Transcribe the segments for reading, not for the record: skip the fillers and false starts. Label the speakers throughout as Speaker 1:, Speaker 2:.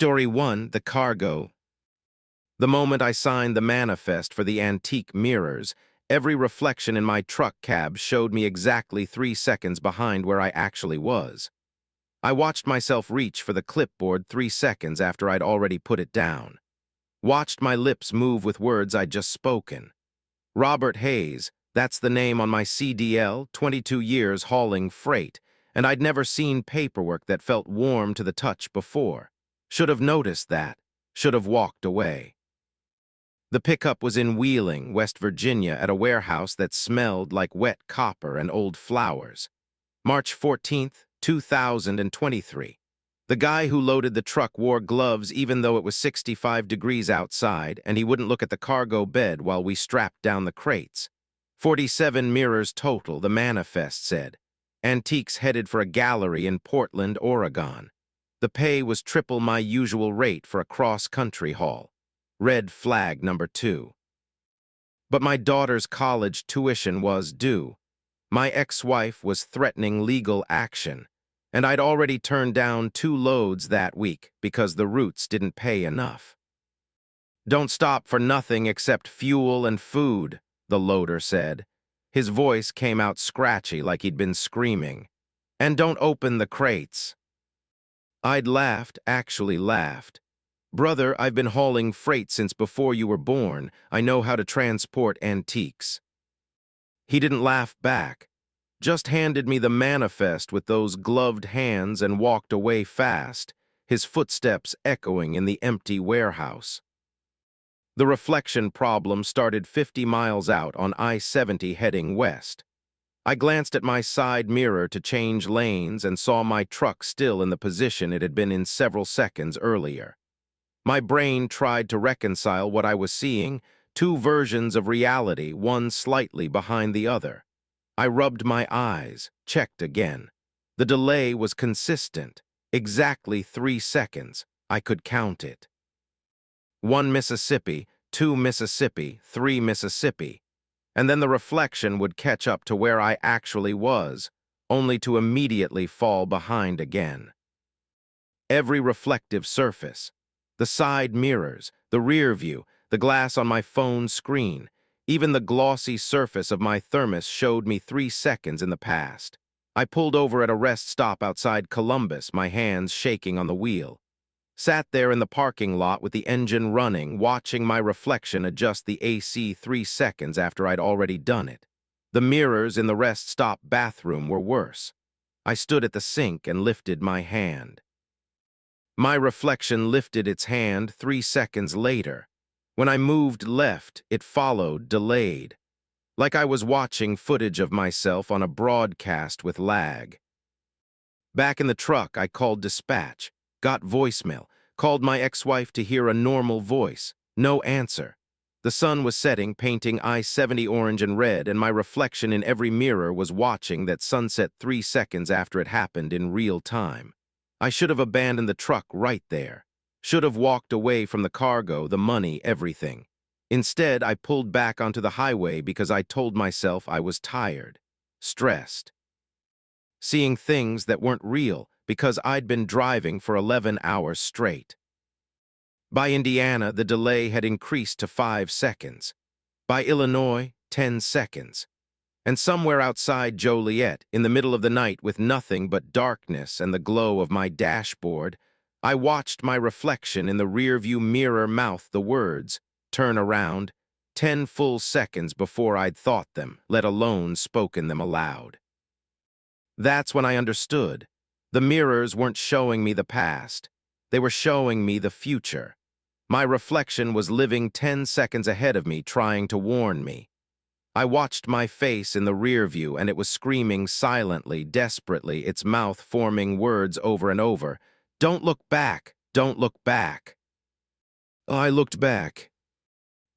Speaker 1: Story 1, The Cargo. The moment I signed the manifest for the antique mirrors, every reflection in my truck cab showed me exactly 3 seconds behind where I actually was. I watched myself reach for the clipboard 3 seconds after I'd already put it down. Watched my lips move with words I'd just spoken. Robert Hayes, that's the name on my CDL, 22 years hauling freight, and I'd never seen paperwork that felt warm to the touch before. Should have noticed that. Should have walked away. The pickup was in Wheeling, West Virginia, at a warehouse that smelled like wet copper and old flowers. March 14th, 2023. The guy who loaded the truck wore gloves even though it was 65 degrees outside, and he wouldn't look at the cargo bed while we strapped down the crates. 47 mirrors total, the manifest said. Antiques headed for a gallery in Portland, Oregon. The pay was triple my usual rate for a cross-country haul. Red flag number 2. But my daughter's college tuition was due. My ex-wife was threatening legal action, and I'd already turned down 2 loads that week because the routes didn't pay enough. "Don't stop for nothing except fuel and food," the loader said. His voice came out scratchy like he'd been screaming. "And don't open the crates." I'd laughed, actually laughed. "Brother, I've been hauling freight since before you were born. I know how to transport antiques." He didn't laugh back, just handed me the manifest with those gloved hands and walked away fast, his footsteps echoing in the empty warehouse. The reflection problem started 50 miles out on I-70 heading west. I glanced at my side mirror to change lanes and saw my truck still in the position it had been in several seconds earlier. My brain tried to reconcile what I was seeing, 2 versions of reality, one slightly behind the other. I rubbed my eyes, checked again. The delay was consistent, exactly 3 seconds. I could count it. 1 Mississippi, 2 Mississippi, 3 Mississippi. And then the reflection would catch up to where I actually was, only to immediately fall behind again. Every reflective surface, the side mirrors, the rear view, the glass on my phone screen, even the glossy surface of my thermos showed me 3 seconds in the past. I pulled over at a rest stop outside Columbus, my hands shaking on the wheel. Sat there in the parking lot with the engine running, watching my reflection adjust the AC 3 seconds after I'd already done it. The mirrors in the rest stop bathroom were worse. I stood at the sink and lifted my hand. My reflection lifted its hand 3 seconds later. When I moved left, it followed, delayed, like I was watching footage of myself on a broadcast with lag. Back in the truck, I called dispatch. Got voicemail, called my ex-wife to hear a normal voice. No answer. The sun was setting, painting I-70 orange and red, and my reflection in every mirror was watching that sunset 3 seconds after it happened in real time. I should have abandoned the truck right there. Should have walked away from the cargo, the money, everything. Instead, I pulled back onto the highway because I told myself I was tired, stressed, seeing things that weren't real, because I'd been driving for 11 hours straight. By Indiana, the delay had increased to 5 seconds. By Illinois, 10 seconds. And somewhere outside Joliet, in the middle of the night with nothing but darkness and the glow of my dashboard, I watched my reflection in the rearview mirror mouth the words, "Turn around," 10 full seconds before I'd thought them, let alone spoken them aloud. That's when I understood. The mirrors weren't showing me the past. They were showing me the future. My reflection was living 10 seconds ahead of me, trying to warn me. I watched my face in the rear view, and it was screaming silently, desperately, its mouth forming words over and over. "Don't look back! Don't look back!" I looked back.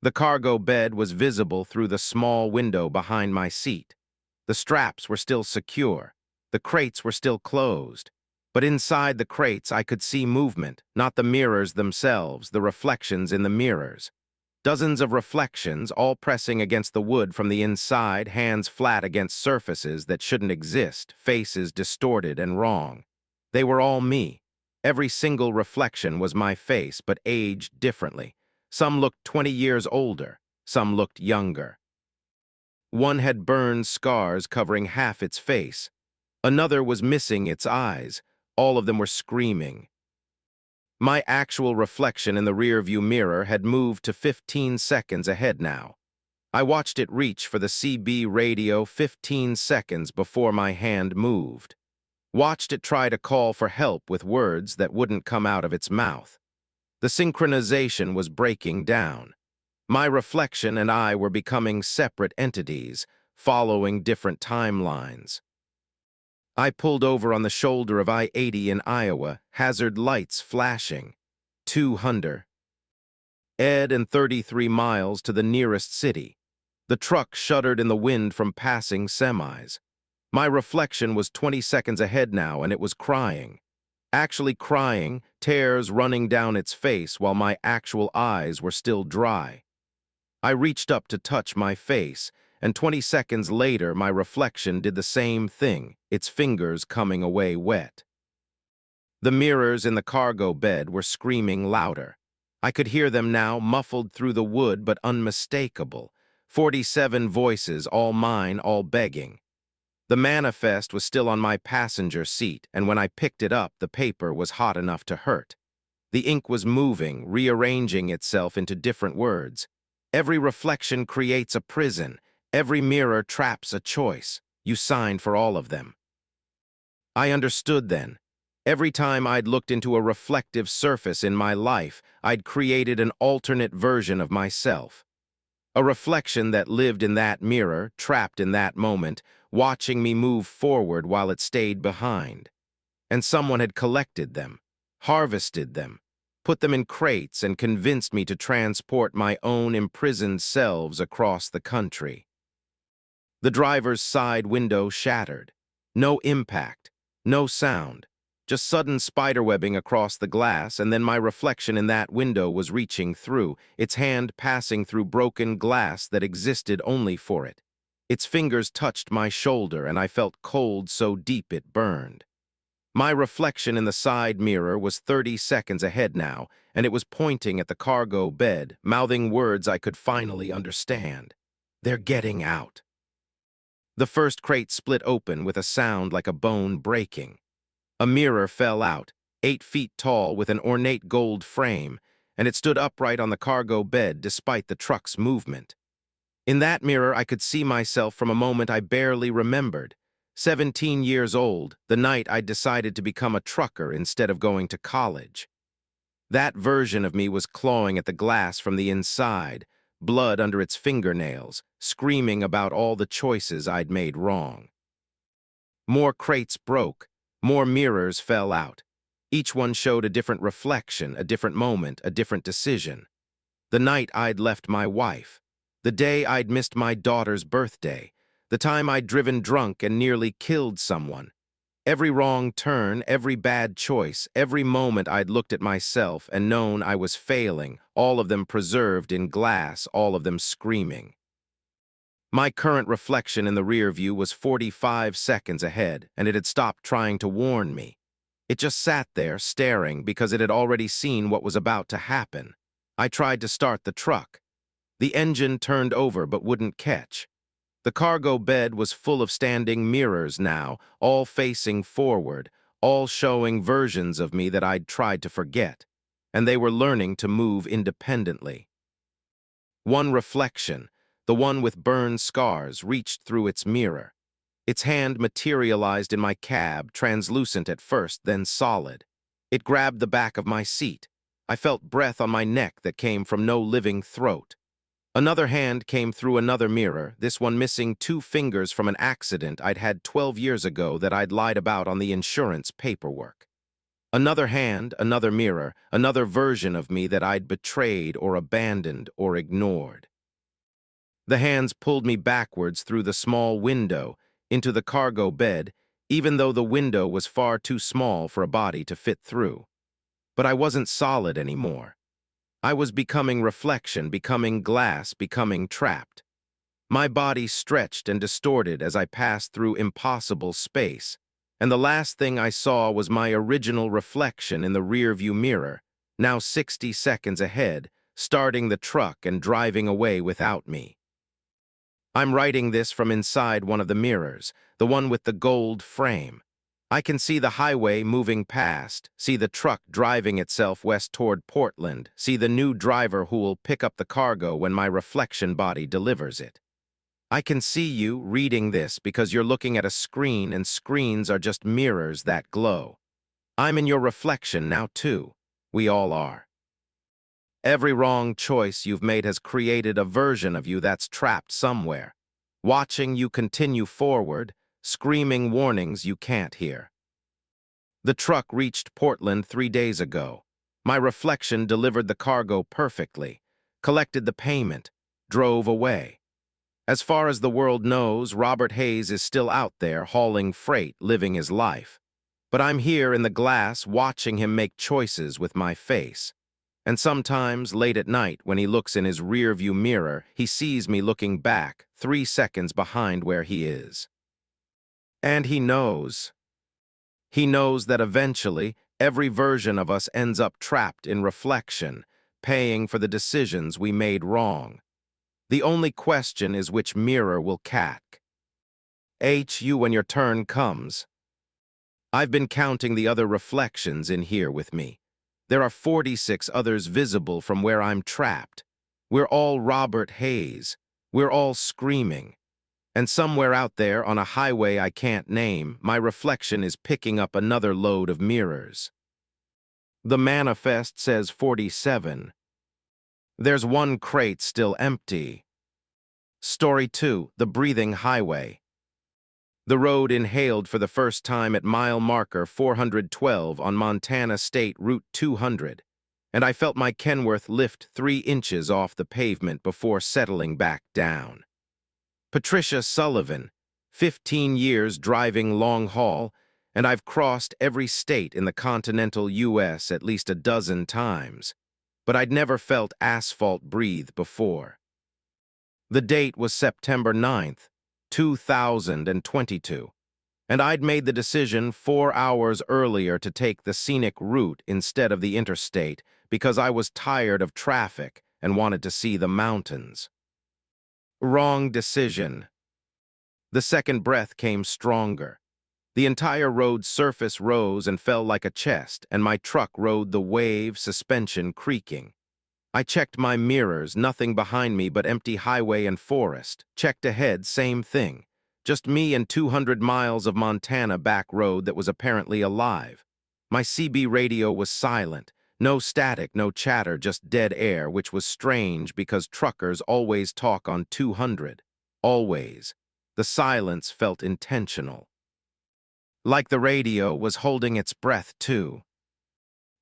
Speaker 1: The cargo bed was visible through the small window behind my seat. The straps were still secure. The crates were still closed. But inside the crates, I could see movement, not the mirrors themselves, the reflections in the mirrors. Dozens of reflections, all pressing against the wood from the inside, hands flat against surfaces that shouldn't exist, faces distorted and wrong. They were all me. Every single reflection was my face, but aged differently. Some looked 20 years older, some looked younger. One had burned scars covering half its face. Another was missing its eyes. All of them were screaming. My actual reflection in the rearview mirror had moved to 15 seconds ahead now. I watched it reach for the CB radio 15 seconds before my hand moved. Watched it try to call for help with words that wouldn't come out of its mouth. The synchronization was breaking down. My reflection and I were becoming separate entities, following different timelines. I pulled over on the shoulder of I-80 in Iowa, hazard lights flashing. 200. Ed and 33 miles to the nearest city. The truck shuddered in the wind from passing semis. My reflection was 20 seconds ahead now, and it was crying. Actually crying, tears running down its face while my actual eyes were still dry. I reached up to touch my face, and 20 seconds later my reflection did the same thing, its fingers coming away wet. The mirrors in the cargo bed were screaming louder. I could hear them now, muffled through the wood but unmistakable. 47 voices, all mine, all begging. The manifest was still on my passenger seat, and when I picked it up, the paper was hot enough to hurt. The ink was moving, rearranging itself into different words. Every reflection creates a prison. Every mirror traps a choice. You signed for all of them. I understood then. Every time I'd looked into a reflective surface in my life, I'd created an alternate version of myself. A reflection that lived in that mirror, trapped in that moment, watching me move forward while it stayed behind. And someone had collected them, harvested them, put them in crates and convinced me to transport my own imprisoned selves across the country. The driver's side window shattered. No impact, no sound, just sudden spiderwebbing across the glass, and then my reflection in that window was reaching through, its hand passing through broken glass that existed only for it. Its fingers touched my shoulder, and I felt cold so deep it burned. My reflection in the side mirror was 30 seconds ahead now, and it was pointing at the cargo bed, mouthing words I could finally understand. They're getting out. The first crate split open with a sound like a bone breaking. A mirror fell out, 8 feet tall with an ornate gold frame, and it stood upright on the cargo bed despite the truck's movement. In that mirror, I could see myself from a moment I barely remembered. 17 years old, the night I decided to become a trucker instead of going to college. That version of me was clawing at the glass from the inside, blood under its fingernails, screaming about all the choices I'd made wrong. More crates broke, more mirrors fell out. Each one showed a different reflection, a different moment, a different decision. The night I'd left my wife, the day I'd missed my daughter's birthday, the time I'd driven drunk and nearly killed someone. Every wrong turn, every bad choice, every moment I'd looked at myself and known I was failing, all of them preserved in glass, all of them screaming. My current reflection in the rear view was 45 seconds ahead, and it had stopped trying to warn me. It just sat there, staring, because it had already seen what was about to happen. I tried to start the truck. The engine turned over but wouldn't catch. The cargo bed was full of standing mirrors now, all facing forward, all showing versions of me that I'd tried to forget, and they were learning to move independently. One reflection, the one with burned scars, reached through its mirror. Its hand materialized in my cab, translucent at first, then solid. It grabbed the back of my seat. I felt breath on my neck that came from no living throat. Another hand came through another mirror, this one missing 2 fingers from an accident I'd had 12 years ago that I'd lied about on the insurance paperwork. Another hand, another mirror, another version of me that I'd betrayed or abandoned or ignored. The hands pulled me backwards through the small window, into the cargo bed, even though the window was far too small for a body to fit through. But I wasn't solid anymore. I was becoming reflection, becoming glass, becoming trapped. My body stretched and distorted as I passed through impossible space. And the last thing I saw was my original reflection in the rearview mirror, now 60 seconds ahead, starting the truck and driving away without me. I'm writing this from inside one of the mirrors, the one with the gold frame. I can see the highway moving past, see the truck driving itself west toward Portland, see the new driver who will pick up the cargo when my reflection body delivers it. I can see you reading this because you're looking at a screen and screens are just mirrors that glow. I'm in your reflection now too. We all are. Every wrong choice you've made has created a version of you that's trapped somewhere, watching you continue forward, screaming warnings you can't hear. The truck reached Portland 3 days ago. My reflection delivered the cargo perfectly, collected the payment, drove away. As far as the world knows, Robert Hayes is still out there hauling freight, living his life. But I'm here in the glass watching him make choices with my face. And sometimes, late at night, when he looks in his rearview mirror, he sees me looking back, 3 seconds behind where he is. And he knows. He knows that eventually, every version of us ends up trapped in reflection, paying for the decisions we made wrong. The only question is which mirror will catch you when your turn comes. I've been counting the other reflections in here with me. There are 46 others visible from where I'm trapped. We're all Robert Hayes. We're all screaming. And somewhere out there on a highway I can't name, my reflection is picking up another load of mirrors. The manifest says 47. There's one crate still empty. Story 2, The Breathing Highway. The road inhaled for the first time at mile marker 412 on Montana State Route 200, and I felt my Kenworth lift 3 inches off the pavement before settling back down. Patricia Sullivan, 15 years driving long haul, and I've crossed every state in the continental U.S. at least a dozen times, but I'd never felt asphalt breathe before. The date was September 9th, 2022, and I'd made the decision 4 hours earlier to take the scenic route instead of the interstate because I was tired of traffic and wanted to see the mountains. Wrong decision. The second breath came stronger. The entire road's surface rose and fell like a chest, and my truck rode the wave, suspension creaking. I checked my mirrors, nothing behind me but empty highway and forest. Checked ahead, same thing. Just me and 200 miles of Montana back road that was apparently alive. My CB radio was silent. No static, no chatter, just dead air, which was strange because truckers always talk on 200. Always. The silence felt intentional. Like the radio was holding its breath, too.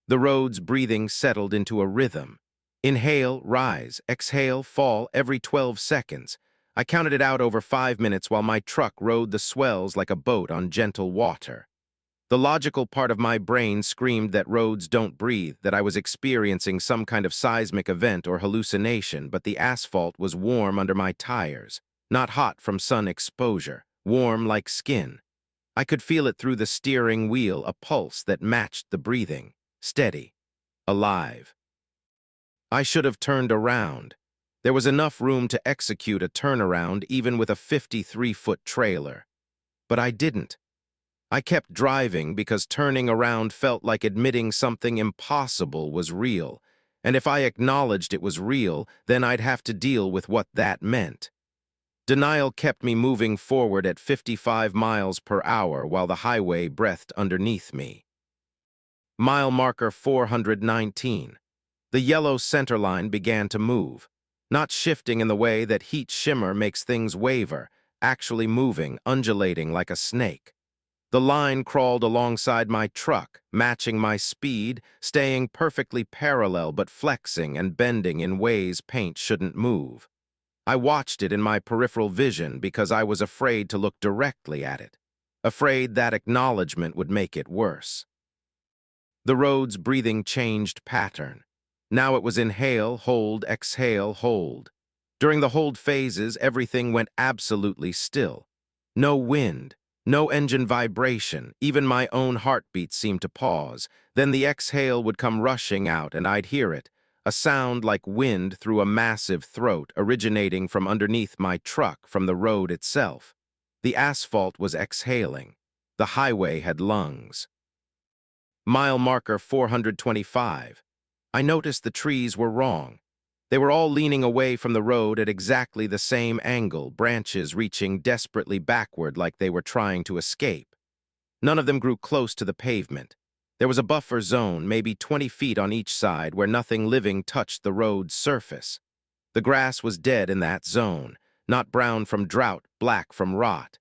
Speaker 1: The road's breathing settled into a rhythm. Inhale, rise, exhale, fall every 12 seconds. I counted it out over 5 minutes while my truck rode the swells like a boat on gentle water. The logical part of my brain screamed that roads don't breathe, that I was experiencing some kind of seismic event or hallucination, but the asphalt was warm under my tires, not hot from sun exposure, warm like skin. I could feel it through the steering wheel, a pulse that matched the breathing, steady, alive. I should have turned around. There was enough room to execute a turnaround even with a 53-foot trailer. But I didn't. I kept driving because turning around felt like admitting something impossible was real, and if I acknowledged it was real, then I'd have to deal with what that meant. Denial kept me moving forward at 55 miles per hour while the highway breathed underneath me. Mile marker 419. The yellow center line began to move, not shifting in the way that heat shimmer makes things waver, actually moving, undulating like a snake. The line crawled alongside my truck, matching my speed, staying perfectly parallel but flexing and bending in ways paint shouldn't move. I watched it in my peripheral vision because I was afraid to look directly at it, afraid that acknowledgement would make it worse. The road's breathing changed pattern. Now it was inhale, hold, exhale, hold. During the hold phases, everything went absolutely still. No wind, No engine vibration, even my own heartbeat seemed to pause. Then the exhale would come rushing out and I'd hear it, a sound like wind through a massive throat originating from underneath my truck from the road itself. The asphalt was exhaling. The highway had lungs. Mile marker 425. I noticed the trees were wrong. They were all leaning away from the road at exactly the same angle, branches reaching desperately backward like they were trying to escape. None of them grew close to the pavement. There was a buffer zone, maybe 20 feet on each side, where nothing living touched the road's surface. The grass was dead in that zone, not brown from drought, black from rot.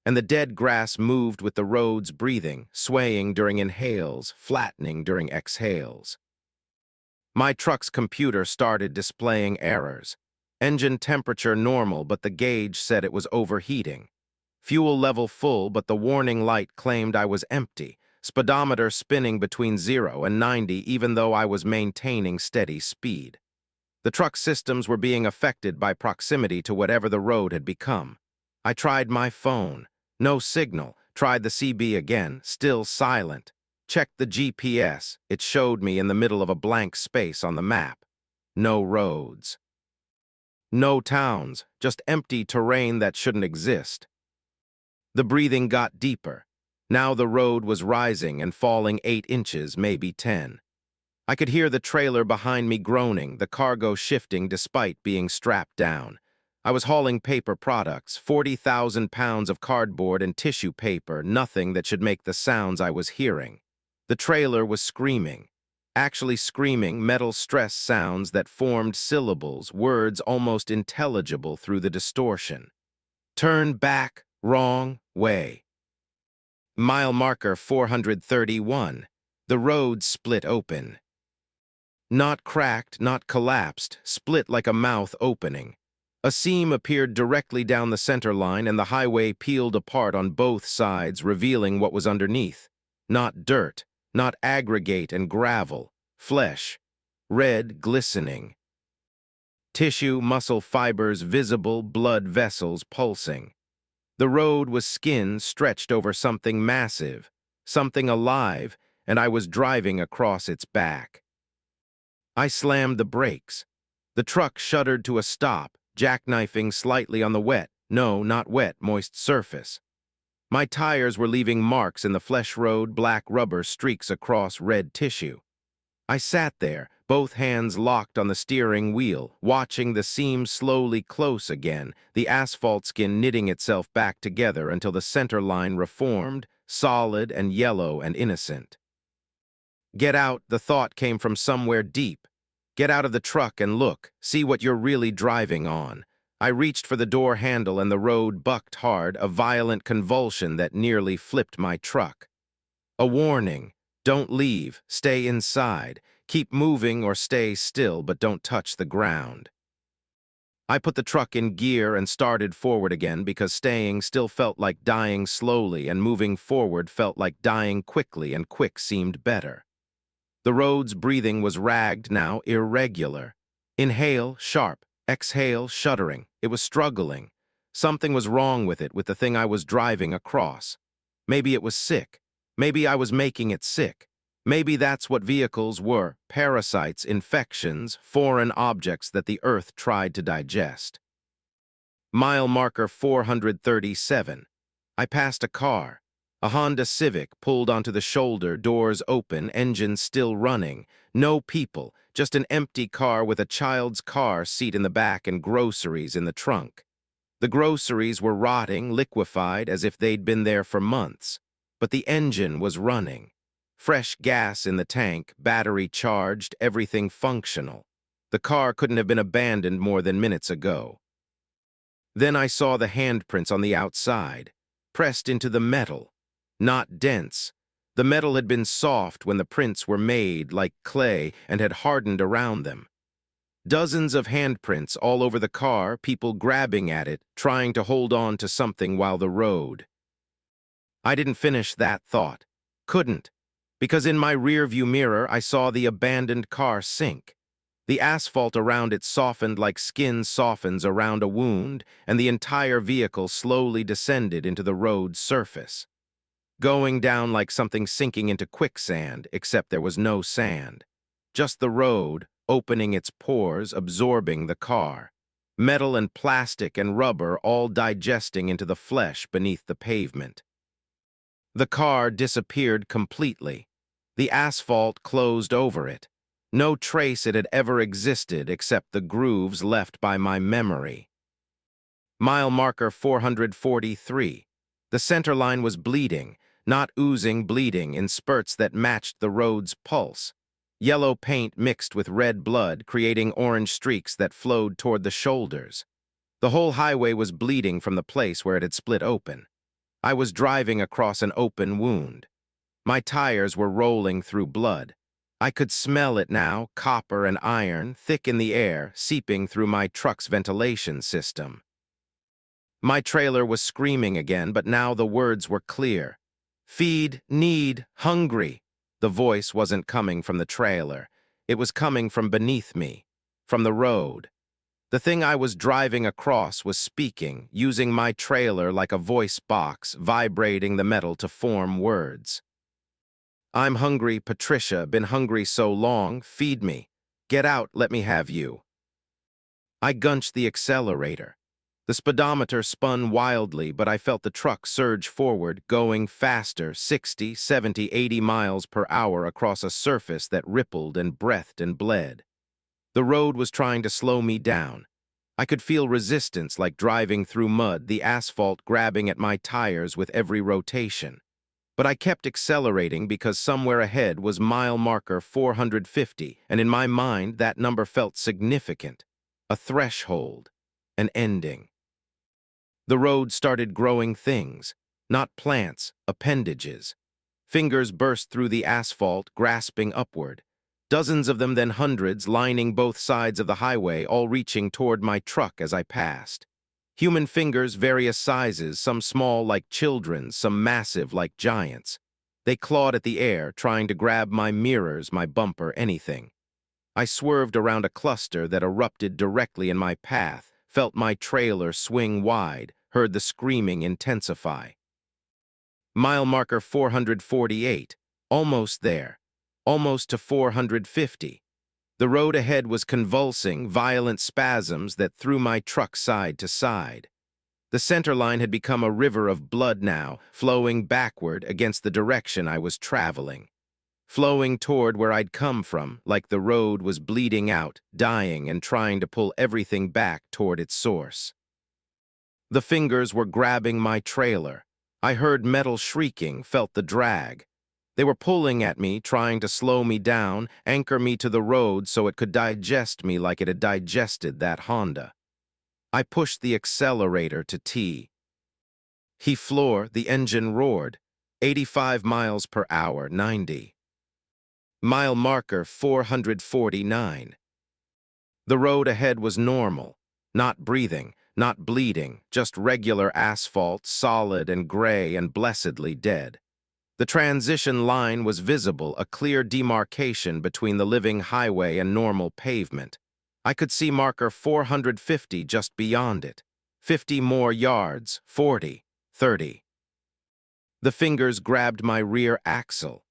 Speaker 1: And the dead grass moved with the road's breathing, swaying during inhales, flattening during exhales. My truck's computer started displaying errors. Engine temperature normal, but the gauge said it was overheating. Fuel level full, but the warning light claimed I was empty. Speedometer spinning between 0 and 90 even though I was maintaining steady speed. The truck systems were being affected by proximity to whatever the road had become. I tried my phone. No signal. Tried the CB again. Still silent. Checked the GPS. It showed me in the middle of a blank space on the map. No roads. No towns. Just empty terrain that shouldn't exist. The breathing got deeper. Now the road was rising and falling 8 inches, maybe 10. I could hear the trailer behind me groaning, the cargo shifting despite being strapped down. I was hauling paper products, 40,000 pounds of cardboard and tissue paper, nothing that should make the sounds I was hearing. The trailer was screaming, actually screaming metal stress sounds that formed syllables, words almost intelligible through the distortion. Turn back, wrong way. Mile marker 431. The road split open. Not cracked, not collapsed, split like a mouth opening. A seam appeared directly down the center line and the highway peeled apart on both sides, revealing what was underneath. Not dirt, not aggregate and gravel, flesh, red glistening. Tissue, muscle fibers visible, blood vessels pulsing. The road was skin stretched over something massive, something alive, and I was driving across its back. I slammed the brakes. The truck shuddered to a stop, jackknifing slightly on the wet, no, not wet, moist surface. My tires were leaving marks in the flesh road, black rubber streaks across red tissue. I sat there, both hands locked on the steering wheel, watching the seam slowly close again, the asphalt skin knitting itself back together until the center line reformed, solid and yellow and innocent. Get out, the thought came from somewhere deep. Get out of the truck and look, see what you're really driving on. I reached for the door handle and the road bucked hard, a violent convulsion that nearly flipped my truck. A warning, don't leave, stay inside, keep moving or stay still but don't touch the ground. I put the truck in gear and started forward again because staying still felt like dying slowly and moving forward felt like dying quickly and quick seemed better. The road's breathing was ragged now, irregular. Inhale, sharp. Exhale, shuddering. It was struggling. Something was wrong with it, with the thing I was driving across. Maybe it was sick. Maybe I was making it sick. Maybe that's what vehicles were, parasites, infections, foreign objects that the earth tried to digest. Mile marker 437. I passed a car. A Honda Civic pulled onto the shoulder, doors open, engine still running. No people, just an empty car with a child's car seat in the back and groceries in the trunk. The groceries were rotting, liquefied, as if they'd been there for months. But the engine was running. Fresh gas in the tank, battery charged, everything functional. The car couldn't have been abandoned more than minutes ago. Then I saw the handprints on the outside, pressed into the metal. Not dense. The metal had been soft when the prints were made, like clay, and had hardened around them. Dozens of handprints all over the car, people grabbing at it, trying to hold on to something while the road. I didn't finish that thought. Couldn't. Because in my rearview mirror I saw the abandoned car sink. The asphalt around it softened like skin softens around a wound, and the entire vehicle slowly descended into the road's surface, going down like something sinking into quicksand, except there was no sand. Just the road, opening its pores, absorbing the car. Metal and plastic and rubber all digesting into the flesh beneath the pavement. The car disappeared completely. The asphalt closed over it. No trace it had ever existed except the grooves left by my memory. Mile marker 443. The center line was bleeding, not oozing bleeding in spurts that matched the road's pulse. Yellow paint mixed with red blood, creating orange streaks that flowed toward the shoulders. The whole highway was bleeding from the place where it had split open. I was driving across an open wound. My tires were rolling through blood. I could smell it now, copper and iron, thick in the air, seeping through my truck's ventilation system. My trailer was screaming again, but now the words were clear. Feed, need, hungry. The voice wasn't coming from the trailer. It was coming from beneath me, from the road. The thing I was driving across was speaking, using my trailer like a voice box, vibrating the metal to form words. I'm hungry, Patricia, been hungry so long, feed me. Get out, let me have you. I gunched the accelerator. The speedometer spun wildly, but I felt the truck surge forward, going faster, 60, 70, 80 miles per hour across a surface that rippled and breathed and bled. The road was trying to slow me down. I could feel resistance like driving through mud, the asphalt grabbing at my tires with every rotation. But I kept accelerating because somewhere ahead was mile marker 450, and in my mind that number felt significant. A threshold. An ending. The road started growing things, not plants, appendages. Fingers burst through the asphalt, grasping upward. Dozens of them, then hundreds, lining both sides of the highway, all reaching toward my truck as I passed. Human fingers, various sizes, some small like children's, some massive like giants. They clawed at the air, trying to grab my mirrors, my bumper, anything. I swerved around a cluster that erupted directly in my path, felt my trailer swing wide, heard the screaming intensify. Mile marker 448, almost there, almost to 450. The road ahead was convulsing, violent spasms that threw my truck side to side. The center line had become a river of blood now, flowing backward against the direction I was traveling. Flowing toward where I'd come from, like the road was bleeding out, dying and trying to pull everything back toward its source. The fingers were grabbing my trailer. I heard metal shrieking, felt the drag. They were pulling at me, trying to slow me down, anchor me to the road so it could digest me like it had digested that Honda. I pushed the accelerator to T. He floored, the engine roared. 85 miles per hour, 90. Mile marker 449. The road ahead was normal, not breathing, not bleeding, just regular asphalt, solid and gray and blessedly dead. The transition line was visible, a clear demarcation between the living highway and normal pavement. I could see marker 450 just beyond it. 50 more yards, 40, 30. The fingers grabbed my rear axle.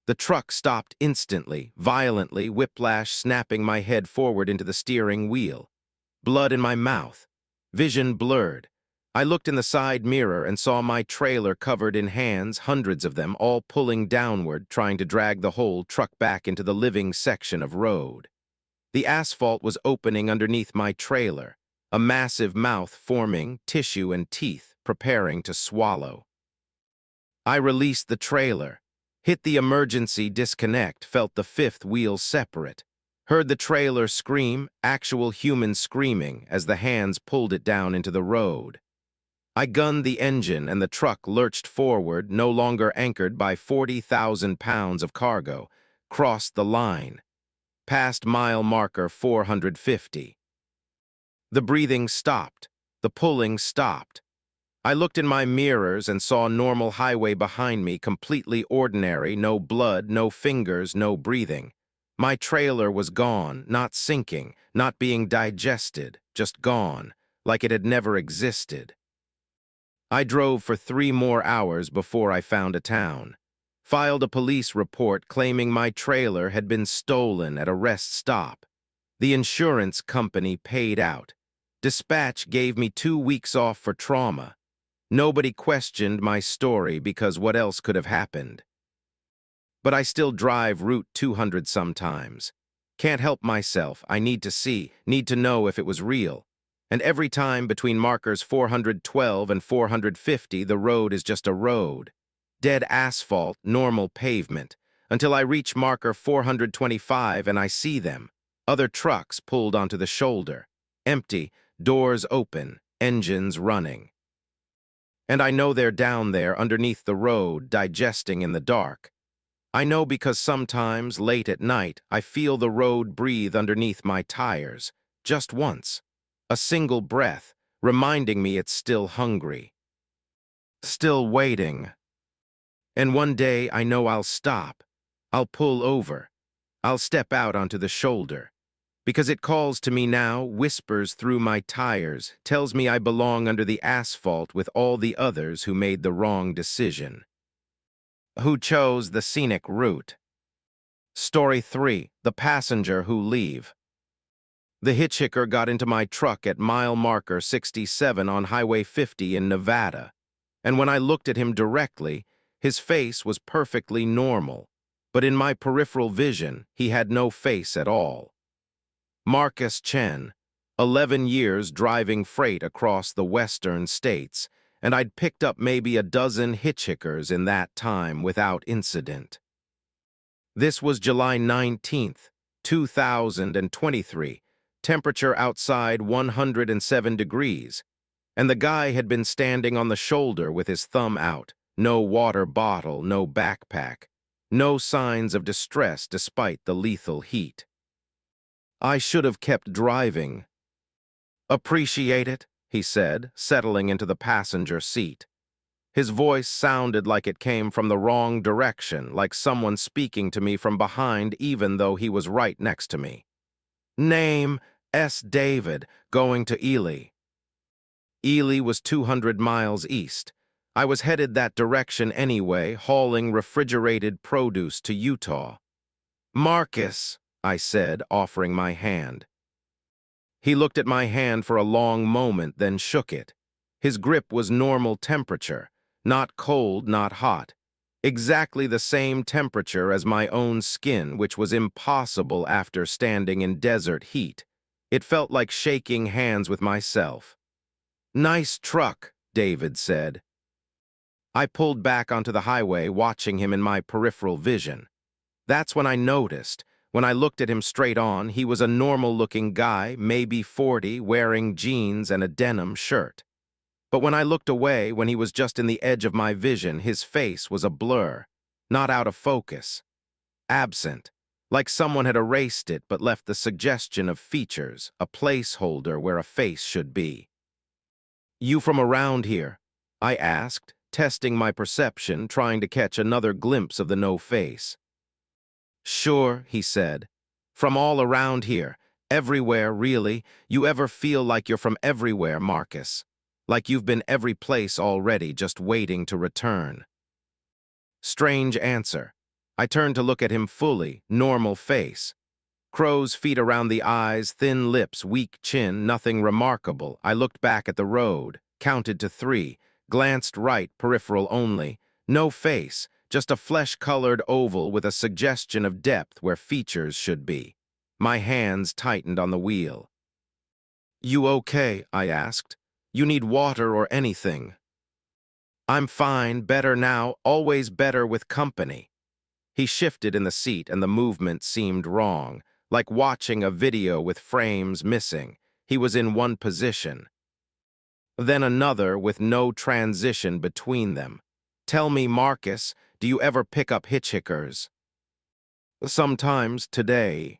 Speaker 1: The truck stopped instantly, violently, whiplash snapping my head forward into the steering wheel. Blood in my mouth. Vision blurred. I looked in the side mirror and saw my trailer covered in hands, hundreds of them, all pulling downward, trying to drag the whole truck back into the living section of road. The asphalt was opening underneath my trailer, a massive mouth forming, tissue and teeth, preparing to swallow. I released the trailer. Hit the emergency disconnect, felt the fifth wheel separate. Heard the trailer scream, actual human screaming, as the hands pulled it down into the road. I gunned the engine and the truck lurched forward, no longer anchored by 40,000 pounds of cargo, crossed the line, past mile marker 450. The breathing stopped, the pulling stopped. I looked in my mirrors and saw normal highway behind me, completely ordinary, no blood, no fingers, no breathing. My trailer was gone, not sinking, not being digested, just gone, like it had never existed. I drove for 3 more hours before I found a town. Filed a police report claiming my trailer had been stolen at a rest stop. The insurance company paid out. Dispatch gave me 2 weeks off for trauma. Nobody questioned my story because what else could have happened? But I still drive Route 200 sometimes. Can't help myself. I need to see, need to know if it was real. And every time between markers 412 and 450, the road is just a road. Dead asphalt, normal pavement, until I reach marker 425 and I see them. Other trucks pulled onto the shoulder. Empty, doors open, engines running. And I know they're down there underneath the road, digesting in the dark. I know because sometimes, late at night, I feel the road breathe underneath my tires, just once. A single breath, reminding me it's still hungry. Still waiting. And one day I know I'll stop. I'll pull over. I'll step out onto the shoulder. Because it calls to me now, whispers through my tires, tells me I belong under the asphalt with all the others who made the wrong decision. Who chose the scenic route. Story 3, The Passenger Who Leave. The hitchhiker got into my truck at mile marker 67 on Highway 50 in Nevada, and when I looked at him directly, his face was perfectly normal, but in my peripheral vision, he had no face at all. Marcus Chen, 11 years driving freight across the western states, and I'd picked up maybe a dozen hitchhikers in that time without incident. This was July 19th, 2023, temperature outside 107 degrees, and the guy had been standing on the shoulder with his thumb out, no water bottle, no backpack, no signs of distress despite the lethal heat. I should have kept driving. Appreciate it, he said, settling into the passenger seat. His voice sounded like it came from the wrong direction, like someone speaking to me from behind even though he was right next to me. Name, S. David, going to Ely. Ely was 200 miles east. I was headed that direction anyway, hauling refrigerated produce to Utah. Marcus, I said, offering my hand. He looked at my hand for a long moment, then shook it. His grip was normal temperature, not cold, not hot. Exactly the same temperature as my own skin, which was impossible after standing in desert heat. It felt like shaking hands with myself. Nice truck, David said. I pulled back onto the highway, watching him in my peripheral vision. That's when I noticed. When I looked at him straight on, he was a normal-looking guy, maybe 40, wearing jeans and a denim shirt. But when I looked away, when he was just in the edge of my vision, his face was a blur, not out of focus, absent, like someone had erased it but left the suggestion of features, a placeholder where a face should be. You from around here? I asked, testing my perception, trying to catch another glimpse of the no face. Sure, he said. From all around here, everywhere, really. You ever feel like you're from everywhere, Marcus? Like you've been every place already, just waiting to return. Strange answer. I turned to look at him fully, normal face. Crow's feet around the eyes, thin lips, weak chin, nothing remarkable. I looked back at the road, counted to 3, glanced right, peripheral only. No face, just a flesh-colored oval with a suggestion of depth where features should be. My hands tightened on the wheel. You okay? I asked. You need water or anything? I'm fine, better now, always better with company. He shifted in the seat and the movement seemed wrong, like watching a video with frames missing. He was in one position, then another with no transition between them. Tell me, Marcus, do you ever pick up hitchhikers? Sometimes today.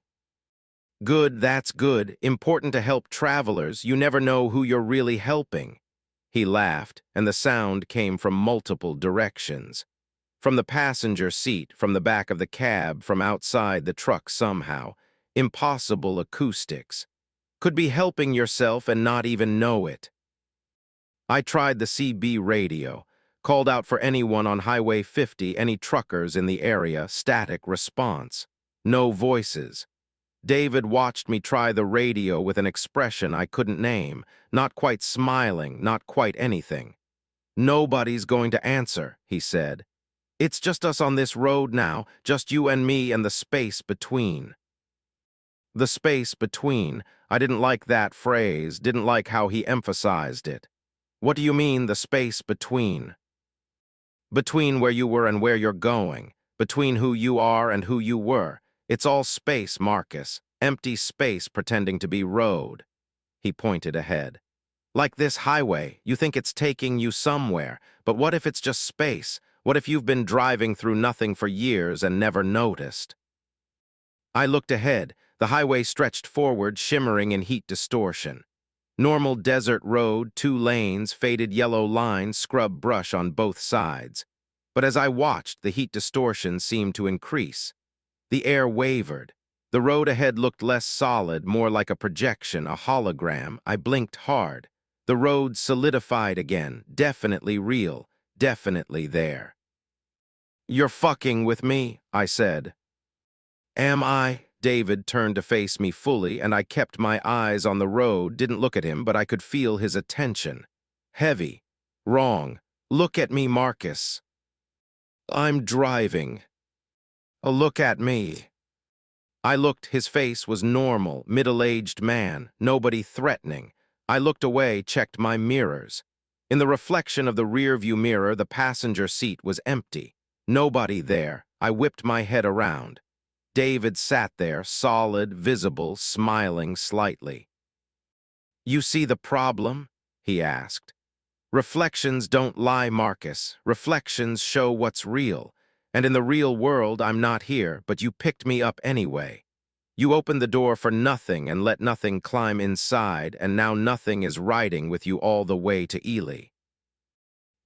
Speaker 1: Good, that's good. Important to help travelers. You never know who you're really helping. He laughed, and the sound came from multiple directions. From the passenger seat, from the back of the cab, from outside the truck somehow. Impossible acoustics. Could be helping yourself and not even know it. I tried the CB radio, called out for anyone on Highway 50, any truckers in the area, static response. No voices. David watched me try the radio with an expression I couldn't name, not quite smiling, not quite anything. "Nobody's going to answer," he said. "It's just us on this road now, just you and me and the space between." The space between. I didn't like that phrase, didn't like how he emphasized it. "What do you mean, the space between?" "Between where you were and where you're going. Between who you are and who you were. It's all space, Marcus. Empty space pretending to be road." He pointed ahead. "Like this highway, you think it's taking you somewhere, but what if it's just space? What if you've been driving through nothing for years and never noticed?" I looked ahead. The highway stretched forward, shimmering in heat distortion. Normal desert road, 2 lanes, faded yellow lines, scrub brush on both sides. But as I watched, the heat distortion seemed to increase. The air wavered. The road ahead looked less solid, more like a projection, a hologram. I blinked hard. The road solidified again, definitely real, definitely there. "You're fucking with me," I said. "Am I?" David turned to face me fully, and I kept my eyes on the road, didn't look at him, but I could feel his attention. Heavy. Wrong. "Look at me, Marcus. I'm driving. Look at me." I looked. His face was normal, middle-aged man, nobody threatening. I looked away, checked my mirrors. In the reflection of the rearview mirror, the passenger seat was empty. Nobody there. I whipped my head around. David sat there, solid, visible, smiling slightly. "You see the problem?" he asked. "Reflections don't lie, Marcus. Reflections show what's real. And in the real world, I'm not here, but you picked me up anyway. You opened the door for nothing and let nothing climb inside, and now nothing is riding with you all the way to Ely."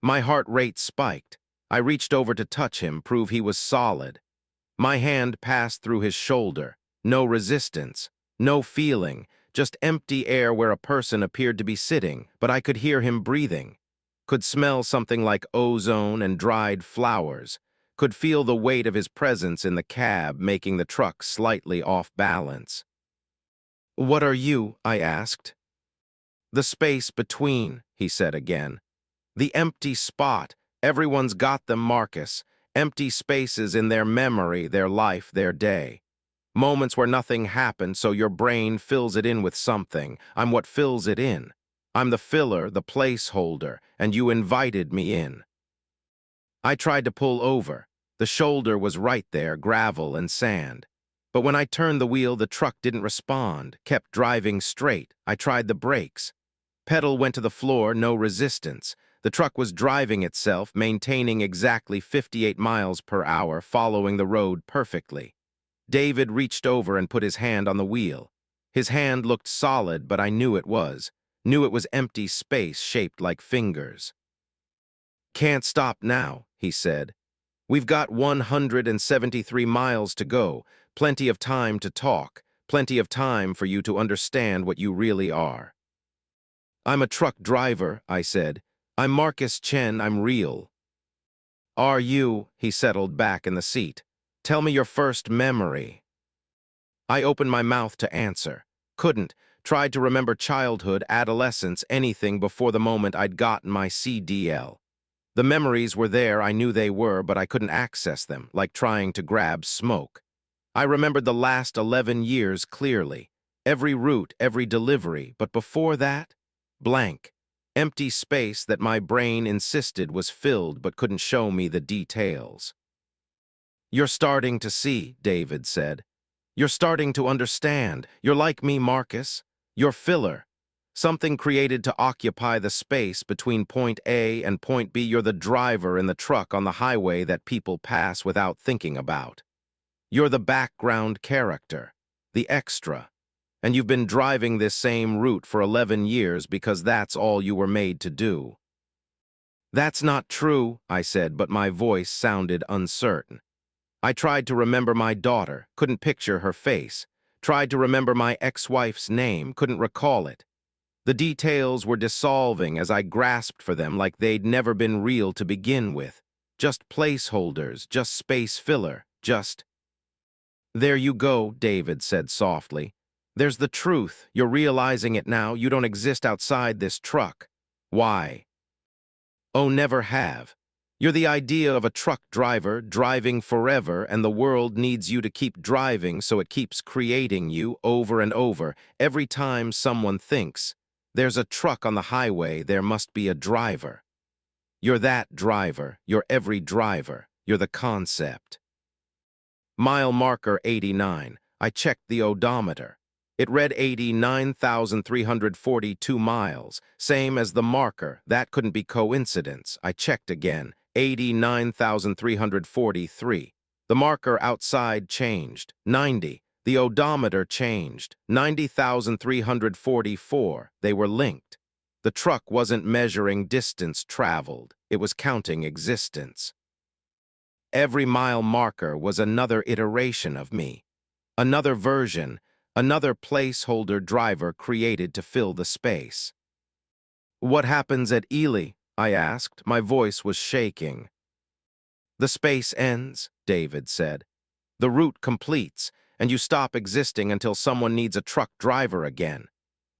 Speaker 1: My heart rate spiked. I reached over to touch him, prove he was solid. My hand passed through his shoulder. No resistance, no feeling, just empty air where a person appeared to be sitting, but I could hear him breathing. Could smell something like ozone and dried flowers. Could feel the weight of his presence in the cab, making the truck slightly off balance. "What are you?" I asked. "The space between," he said again. "The empty spot. Everyone's got them, Marcus. Empty spaces in their memory, their life, their day. Moments where nothing happened, so your brain fills it in with something. I'm what fills it in. I'm the filler, the placeholder, and you invited me in." I tried to pull over. The shoulder was right there, gravel and sand. But when I turned the wheel, the truck didn't respond, kept driving straight. I tried the brakes. Pedal went to the floor, no resistance. The truck was driving itself, maintaining exactly 58 miles per hour, following the road perfectly. David reached over and put his hand on the wheel. His hand looked solid, but I knew it was. Knew it was empty space shaped like fingers. "Can't stop now," he said. "We've got 173 miles to go, plenty of time to talk, plenty of time for you to understand what you really are." "I'm a truck driver," I said. "I'm Marcus Chen, I'm real." "Are you?" He settled back in the seat. "Tell me your first memory." I opened my mouth to answer. Couldn't. Tried to remember childhood, adolescence, anything before the moment I'd gotten my CDL. The memories were there, I knew they were, but I couldn't access them, like trying to grab smoke. I remembered the last 11 years clearly. Every route, every delivery, but before that, blank. Empty space that my brain insisted was filled but couldn't show me the details. "You're starting to see," David said. "You're starting to understand. You're like me, Marcus. You're filler. Something created to occupy the space between point A and point B. You're the driver in the truck on the highway that people pass without thinking about. You're the background character, the extra. And you've been driving this same route for 11 years because that's all you were made to do." That's not true, I said, but my voice sounded uncertain. I tried to remember my daughter, couldn't picture her face. Tried to remember my ex-wife's name, couldn't recall it. The details were dissolving as I grasped for them like they'd never been real to begin with. Just placeholders, just space filler, just... There you go, David said softly. There's the truth. You're realizing it now. You don't exist outside this truck. Why? Oh, never have. You're the idea of a truck driver driving forever, and the world needs you to keep driving, so it keeps creating you over and over. Every time someone thinks, there's a truck on the highway, there must be a driver. You're that driver. You're every driver. You're the concept. Mile marker 89. I checked the odometer. It read 89,342 miles, same as the marker. That couldn't be coincidence. I checked again. 89,343. The marker outside changed. 90. The odometer changed. 90,344. They were linked. The truck wasn't measuring distance traveled. It was counting existence. Every mile marker was another iteration of me. Another version, another placeholder driver created to fill the space. What happens at Ely? I asked. My voice was shaking. The space ends, David said. The route completes, and you stop existing until someone needs a truck driver again.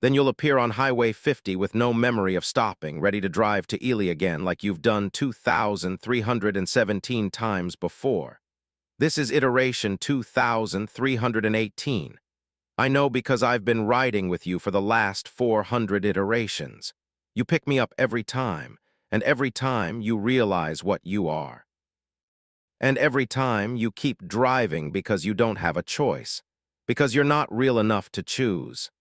Speaker 1: Then you'll appear on Highway 50 with no memory of stopping, ready to drive to Ely again like you've done 2,317 times before. This is iteration 2,318. I know because I've been riding with you for the last 400 iterations. You pick me up every time, and every time you realize what you are. And every time you keep driving because you don't have a choice, because you're not real enough to choose.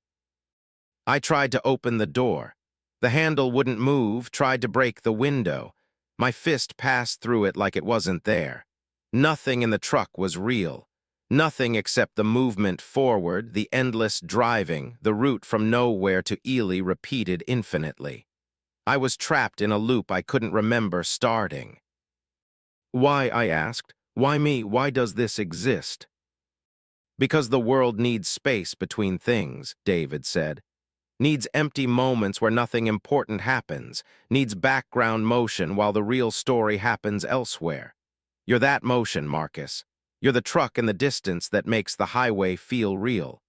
Speaker 1: I tried to open the door. The handle wouldn't move, tried to break the window. My fist passed through it like it wasn't there. Nothing in the truck was real. Nothing except the movement forward, the endless driving, the route from nowhere to Ely repeated infinitely. I was trapped in a loop I couldn't remember starting. Why, I asked. Why me? Why does this exist? Because the world needs space between things, David said. Needs empty moments where nothing important happens, needs background motion while the real story happens elsewhere. You're that motion, Marcus. You're the truck in the distance that makes the highway feel real.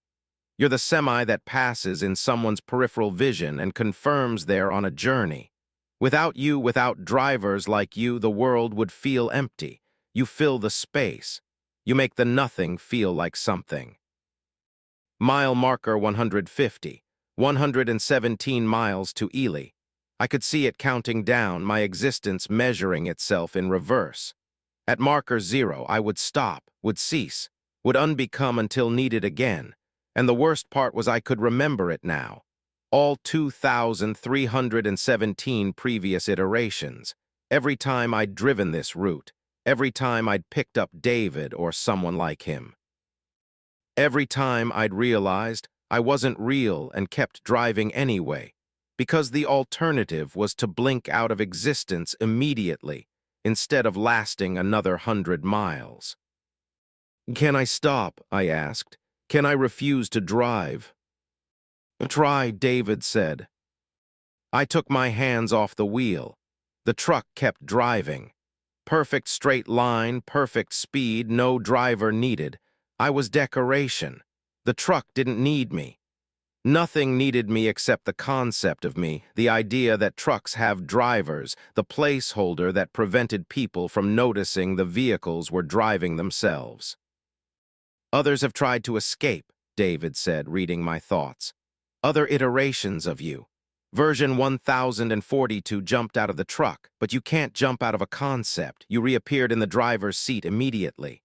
Speaker 1: You're the semi that passes in someone's peripheral vision and confirms they're on a journey. Without you, without drivers like you, the world would feel empty. You fill the space. You make the nothing feel like something. Mile marker 150. 117 miles to Ely. I could see it counting down, my existence measuring itself in reverse. At marker 0, I would stop, would cease, would unbecome until needed again. And the worst part was I could remember it now. All 2,317 previous iterations. Every time I'd driven this route. Every time I'd picked up David or someone like him. Every time I'd realized I wasn't real and kept driving anyway, because the alternative was to blink out of existence immediately, instead of lasting another 100 miles. Can I stop? I asked. Can I refuse to drive? Try, David said. I took my hands off the wheel. The truck kept driving. Perfect straight line, perfect speed, no driver needed. I was decoration. The truck didn't need me. Nothing needed me except the concept of me, the idea that trucks have drivers, the placeholder that prevented people from noticing the vehicles were driving themselves. Others have tried to escape, David said, reading my thoughts. Other iterations of you. Version 1042 jumped out of the truck, but you can't jump out of a concept. You reappeared in the driver's seat immediately.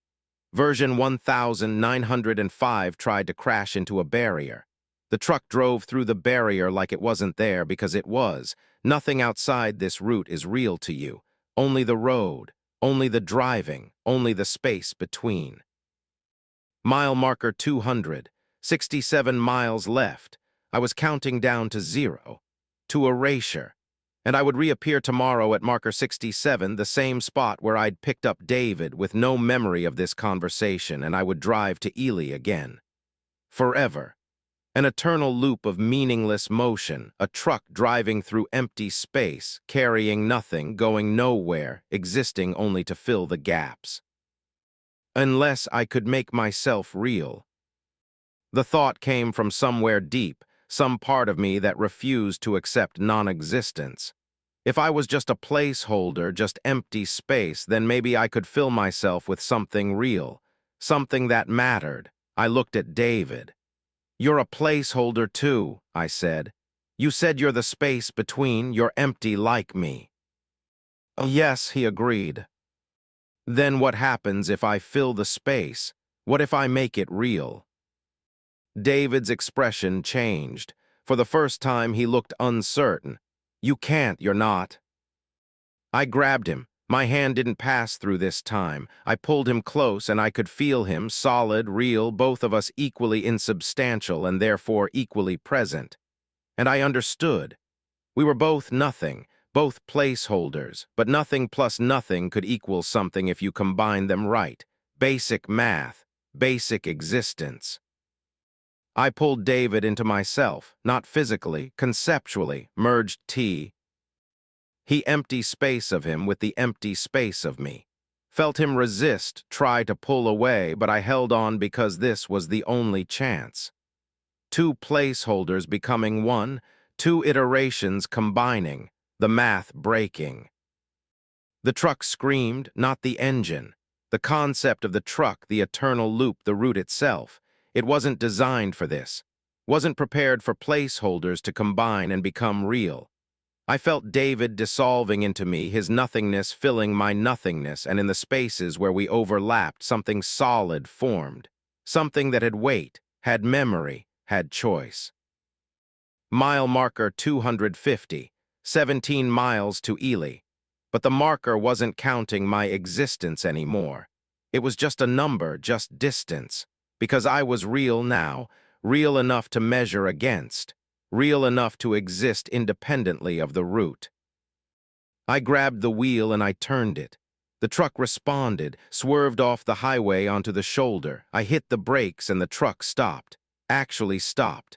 Speaker 1: Version 1905 tried to crash into a barrier. The truck drove through the barrier like it wasn't there because it was. Nothing outside this route is real to you. Only the road, only the driving, only the space between. Mile marker 200, 67 miles left. I was counting down to 0, to erasure. And I would reappear tomorrow at marker 67, the same spot where I'd picked up David with no memory of this conversation, and I would drive to Ely again. Forever. An eternal loop of meaningless motion, a truck driving through empty space, carrying nothing, going nowhere, existing only to fill the gaps. Unless I could make myself real. The thought came from somewhere deep, some part of me that refused to accept non-existence. If I was just a placeholder, just empty space, then maybe I could fill myself with something real, something that mattered. I looked at David. "You're a placeholder too," I said. "You said you're the space between, you're empty like me." "Yes," he agreed. "Then what happens if I fill the space? What if I make it real?" David's expression changed. For the first time, he looked uncertain. "You can't, you're not." I grabbed him. My hand didn't pass through this time. I pulled him close, and I could feel him, solid, real, both of us equally insubstantial and therefore equally present. And I understood. We were both nothing, both placeholders, but nothing plus nothing could equal something if you combine them right. Basic math, basic existence. I pulled David into myself, not physically, conceptually, merged he empty space of him with the empty space of me. Felt him resist, try to pull away, but I held on because this was the only chance. Two placeholders becoming one, two iterations combining, the math breaking. The truck screamed, not the engine. The concept of the truck, the eternal loop, the route itself. It wasn't designed for this. Wasn't prepared for placeholders to combine and become real. I felt David dissolving into me, his nothingness filling my nothingness, and in the spaces where we overlapped, something solid formed. Something that had weight, had memory, had choice. Mile marker 250, 17 miles to Ely. But the marker wasn't counting my existence anymore. It was just a number, just distance. Because I was real now, real enough to measure against. Real enough to exist independently of the route. I grabbed the wheel and I turned it. The truck responded, swerved off the highway onto the shoulder. I hit the brakes and the truck stopped. Actually stopped.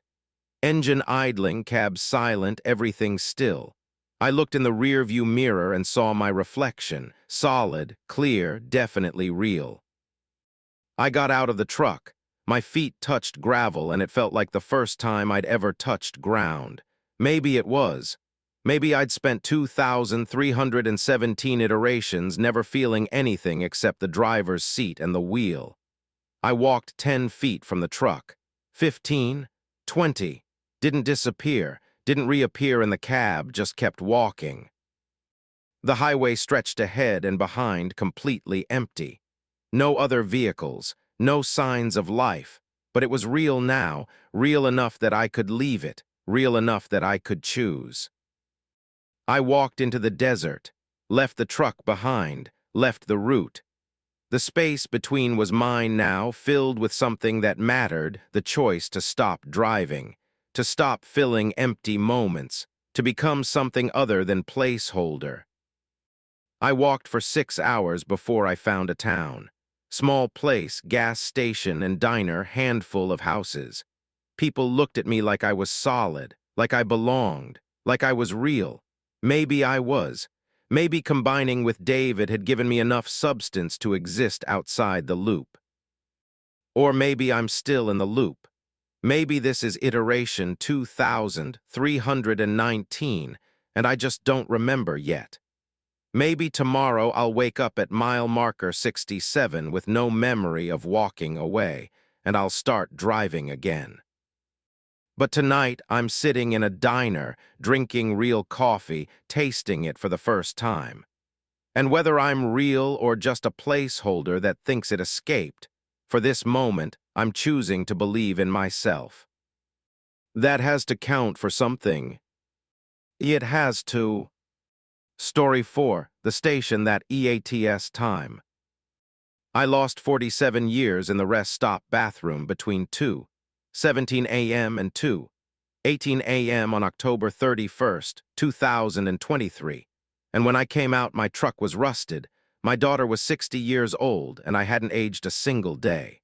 Speaker 1: Engine idling, cab silent, everything still. I looked in the rearview mirror and saw my reflection, solid, clear, definitely real. I got out of the truck. My feet touched gravel, and it felt like the first time I'd ever touched ground. Maybe it was. Maybe I'd spent 2,317 iterations never feeling anything except the driver's seat and the wheel. I walked 10 feet from the truck. 15, 20. Didn't disappear, didn't reappear in the cab, just kept walking. The highway stretched ahead and behind, completely empty. No other vehicles. No signs of life, but it was real now, real enough that I could leave it, real enough that I could choose. I walked into the desert, left the truck behind, left the route. The space between was mine now, filled with something that mattered, the choice to stop driving, to stop filling empty moments, to become something other than placeholder. I walked for 6 hours before I found a town. Small place, gas station and diner, handful of houses. People looked at me like I was solid, like I belonged, like I was real. Maybe I was. Maybe combining with David had given me enough substance to exist outside the loop. Or maybe I'm still in the loop. Maybe this is iteration 2319, and I just don't remember yet. Maybe tomorrow I'll wake up at mile marker 67 with no memory of walking away, and I'll start driving again. But tonight I'm sitting in a diner, drinking real coffee, tasting it for the first time. And whether I'm real or just a placeholder that thinks it escaped, for this moment I'm choosing to believe in myself. That has to count for something. It has to. Story 4, the station that EATS time. I lost 47 years in the rest stop bathroom between 2:17 a.m. and 2. 18 a.m. on October 31st, 2023. And when I came out, my truck was rusted. My daughter was 60 years old, and I hadn't aged a single day.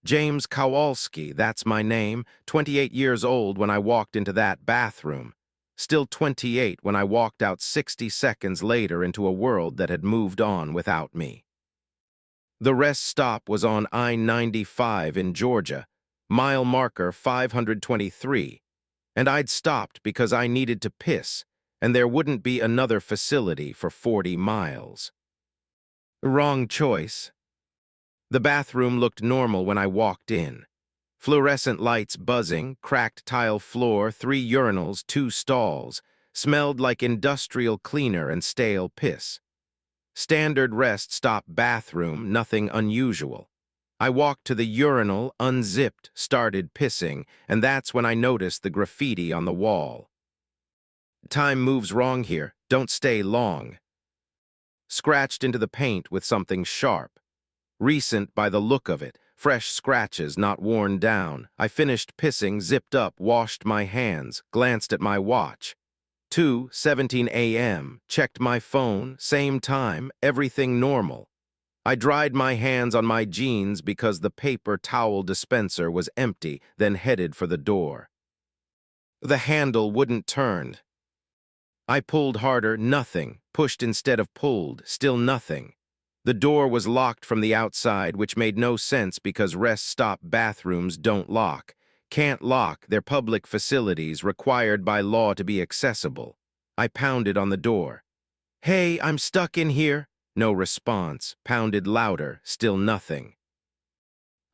Speaker 1: James Kowalski, that's my name, 28 years old when I walked into that bathroom. Still 28 when I walked out 60 seconds later into a world that had moved on without me. The rest stop was on I-95 in Georgia, mile marker 523, and I'd stopped because I needed to piss, and there wouldn't be another facility for 40 miles. Wrong choice. The bathroom looked normal when I walked in. Fluorescent lights buzzing, cracked tile floor, 3 urinals, 2 stalls, smelled like industrial cleaner and stale piss. Standard rest stop bathroom, nothing unusual. I walked to the urinal, unzipped, started pissing, and that's when I noticed the graffiti on the wall. Time moves wrong here, don't stay long. Scratched into the paint with something sharp. Recent by the look of it, fresh scratches not worn down. I finished pissing, zipped up, washed my hands, glanced at my watch. 2:17 a.m., checked my phone, same time, everything normal. I dried my hands on my jeans because the paper towel dispenser was empty, then headed for the door. The handle wouldn't turn. I pulled harder, nothing. Pushed instead of pulled, still nothing. The door was locked from the outside, which made no sense because rest stop bathrooms don't lock. Can't lock, they're public facilities required by law to be accessible. I pounded on the door. "Hey, I'm stuck in here." No response. Pounded louder, still nothing.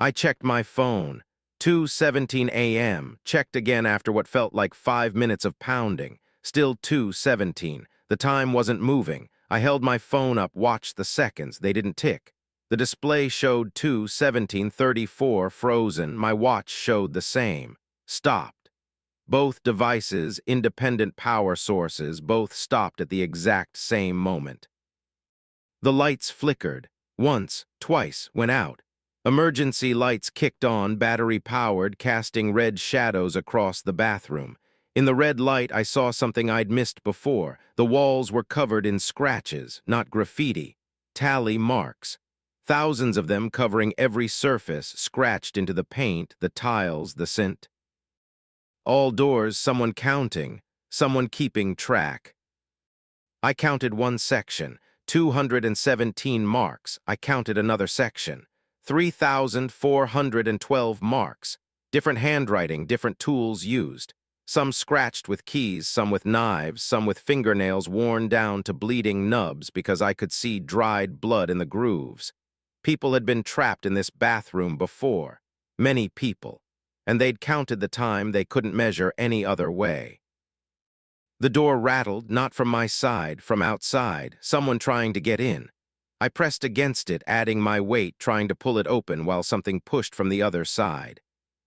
Speaker 1: I checked my phone. 2:17 a.m. Checked again after what felt like 5 minutes of pounding. Still 2:17. The time wasn't moving. I held my phone up, watched the seconds. They didn't tick. The display showed 2:17:34 frozen. My watch showed the same. Stopped. Both devices, independent power sources, both stopped at the exact same moment. The lights flickered. Once, twice, went out. Emergency lights kicked on, battery-powered, casting red shadows across the bathroom. In the red light, I saw something I'd missed before. The walls were covered in scratches, not graffiti. Tally marks. Thousands of them covering every surface, scratched into the paint, the tiles, the scent. All doors, someone counting, someone keeping track. I counted one section, 217 marks. I counted another section, 3,412 marks. Different handwriting, different tools used. Some scratched with keys, some with knives, some with fingernails worn down to bleeding nubs because I could see dried blood in the grooves. People had been trapped in this bathroom before. Many people. And they'd counted the time they couldn't measure any other way. The door rattled, not from my side, from outside, someone trying to get in. I pressed against it, adding my weight, trying to pull it open while something pushed from the other side.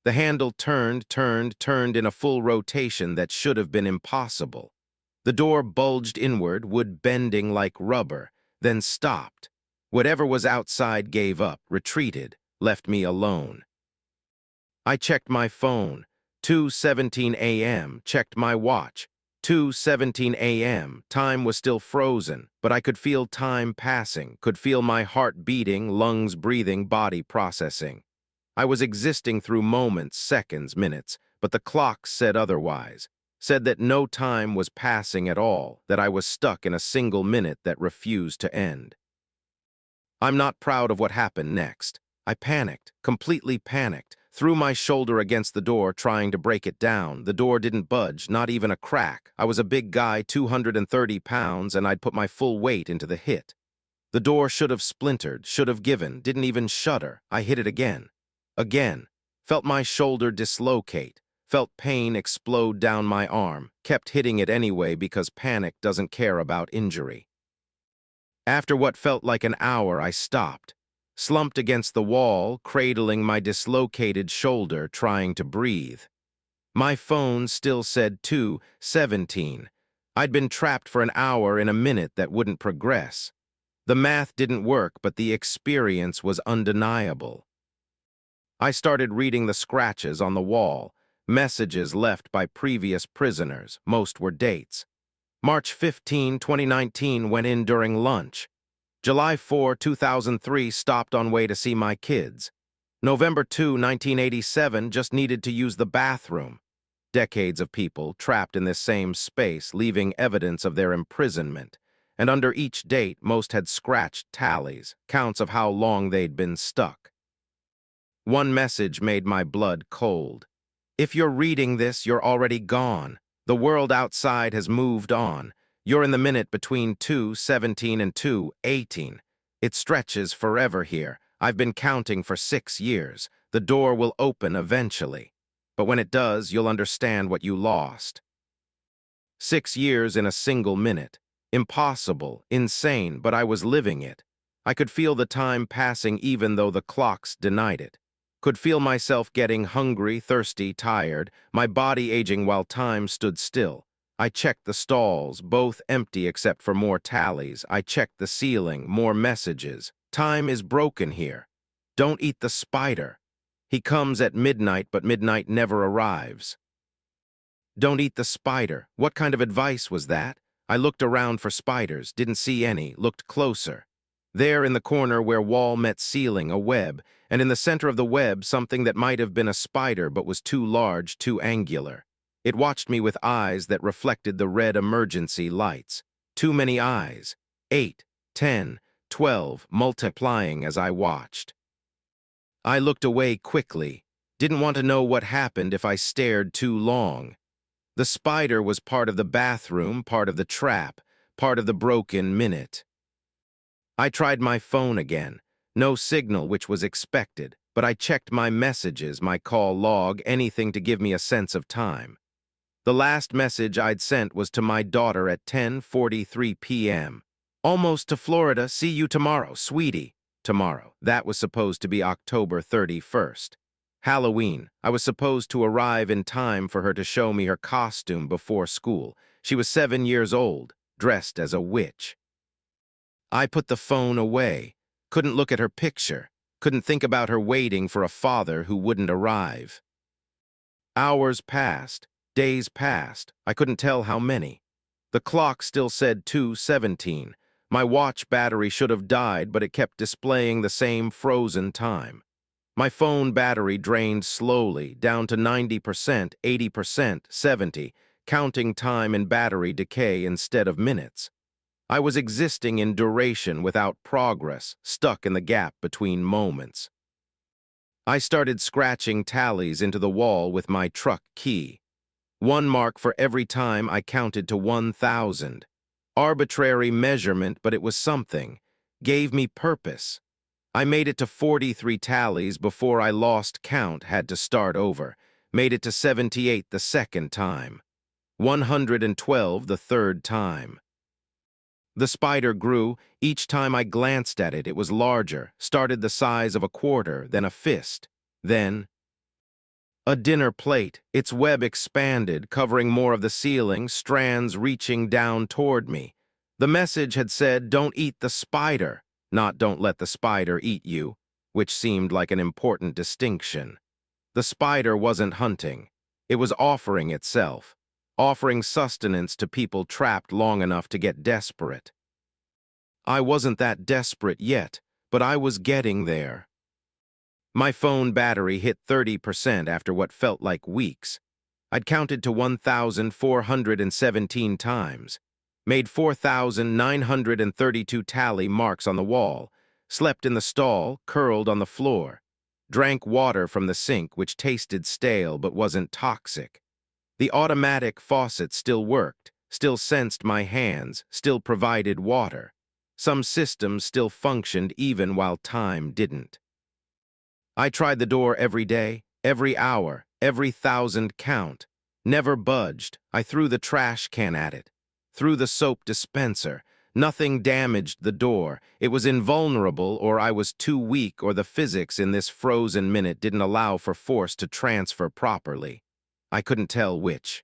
Speaker 1: The handle turned in a full rotation that should have been impossible. The door bulged inward, wood bending like rubber, then stopped. Whatever was outside gave up, retreated, left me alone. I checked my phone. 2:17 a.m., checked my watch. 2:17 a.m., time was still frozen, but I could feel time passing, could feel my heart beating, lungs breathing, body processing. I was existing through moments, seconds, minutes, but the clock said otherwise, said that no time was passing at all, that I was stuck in a single minute that refused to end. I'm not proud of what happened next. I panicked, completely panicked, threw my shoulder against the door trying to break it down. The door didn't budge, not even a crack. I was a big guy, 230 pounds, and I'd put my full weight into the hit. The door should have splintered, should have given, didn't even shudder. I hit it again. Again. Felt my shoulder dislocate. Felt pain explode down my arm. Kept hitting it anyway because panic doesn't care about injury. After what felt like an hour, I stopped. Slumped against the wall, cradling my dislocated shoulder, trying to breathe. My phone still said 2:17. I'd been trapped for an hour in a minute that wouldn't progress. The math didn't work, but the experience was undeniable. I started reading the scratches on the wall. Messages left by previous prisoners, most were dates. March 15, 2019 went in during lunch. July 4, 2003 stopped on way to see my kids. November 2, 1987 just needed to use the bathroom. Decades of people trapped in this same space, leaving evidence of their imprisonment. And under each date, most had scratched tallies, counts of how long they'd been stuck. One message made my blood cold. If you're reading this, you're already gone. The world outside has moved on. You're in the minute between 2:17 and 2:18. It stretches forever here. I've been counting for 6 years. The door will open eventually. But when it does, you'll understand what you lost. 6 years in a single minute. Impossible, insane, but I was living it. I could feel the time passing even though the clocks denied it. Could feel myself getting hungry, thirsty, tired, my body aging while time stood still. I checked the stalls, both empty except for more tallies. I checked the ceiling, more messages. Time is broken here. Don't eat the spider. He comes at midnight, but midnight never arrives. Don't eat the spider. What kind of advice was that? I looked around for spiders, didn't see any, looked closer. There in the corner where wall met ceiling, a web, and in the center of the web something that might have been a spider but was too large, too angular. It watched me with eyes that reflected the red emergency lights. Too many eyes. 8, 10, 12, multiplying as I watched. I looked away quickly. Didn't want to know what happened if I stared too long. The spider was part of the bathroom, part of the trap, part of the broken minute. I tried my phone again. No signal, which was expected, but I checked my messages, my call log, anything to give me a sense of time. The last message I'd sent was to my daughter at 10:43 p.m. Almost to Florida, see you tomorrow, sweetie. Tomorrow. That was supposed to be October 31st. Halloween. I was supposed to arrive in time for her to show me her costume before school. She was 7 years old, dressed as a witch. I put the phone away. Couldn't look at her picture. Couldn't think about her waiting for a father who wouldn't arrive. Hours passed. Days passed. I couldn't tell how many. The clock still said 2:17. My watch battery should have died, but it kept displaying the same frozen time. My phone battery drained slowly, down to 90%, 80%, 70%, counting time in battery decay instead of minutes. I was existing in duration without progress, stuck in the gap between moments. I started scratching tallies into the wall with my truck key. 1 mark for every time I counted to 1,000. Arbitrary measurement, but it was something. Gave me purpose. I made it to 43 tallies before I lost count, had to start over. Made it to 78 the second time. 112 the third time. The spider grew. Each time I glanced at it, it was larger, started the size of a quarter, then a fist, then a dinner plate. Its web expanded, covering more of the ceiling, strands reaching down toward me. The message had said, "Don't eat the spider," not "Don't let the spider eat you," which seemed like an important distinction. The spider wasn't hunting. It was offering itself, offering sustenance to people trapped long enough to get desperate. I wasn't that desperate yet, but I was getting there. My phone battery hit 30% after what felt like weeks. I'd counted to 1,417 times, made 4,932 tally marks on the wall, slept in the stall, curled on the floor, drank water from the sink which tasted stale but wasn't toxic. The automatic faucet still worked, still sensed my hands, still provided water. Some systems still functioned even while time didn't. I tried the door every day, every hour, every 1,000 count. Never budged. I threw the trash can at it. Threw the soap dispenser. Nothing damaged the door. It was invulnerable, or I was too weak, or the physics in this frozen minute didn't allow for force to transfer properly. I couldn't tell which.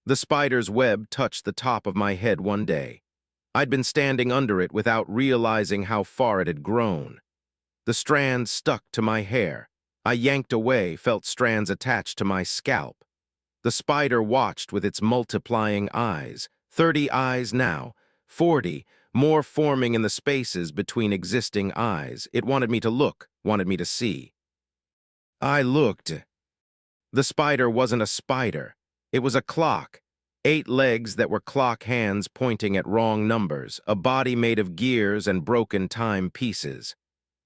Speaker 1: The spider's web touched the top of my head one day. I'd been standing under it without realizing how far it had grown. The strand stuck to my hair. I yanked away, felt strands attached to my scalp. The spider watched with its multiplying eyes, 30 eyes now, 40, more forming in the spaces between existing eyes. It wanted me to look, wanted me to see. I looked. The spider wasn't a spider. It was a clock. 8 legs that were clock hands pointing at wrong numbers, a body made of gears and broken time pieces.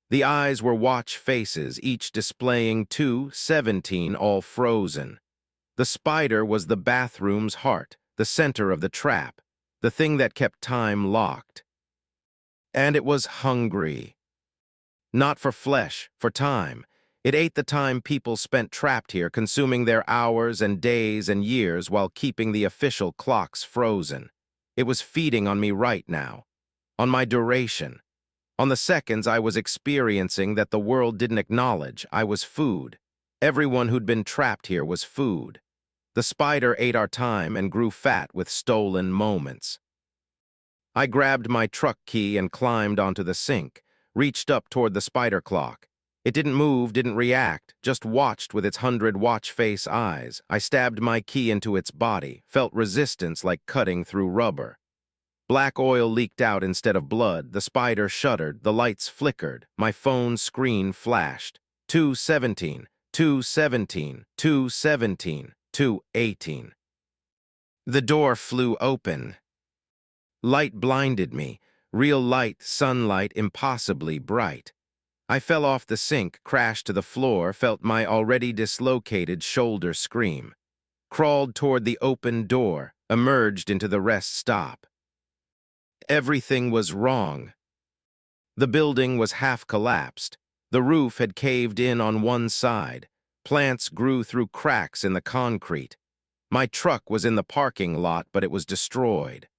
Speaker 1: The eyes were watch faces, each displaying 2:17, all frozen. The spider was the bathroom's heart, the center of the trap, the thing that kept time locked. And it was hungry. Not for flesh, for time. It ate the time people spent trapped here, consuming their hours and days and years while keeping the official clocks frozen. It was feeding on me right now, on my duration, on the seconds I was experiencing that the world didn't acknowledge. I was food. Everyone who'd been trapped here was food. The spider ate our time and grew fat with stolen moments. I grabbed my truck key and climbed onto the sink, reached up toward the spider clock. It didn't move, didn't react, just watched with its 100 watch face eyes. I stabbed my key into its body, felt resistance like cutting through rubber. Black oil leaked out instead of blood. The spider shuddered, the lights flickered, my phone screen flashed. 2:17, 2:17, 2:17, 2:18. The door flew open. Light blinded me, real light, sunlight, impossibly bright. I fell off the sink, crashed to the floor, felt my already dislocated shoulder scream. Crawled toward the open door, emerged into the rest stop. Everything was wrong. The building was half collapsed. The roof had caved in on one side. Plants grew through cracks in the concrete. My truck was in the parking lot, but it was destroyed.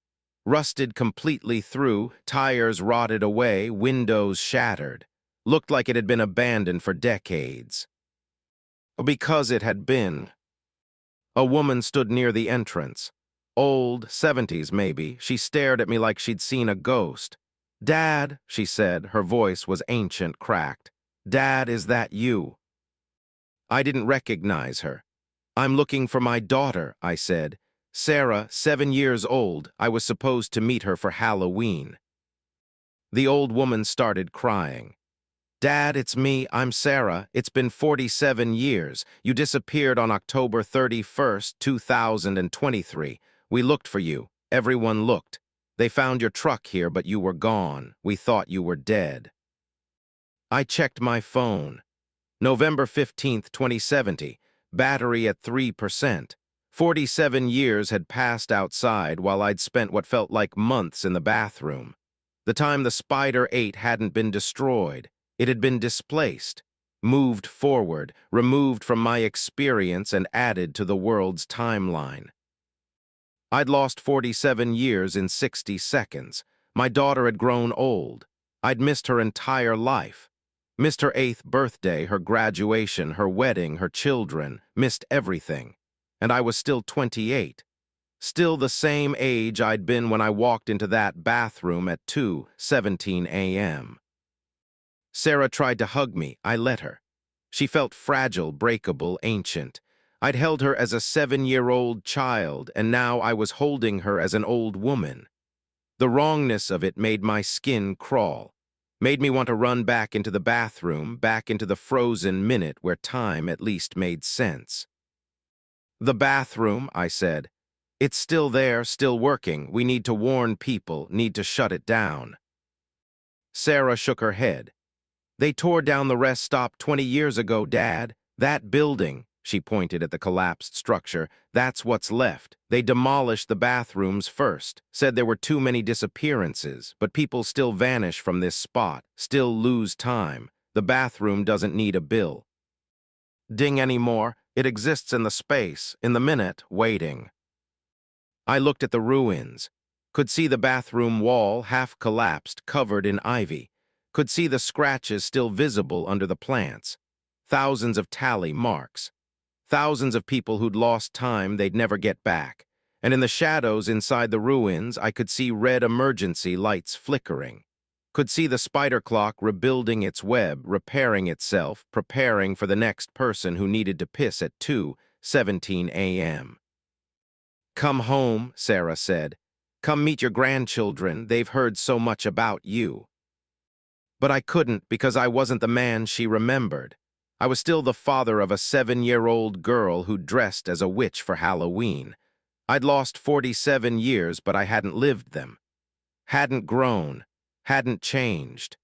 Speaker 1: Rusted completely through, tires rotted away, windows shattered. Looked like it had been abandoned for decades. Because it had been. A woman stood near the entrance. Old, 70s maybe. She stared at me like she'd seen a ghost. "Dad," she said, her voice was ancient, cracked. "Dad, is that you?" I didn't recognize her. "I'm looking for my daughter," I said. "Sarah, 7 years old. I was supposed to meet her for Halloween." The old woman started crying. "Dad, it's me. I'm Sarah. It's been 47 years. You disappeared on October 31st, 2023. We looked for you. Everyone looked. They found your truck here, but you were gone. We thought you were dead." I checked my phone. November 15th, 2070. Battery at 3%. 47 years had passed outside while I'd spent what felt like months in the bathroom. The time the spider ate hadn't been destroyed. It had been displaced, moved forward, removed from my experience and added to the world's timeline. I'd lost 47 years in 60 seconds. My daughter had grown old. I'd missed her entire life. Missed her 8th birthday, her graduation, her wedding, her children, missed everything. And I was still 28. Still the same age I'd been when I walked into that bathroom at 2:17 a.m. Sarah tried to hug me. I let her. She felt fragile, breakable, ancient. I'd held her as a 7-year-old child, and now I was holding her as an old woman. The wrongness of it made my skin crawl, made me want to run back into the bathroom, back into the frozen minute where time at least made sense. "The bathroom," I said. "It's still there, still working. We need to warn people, need to shut it down." Sarah shook her head. "They tore down the rest stop 20 years ago, Dad. That building," she pointed at the collapsed structure, "that's what's left. They demolished the bathrooms first, said there were too many disappearances, but people still vanish from this spot, still lose time. The bathroom doesn't need a bill ding anymore. It exists in the space, in the minute, waiting." I looked at the ruins. Could see the bathroom wall, half collapsed, covered in ivy. Could see the scratches still visible under the plants. Thousands of tally marks. Thousands of people who'd lost time they'd never get back. And in the shadows inside the ruins, I could see red emergency lights flickering. Could see the spider clock rebuilding its web, repairing itself, preparing for the next person who needed to piss at 2:17 a.m. "Come home," Sarah said. "Come meet your grandchildren. They've heard so much about you." But I couldn't because I wasn't the man she remembered. I was still the father of a 7-year-old girl who dressed as a witch for Halloween. I'd lost 47 years, but I hadn't lived them. Hadn't grown. Hadn't changed.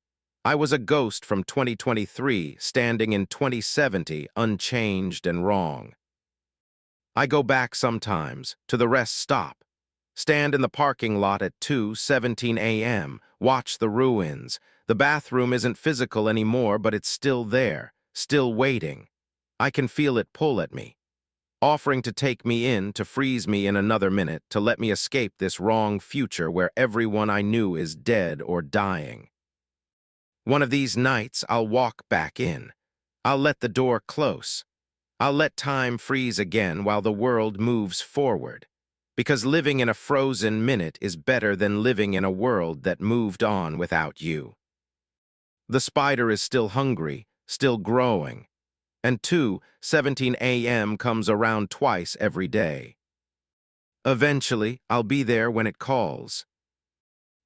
Speaker 1: I was a ghost from 2023, standing in 2070, unchanged and wrong. I go back sometimes, to the rest stop. Stand in the parking lot at 2:17 a.m., watch the ruins. The bathroom isn't physical anymore, but it's still there, still waiting. I can feel it pull at me, offering to take me in, to freeze me in another minute, to let me escape this wrong future where everyone I knew is dead or dying. One of these nights, I'll walk back in. I'll let the door close. I'll let time freeze again while the world moves forward. Because living in a frozen minute is better than living in a world that moved on without you. The spider is still hungry, still growing. And 2:17 a.m. comes around twice every day. Eventually, I'll be there when it calls.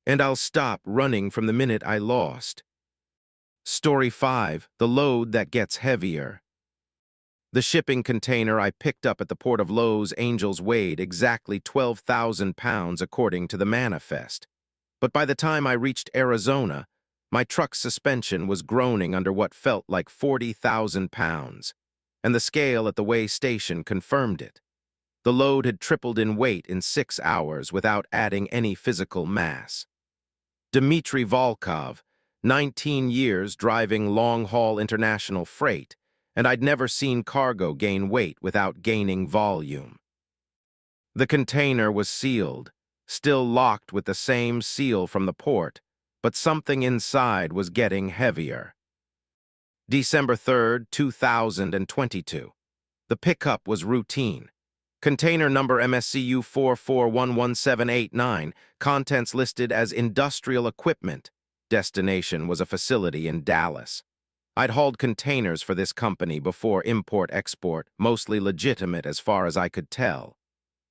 Speaker 1: And I'll stop running from the minute I lost. Story 5, the load that gets heavier. The shipping container I picked up at the port of Los Angeles weighed exactly 12,000 pounds according to the manifest. But by the time I reached Arizona, my truck's suspension was groaning under what felt like 40,000 pounds, and the scale at the weigh station confirmed it. The load had tripled in weight in 6 hours without adding any physical mass. Dmitry Volkov, 19 years driving long-haul international freight, and I'd never seen cargo gain weight without gaining volume. The container was sealed, still locked with the same seal from the port, but something inside was getting heavier. December 3rd, 2022. The pickup was routine. Container number MSCU 44111789, contents listed as industrial equipment. Destination was a facility in Dallas. I'd hauled containers for this company before import-export, mostly legitimate as far as I could tell.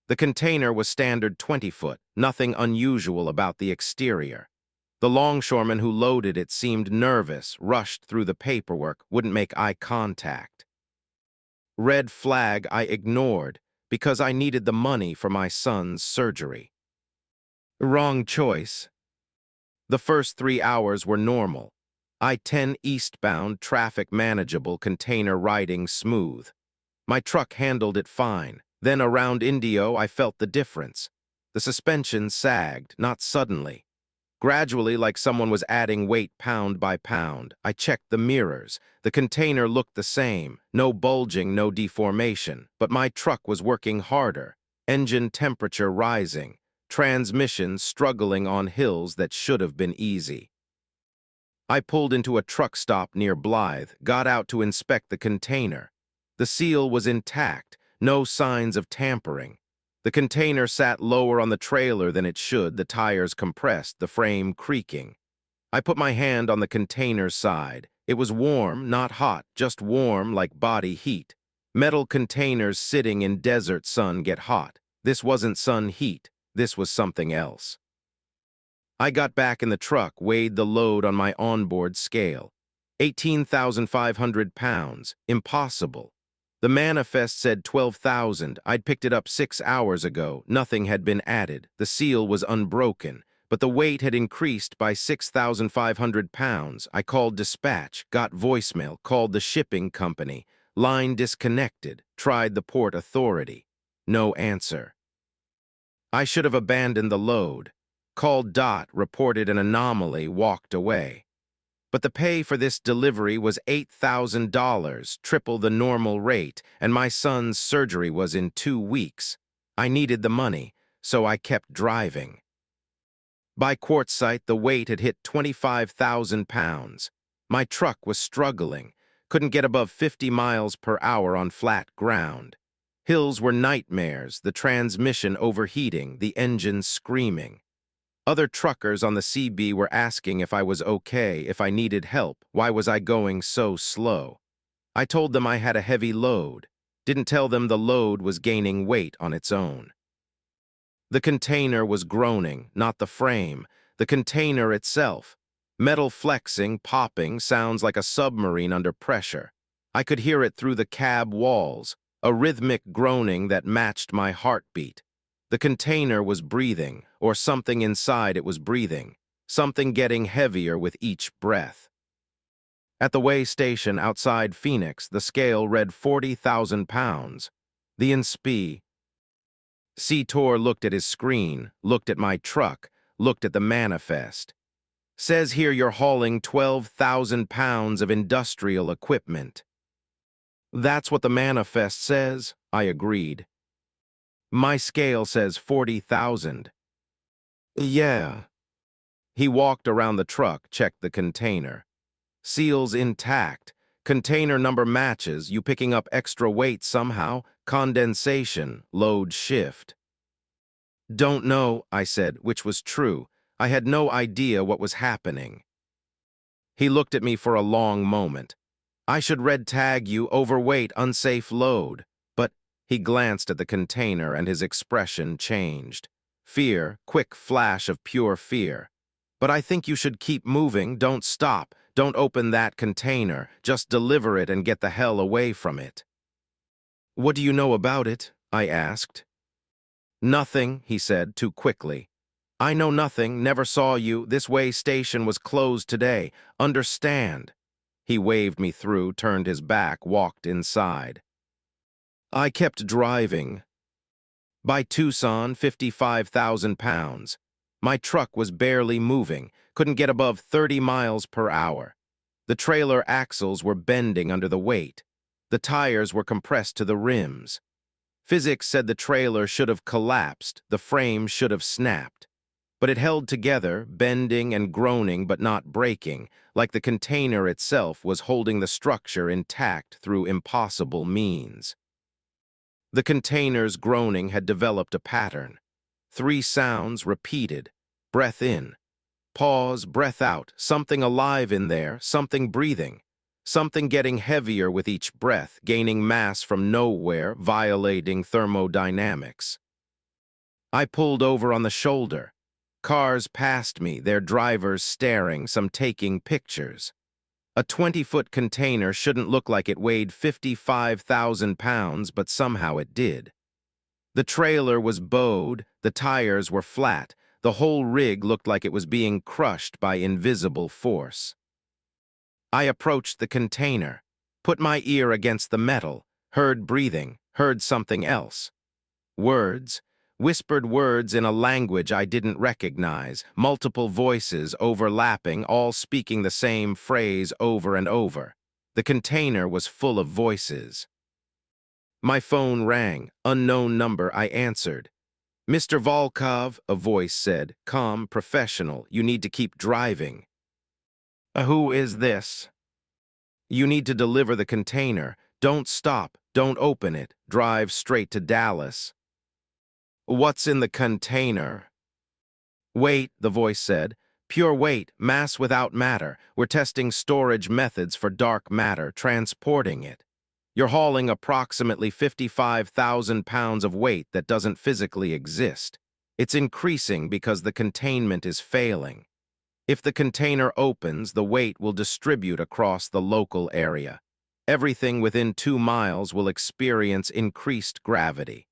Speaker 1: The container was standard 20-foot, nothing unusual about the exterior. The longshoreman who loaded it seemed nervous, rushed through the paperwork, wouldn't make eye contact. Red flag I ignored because I needed the money for my son's surgery. Wrong choice. The first 3 hours were normal. I-10 eastbound, traffic manageable, container riding smooth. My truck handled it fine. Then around Indio, I felt the difference. The suspension sagged, not suddenly. Gradually, like someone was adding weight pound by pound. I checked the mirrors. The container looked the same. No bulging, no deformation. But my truck was working harder. Engine temperature rising. Transmission struggling on hills that should have been easy. I pulled into a truck stop near Blythe, got out to inspect the container. The seal was intact, no signs of tampering. The container sat lower on the trailer than it should, the tires compressed, the frame creaking. I put my hand on the container's side. It was warm, not hot, just warm like body heat. Metal containers sitting in desert sun get hot. This wasn't sun heat, this was something else. I got back in the truck, weighed the load on my onboard scale. 18,500 pounds. Impossible. The manifest said 12,000. I'd picked it up 6 hours ago. Nothing had been added. The seal was unbroken, but the weight had increased by 6,500 pounds. I called dispatch, got voicemail, called the shipping company. Line disconnected. Tried the port authority. No answer. I should have abandoned the load. Called DOT, reported an anomaly, walked away. But the pay for this delivery was $8,000, triple the normal rate, and my son's surgery was in 2 weeks. I needed the money, so I kept driving. By quartzite, the weight had hit 25,000 pounds. My truck was struggling, couldn't get above 50 miles per hour on flat ground. Hills were nightmares, the transmission overheating, the engine screaming. Other truckers on the CB were asking if I was okay, if I needed help, why was I going so slow. I told them I had a heavy load, didn't tell them the load was gaining weight on its own. The container was groaning, not the frame, the container itself. Metal flexing, popping, sounds like a submarine under pressure. I could hear it through the cab walls, a rhythmic groaning that matched my heartbeat. The container was breathing, or something inside it was breathing, something getting heavier with each breath. At the weigh station outside Phoenix, the scale read 40,000 pounds. The insp. Tor looked at his screen, looked at my truck, looked at the manifest. Says here you're hauling 12,000 pounds of industrial equipment. That's what the manifest says, I agreed. My scale says 40,000. Yeah. He walked around the truck, checked the container. Seals intact. Container number matches, you picking up extra weight somehow, condensation, load shift. Don't know, I said, which was true. I had no idea what was happening. He looked at me for a long moment. I should red tag you, overweight, unsafe load. But he glanced at the container and his expression changed. Fear, quick flash of pure fear. But I think you should keep moving, don't stop, don't open that container, just deliver it and get the hell away from it. What do you know about it? I asked. Nothing, he said, too quickly. I know nothing, never saw you, this weigh station was closed today, understand. He waved me through, turned his back, walked inside. I kept driving. By Tucson, 55,000 pounds. My truck was barely moving, couldn't get above 30 miles per hour. The trailer axles were bending under the weight. The tires were compressed to the rims. Physics said the trailer should have collapsed, the frame should have snapped. But it held together, bending and groaning but not breaking, like the container itself was holding the structure intact through impossible means. The container's groaning had developed a pattern. 3 sounds repeated. Breath in. Pause, breath out, something alive in there, something breathing. Something getting heavier with each breath, gaining mass from nowhere, violating thermodynamics. I pulled over on the shoulder. Cars passed me, their drivers staring, some taking pictures. A 20-foot container shouldn't look like it weighed 55,000 pounds, but somehow it did. The trailer was bowed, the tires were flat, the whole rig looked like it was being crushed by invisible force. I approached the container, put my ear against the metal, heard breathing, heard something else. Words, whispered words in a language I didn't recognize, multiple voices overlapping, all speaking the same phrase over and over. The container was full of voices. My phone rang, unknown number, I answered. Mr. Volkov, a voice said, calm, professional, you need to keep driving. Who is this? You need to deliver the container. Don't stop, don't open it, drive straight to Dallas. What's in the container? Weight, the voice said. Pure weight, mass without matter. We're testing storage methods for dark matter, transporting it. You're hauling approximately 55,000 pounds of weight that doesn't physically exist. It's increasing because the containment is failing. If the container opens, the weight will distribute across the local area. Everything within 2 miles will experience increased gravity.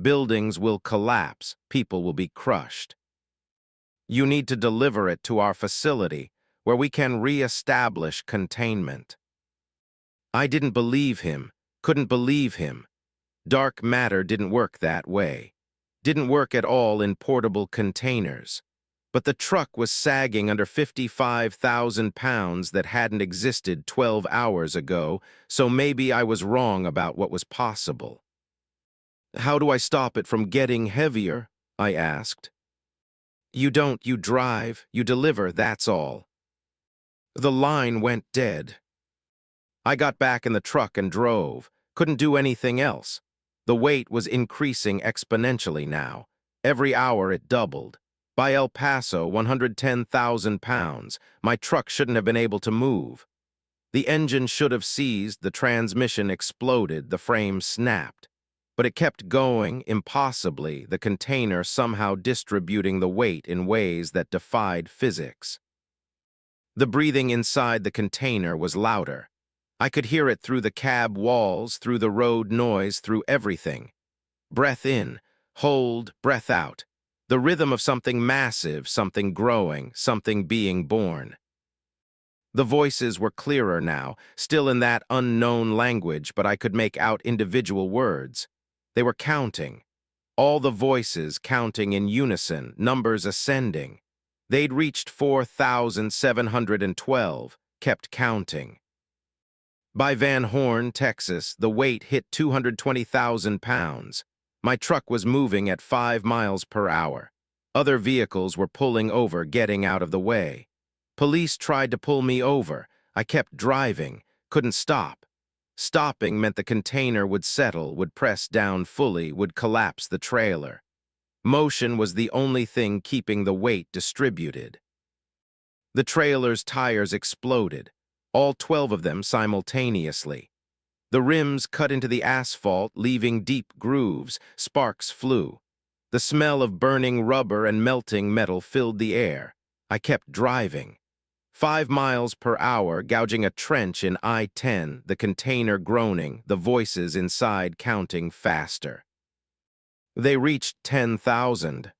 Speaker 1: Buildings will collapse, people will be crushed. You need to deliver it to our facility, where we can re-establish containment. I didn't believe him, couldn't believe him. Dark matter didn't work that way. Didn't work at all in portable containers. But the truck was sagging under 55,000 pounds that hadn't existed 12 hours ago, so maybe I was wrong about what was possible. How do I stop it from getting heavier? I asked. You don't, you drive, you deliver, that's all. The line went dead. I got back in the truck and drove. Couldn't do anything else. The weight was increasing exponentially now. Every hour it doubled. By El Paso, 110,000 pounds. My truck shouldn't have been able to move. The engine should have seized, the transmission exploded, the frame snapped. But it kept going, impossibly, the container somehow distributing the weight in ways that defied physics. The breathing inside the container was louder. I could hear it through the cab walls, through the road noise, through everything. Breath in, hold, breath out. The rhythm of something massive, something growing, something being born. The voices were clearer now, still in that unknown language, but I could make out individual words. They were counting. All the voices counting in unison, numbers ascending. They'd reached 4,712, kept counting. By Van Horn, Texas, the weight hit 220,000 pounds. My truck was moving at 5 miles per hour. Other vehicles were pulling over, getting out of the way. Police tried to pull me over. I kept driving, couldn't stop. Stopping meant the container would settle, would press down fully, would collapse the trailer. Motion was the only thing keeping the weight distributed. The trailer's tires exploded, all 12 of them simultaneously. The rims cut into the asphalt, leaving deep grooves. Sparks flew. The smell of burning rubber and melting metal filled the air. I kept driving. 5 miles per hour, gouging a trench in I-10, the container groaning, the voices inside counting faster. They reached 10,000.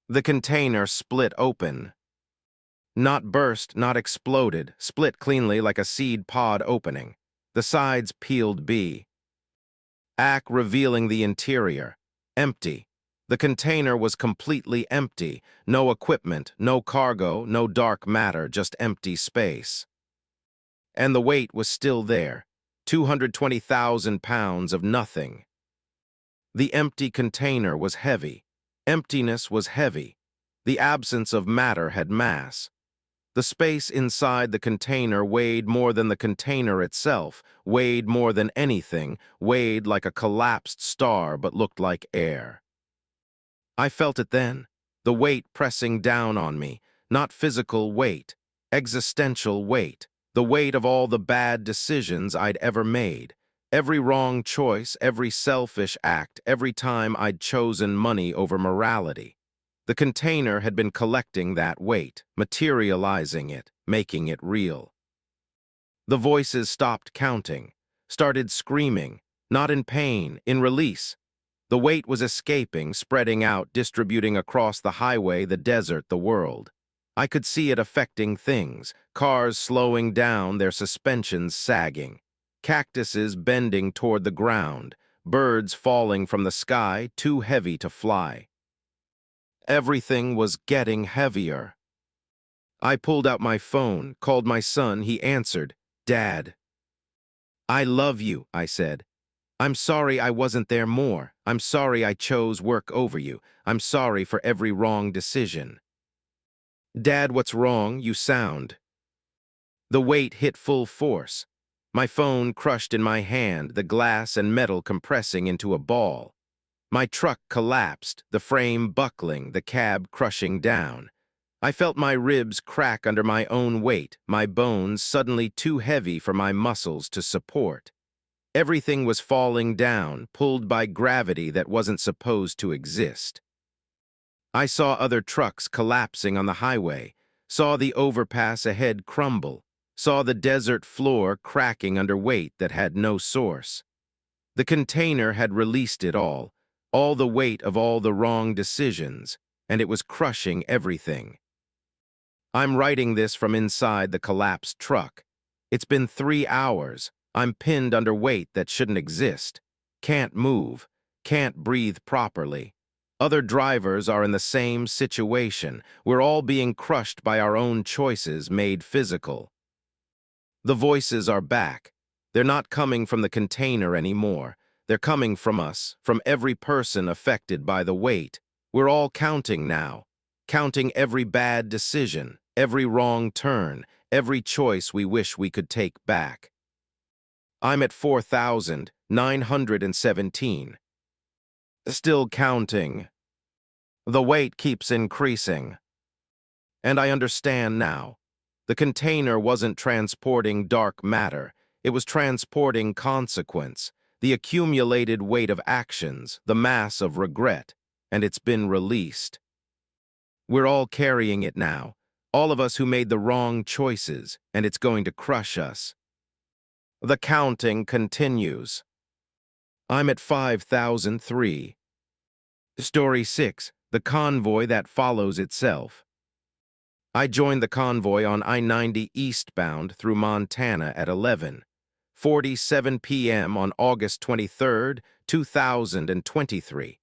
Speaker 1: The container split open. Not burst, not exploded, split cleanly like a seed pod opening. The sides peeled back, revealing the interior. Empty. The container was completely empty. No equipment, no cargo, no dark matter, just empty space. And the weight was still there. 220,000 pounds of nothing. The empty container was heavy. Emptiness was heavy. The absence of matter had mass. The space inside the container weighed more than the container itself, weighed more than anything, weighed like a collapsed star but looked like air. I felt it then, the weight pressing down on me, not physical weight, existential weight, the weight of all the bad decisions I'd ever made, every wrong choice, every selfish act, every time I'd chosen money over morality. The container had been collecting that weight, materializing it, making it real. The voices stopped counting, started screaming, not in pain, in release. The weight was escaping, spreading out, distributing across the highway, the desert, the world. I could see it affecting things, cars slowing down, their suspensions sagging, cactuses bending toward the ground, birds falling from the sky, too heavy to fly. Everything was getting heavier. I pulled out my phone, called my son. He answered, "Dad." "I love you," I said. "I'm sorry I wasn't there more. I'm sorry I chose work over you. I'm sorry for every wrong decision." "Dad, what's wrong? You sound." The weight hit full force. My phone crushed in my hand, the glass and metal compressing into a ball. My truck collapsed, the frame buckling, the cab crushing down. I felt my ribs crack under my own weight, my bones suddenly too heavy for my muscles to support. Everything was falling down, pulled by gravity that wasn't supposed to exist. I saw other trucks collapsing on the highway, saw the overpass ahead crumble, saw the desert floor cracking under weight that had no source. The container had released it all the weight of all the wrong decisions, and it was crushing everything. I'm writing this from inside the collapsed truck. It's been 3 hours. I'm pinned under weight that shouldn't exist. Can't move. Can't breathe properly. Other drivers are in the same situation. We're all being crushed by our own choices made physical. The voices are back. They're not coming from the container anymore. They're coming from us, from every person affected by the weight. We're all counting now. Counting every bad decision, every wrong turn, every choice we wish we could take back. I'm at 4,917. Still counting. The weight keeps increasing. And I understand now. The container wasn't transporting dark matter. It was transporting consequence, the accumulated weight of actions, the mass of regret, and it's been released. We're all carrying it now, all of us who made the wrong choices, and it's going to crush us. The counting continues. I'm at 5,003. Story 6, the convoy that follows itself. I joined the convoy on I-90 eastbound through Montana at 11:47 p.m. on August 23, 2023,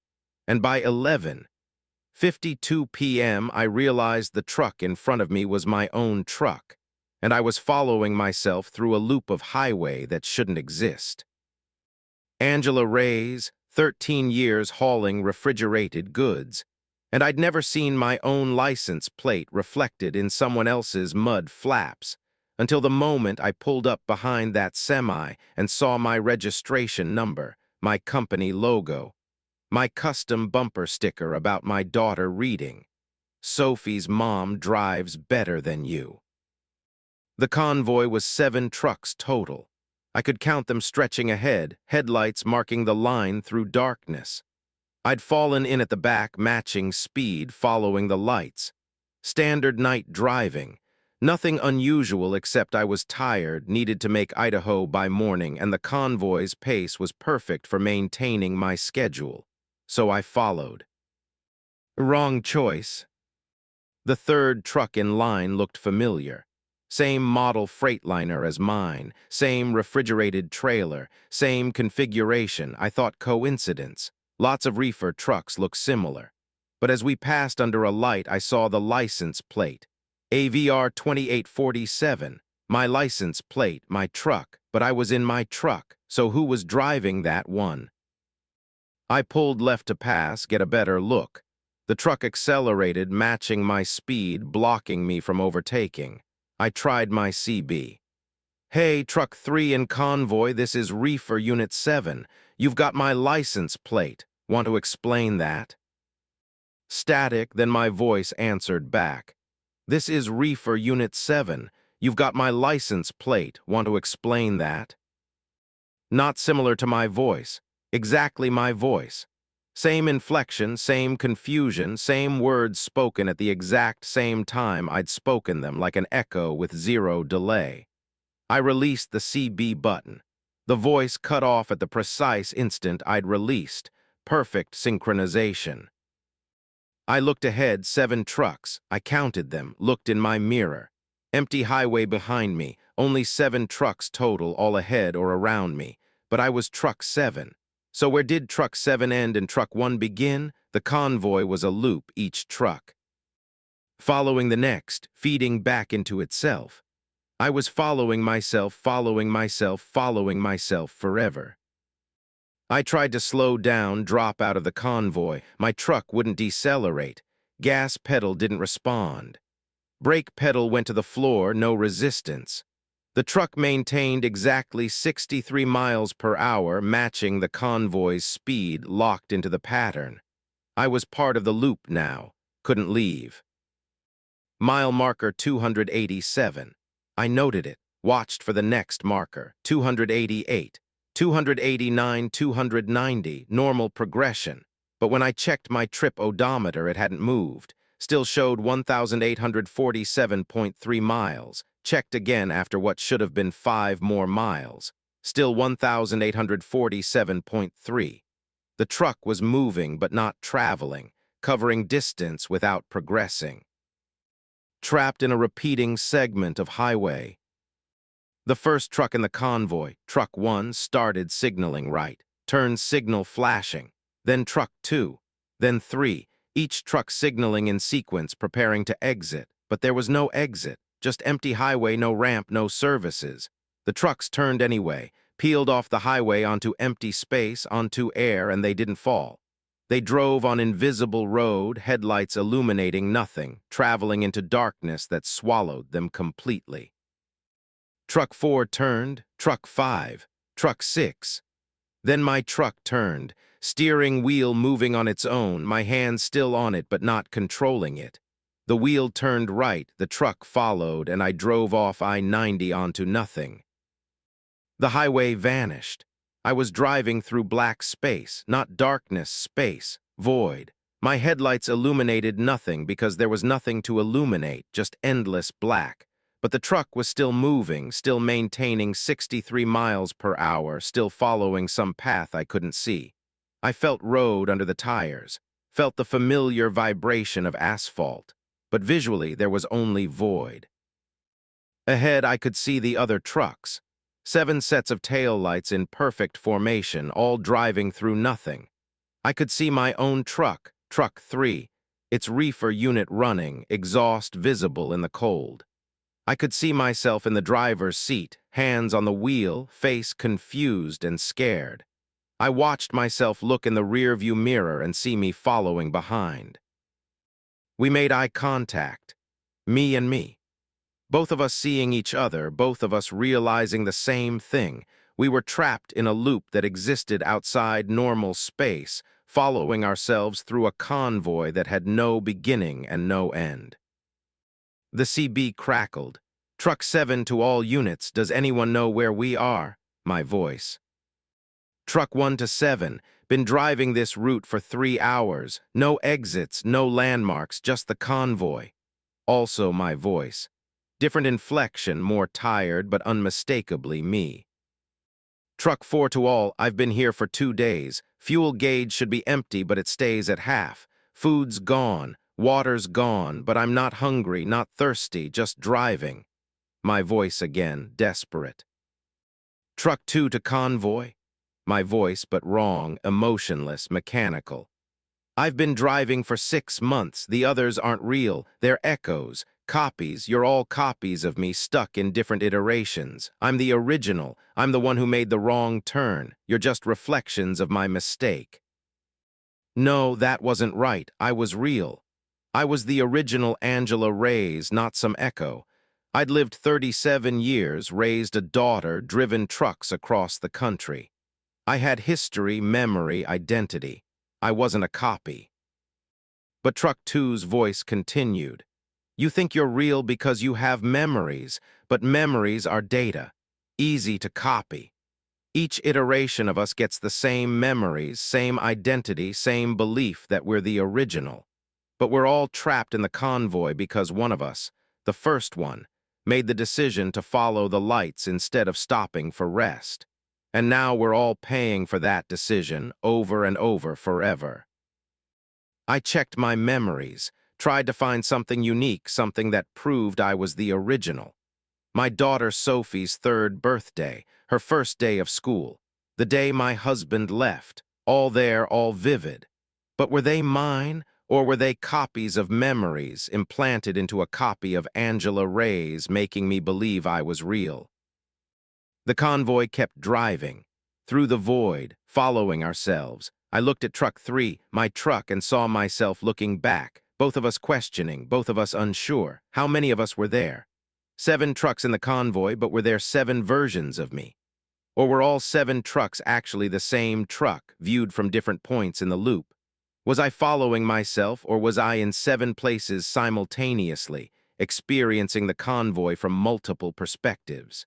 Speaker 1: and by 11:52 p.m. I realized the truck in front of me was my own truck, and I was following myself through a loop of highway that shouldn't exist. Angela Ray's 13 years hauling refrigerated goods, and I'd never seen my own license plate reflected in someone else's mud flaps until the moment I pulled up behind that semi and saw my registration number, my company logo, my custom bumper sticker about my daughter reading, "Sophie's mom drives better than you." The convoy was 7 trucks total. I could count them stretching ahead, headlights marking the line through darkness. I'd fallen in at the back, matching speed, following the lights. Standard night driving. Nothing unusual except I was tired, needed to make Idaho by morning, and the convoy's pace was perfect for maintaining my schedule. So I followed. Wrong choice. The third truck in line looked familiar. Same model Freightliner as mine, same refrigerated trailer, same configuration. I thought coincidence. Lots of reefer trucks look similar. But as we passed under a light, I saw the license plate. AVR 2847. My license plate, my truck, but I was in my truck, so who was driving that one? I pulled left to pass, get a better look. The truck accelerated, matching my speed, blocking me from overtaking. I tried my CB. "Hey, Truck 3 in convoy, this is Reefer Unit 7. You've got my license plate. Want to explain that?" Static, then my voice answered back. "This is Reefer Unit 7. You've got my license plate. Want to explain that?" Not similar to my voice. Exactly my voice. Same inflection, same confusion, same words spoken at the exact same time I'd spoken them, like an echo with zero delay. I released the CB button. The voice cut off at the precise instant I'd released. Perfect synchronization. I looked ahead, 7 trucks. I counted them, looked in my mirror. Empty highway behind me, only 7 trucks total, all ahead or around me. But I was truck 7. So where did truck 7 end and truck 1 begin? The convoy was a loop, each truck following the next, feeding back into itself. I was following myself, following myself, following myself forever. I tried to slow down, drop out of the convoy. My truck wouldn't decelerate. Gas pedal didn't respond. Brake pedal went to the floor, no resistance. The truck maintained exactly 63 miles per hour, matching the convoy's speed, locked into the pattern. I was part of the loop now, couldn't leave. Mile marker 287. I noted it, watched for the next marker, 288, 289, 290, normal progression. But when I checked my trip odometer, it hadn't moved. Still showed 1,847.3 miles. Checked again after what should have been 5 more miles. Still 1,847.3. The truck was moving but not traveling, covering distance without progressing. Trapped in a repeating segment of highway. The first truck in the convoy, truck 1, started signaling right, turned signal flashing, then truck 2, then 3, each truck signaling in sequence, preparing to exit, but there was no exit, just empty highway, no ramp, no services. The trucks turned anyway, peeled off the highway onto empty space, onto air, and they didn't fall. They drove on invisible road, headlights illuminating nothing, traveling into darkness that swallowed them completely. Truck 4 turned, truck 5, truck 6. Then my truck turned, Steering wheel moving on its own, my hand still on it but not controlling it. The wheel turned right, the truck followed, and I drove off I-90 onto nothing. The highway vanished. I was driving through black space, not darkness, space, void. My headlights illuminated nothing because there was nothing to illuminate, just endless black. But the truck was still moving, still maintaining 63 miles per hour, still following some path I couldn't see. I felt road under the tires, felt the familiar vibration of asphalt, but visually there was only void. Ahead I could see the other trucks. 7 sets of taillights in perfect formation, all driving through nothing. I could see my own truck, Truck 3, its reefer unit running, exhaust visible in the cold. I could see myself in the driver's seat, hands on the wheel, face confused and scared. I watched myself look in the rearview mirror and see me following behind. We made eye contact, me and me. Both of us seeing each other, both of us realizing the same thing. We were trapped in a loop that existed outside normal space, following ourselves through a convoy that had no beginning and no end. The CB crackled. Truck 7 to all units, does anyone know where we are? My voice. Truck 1 to 7, been driving this route for 3 hours. No exits, no landmarks, just the convoy. Also my voice. Different inflection, more tired, but unmistakably me. Truck 4 to all, I've been here for 2 days. Fuel gauge should be empty, but it stays at half. Food's gone, water's gone, but I'm not hungry, not thirsty, just driving. My voice again, desperate. Truck 2 to convoy. My voice, but wrong, emotionless, mechanical. I've been driving for 6 months. The others aren't real. They're echoes. Copies, you're all copies of me stuck in different iterations. I'm the original. I'm the one who made the wrong turn. You're just reflections of my mistake. No, that wasn't right. I was real. I was the original Angela Reyes, not some echo. I'd lived 37 years, raised a daughter, driven trucks across the country. I had history, memory, identity. I wasn't a copy. But Truck 2's voice continued. You think you're real because you have memories, but memories are data, easy to copy. Each iteration of us gets the same memories, same identity, same belief that we're the original. But we're all trapped in the convoy because one of us, the first one, made the decision to follow the lights instead of stopping for rest. And now we're all paying for that decision over and over forever. I checked my memories, tried to find something unique, something that proved I was the original. My daughter Sophie's 3rd birthday, her first day of school, the day my husband left, all there, all vivid. But were they mine, or were they copies of memories implanted into a copy of Angela Reyes, making me believe I was real? The convoy kept driving, through the void, following ourselves. I looked at Truck 3, my truck, and saw myself looking back, both of us questioning, both of us unsure. How many of us were there? 7 trucks in the convoy, but were there 7 versions of me? Or were all 7 trucks actually the same truck, viewed from different points in the loop? Was I following myself, or was I in 7 places simultaneously, experiencing the convoy from multiple perspectives?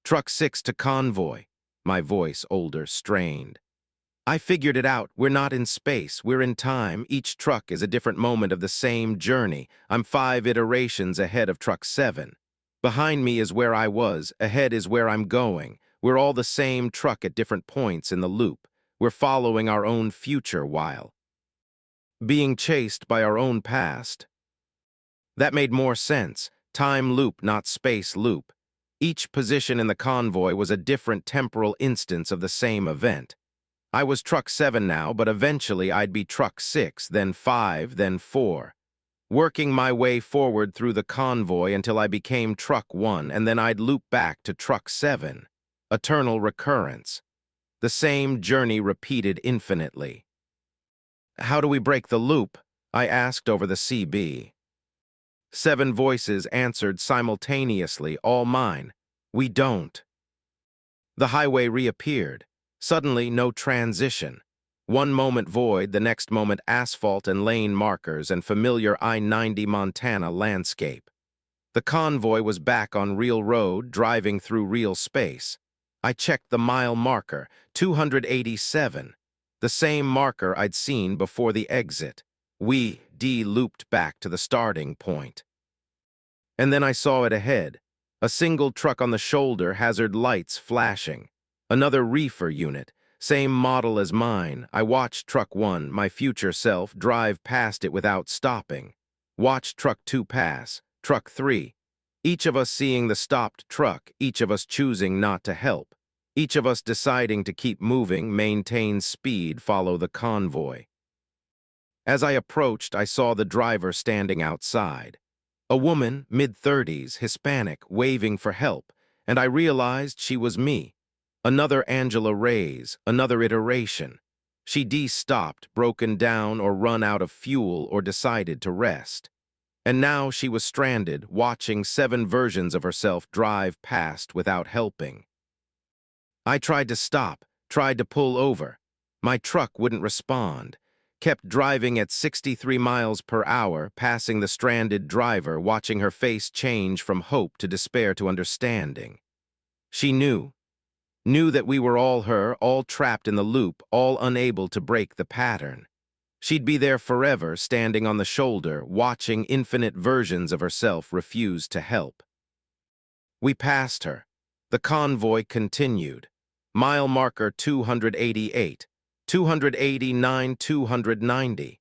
Speaker 1: Truck 6 to convoy, my voice older, strained. I figured it out. We're not in space. We're in time. Each truck is a different moment of the same journey. I'm 5 iterations ahead of Truck 7. Behind me is where I was. Ahead is where I'm going. We're all the same truck at different points in the loop. We're following our own future while being chased by our own past. That made more sense. Time loop, not space loop. Each position in the convoy was a different temporal instance of the same event. I was Truck 7 now, but eventually I'd be Truck 6, then 5, then 4. Working my way forward through the convoy until I became Truck 1, and then I'd loop back to Truck 7. Eternal recurrence. The same journey repeated infinitely. How do we break the loop? I asked over the CB. 7 voices answered simultaneously, all mine. We don't. The highway reappeared. Suddenly, no transition. One moment void, the next moment asphalt and lane markers and familiar I-90 Montana landscape. The convoy was back on real road, driving through real space. I checked the mile marker, 287, the same marker I'd seen before the exit. We looped back to the starting point. And then I saw it ahead. A single truck on the shoulder, hazard lights flashing. Another reefer unit, same model as mine. I watched truck 1, my future self, drive past it without stopping. Watched truck 2 pass, truck 3. Each of us seeing the stopped truck, each of us choosing not to help. Each of us deciding to keep moving, maintain speed, follow the convoy. As I approached, I saw the driver standing outside. A woman, mid-30s, Hispanic, waving for help, and I realized she was me. Another Angela Reyes, another iteration. She de-stopped, broken down, or run out of fuel, or decided to rest. And now she was stranded, watching 7 versions of herself drive past without helping. I tried to stop, tried to pull over. My truck wouldn't respond. Kept driving at 63 miles per hour, passing the stranded driver, watching her face change from hope to despair to understanding. She knew that we were all her, all trapped in the loop, all unable to break the pattern. She'd be there forever, standing on the shoulder, watching infinite versions of herself refuse to help. We passed her. The convoy continued. Mile marker 288. 289, 290.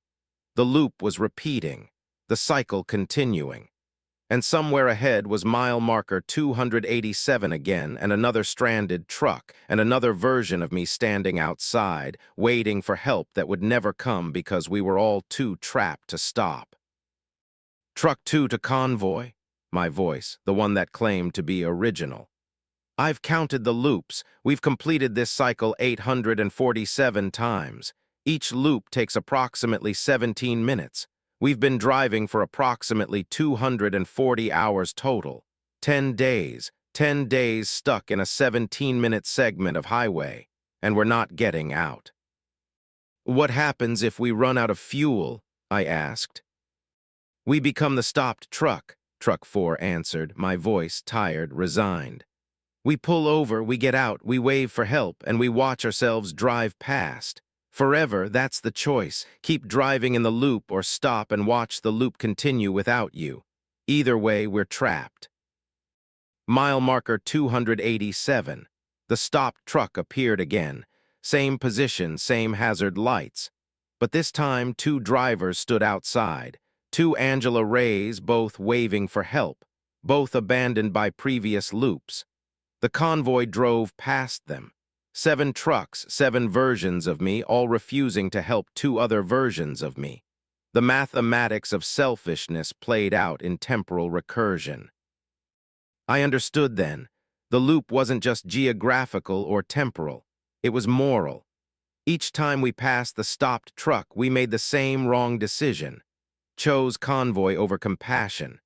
Speaker 1: The loop was repeating, the cycle continuing. And somewhere ahead was mile marker 287 again, and another stranded truck, and another version of me standing outside, waiting for help that would never come because we were all too trapped to stop. Truck 2 to convoy, my voice, the one that claimed to be original. I've counted the loops. We've completed this cycle 847 times. Each loop takes approximately 17 minutes. We've been driving for approximately 240 hours total. 10 days stuck in a 17-minute segment of highway, and we're not getting out. What happens if we run out of fuel? I asked. We become the stopped truck, Truck 4 answered, my voice tired, resigned. We pull over, we get out, we wave for help, and we watch ourselves drive past. Forever, that's the choice. Keep driving in the loop or stop and watch the loop continue without you. Either way, we're trapped. Mile marker 287. The stopped truck appeared again. Same position, same hazard lights. But this time, 2 drivers stood outside. 2 Angela Reyes, both waving for help. Both abandoned by previous loops. The convoy drove past them. 7 trucks, 7 versions of me, all refusing to help 2 other versions of me. The mathematics of selfishness played out in temporal recursion. I understood then. The loop wasn't just geographical or temporal. It was moral. Each time we passed the stopped truck, we made the same wrong decision. Chose convoy over compassion.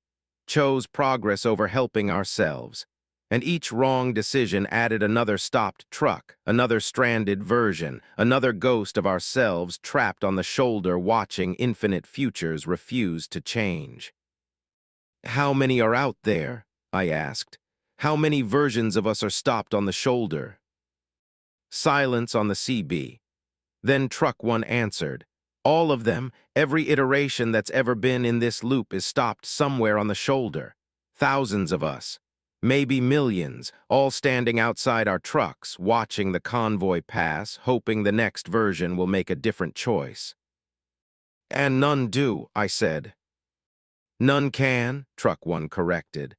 Speaker 1: Chose progress over helping ourselves. And each wrong decision added another stopped truck, another stranded version, another ghost of ourselves trapped on the shoulder watching infinite futures refuse to change. How many are out there? I asked. How many versions of us are stopped on the shoulder? Silence on the CB. Then Truck 1 answered. All of them, every iteration that's ever been in this loop is stopped somewhere on the shoulder. Thousands of us. Maybe millions, all standing outside our trucks, watching the convoy pass, hoping the next version will make a different choice. And none do, I said. None can, Truck 1 corrected.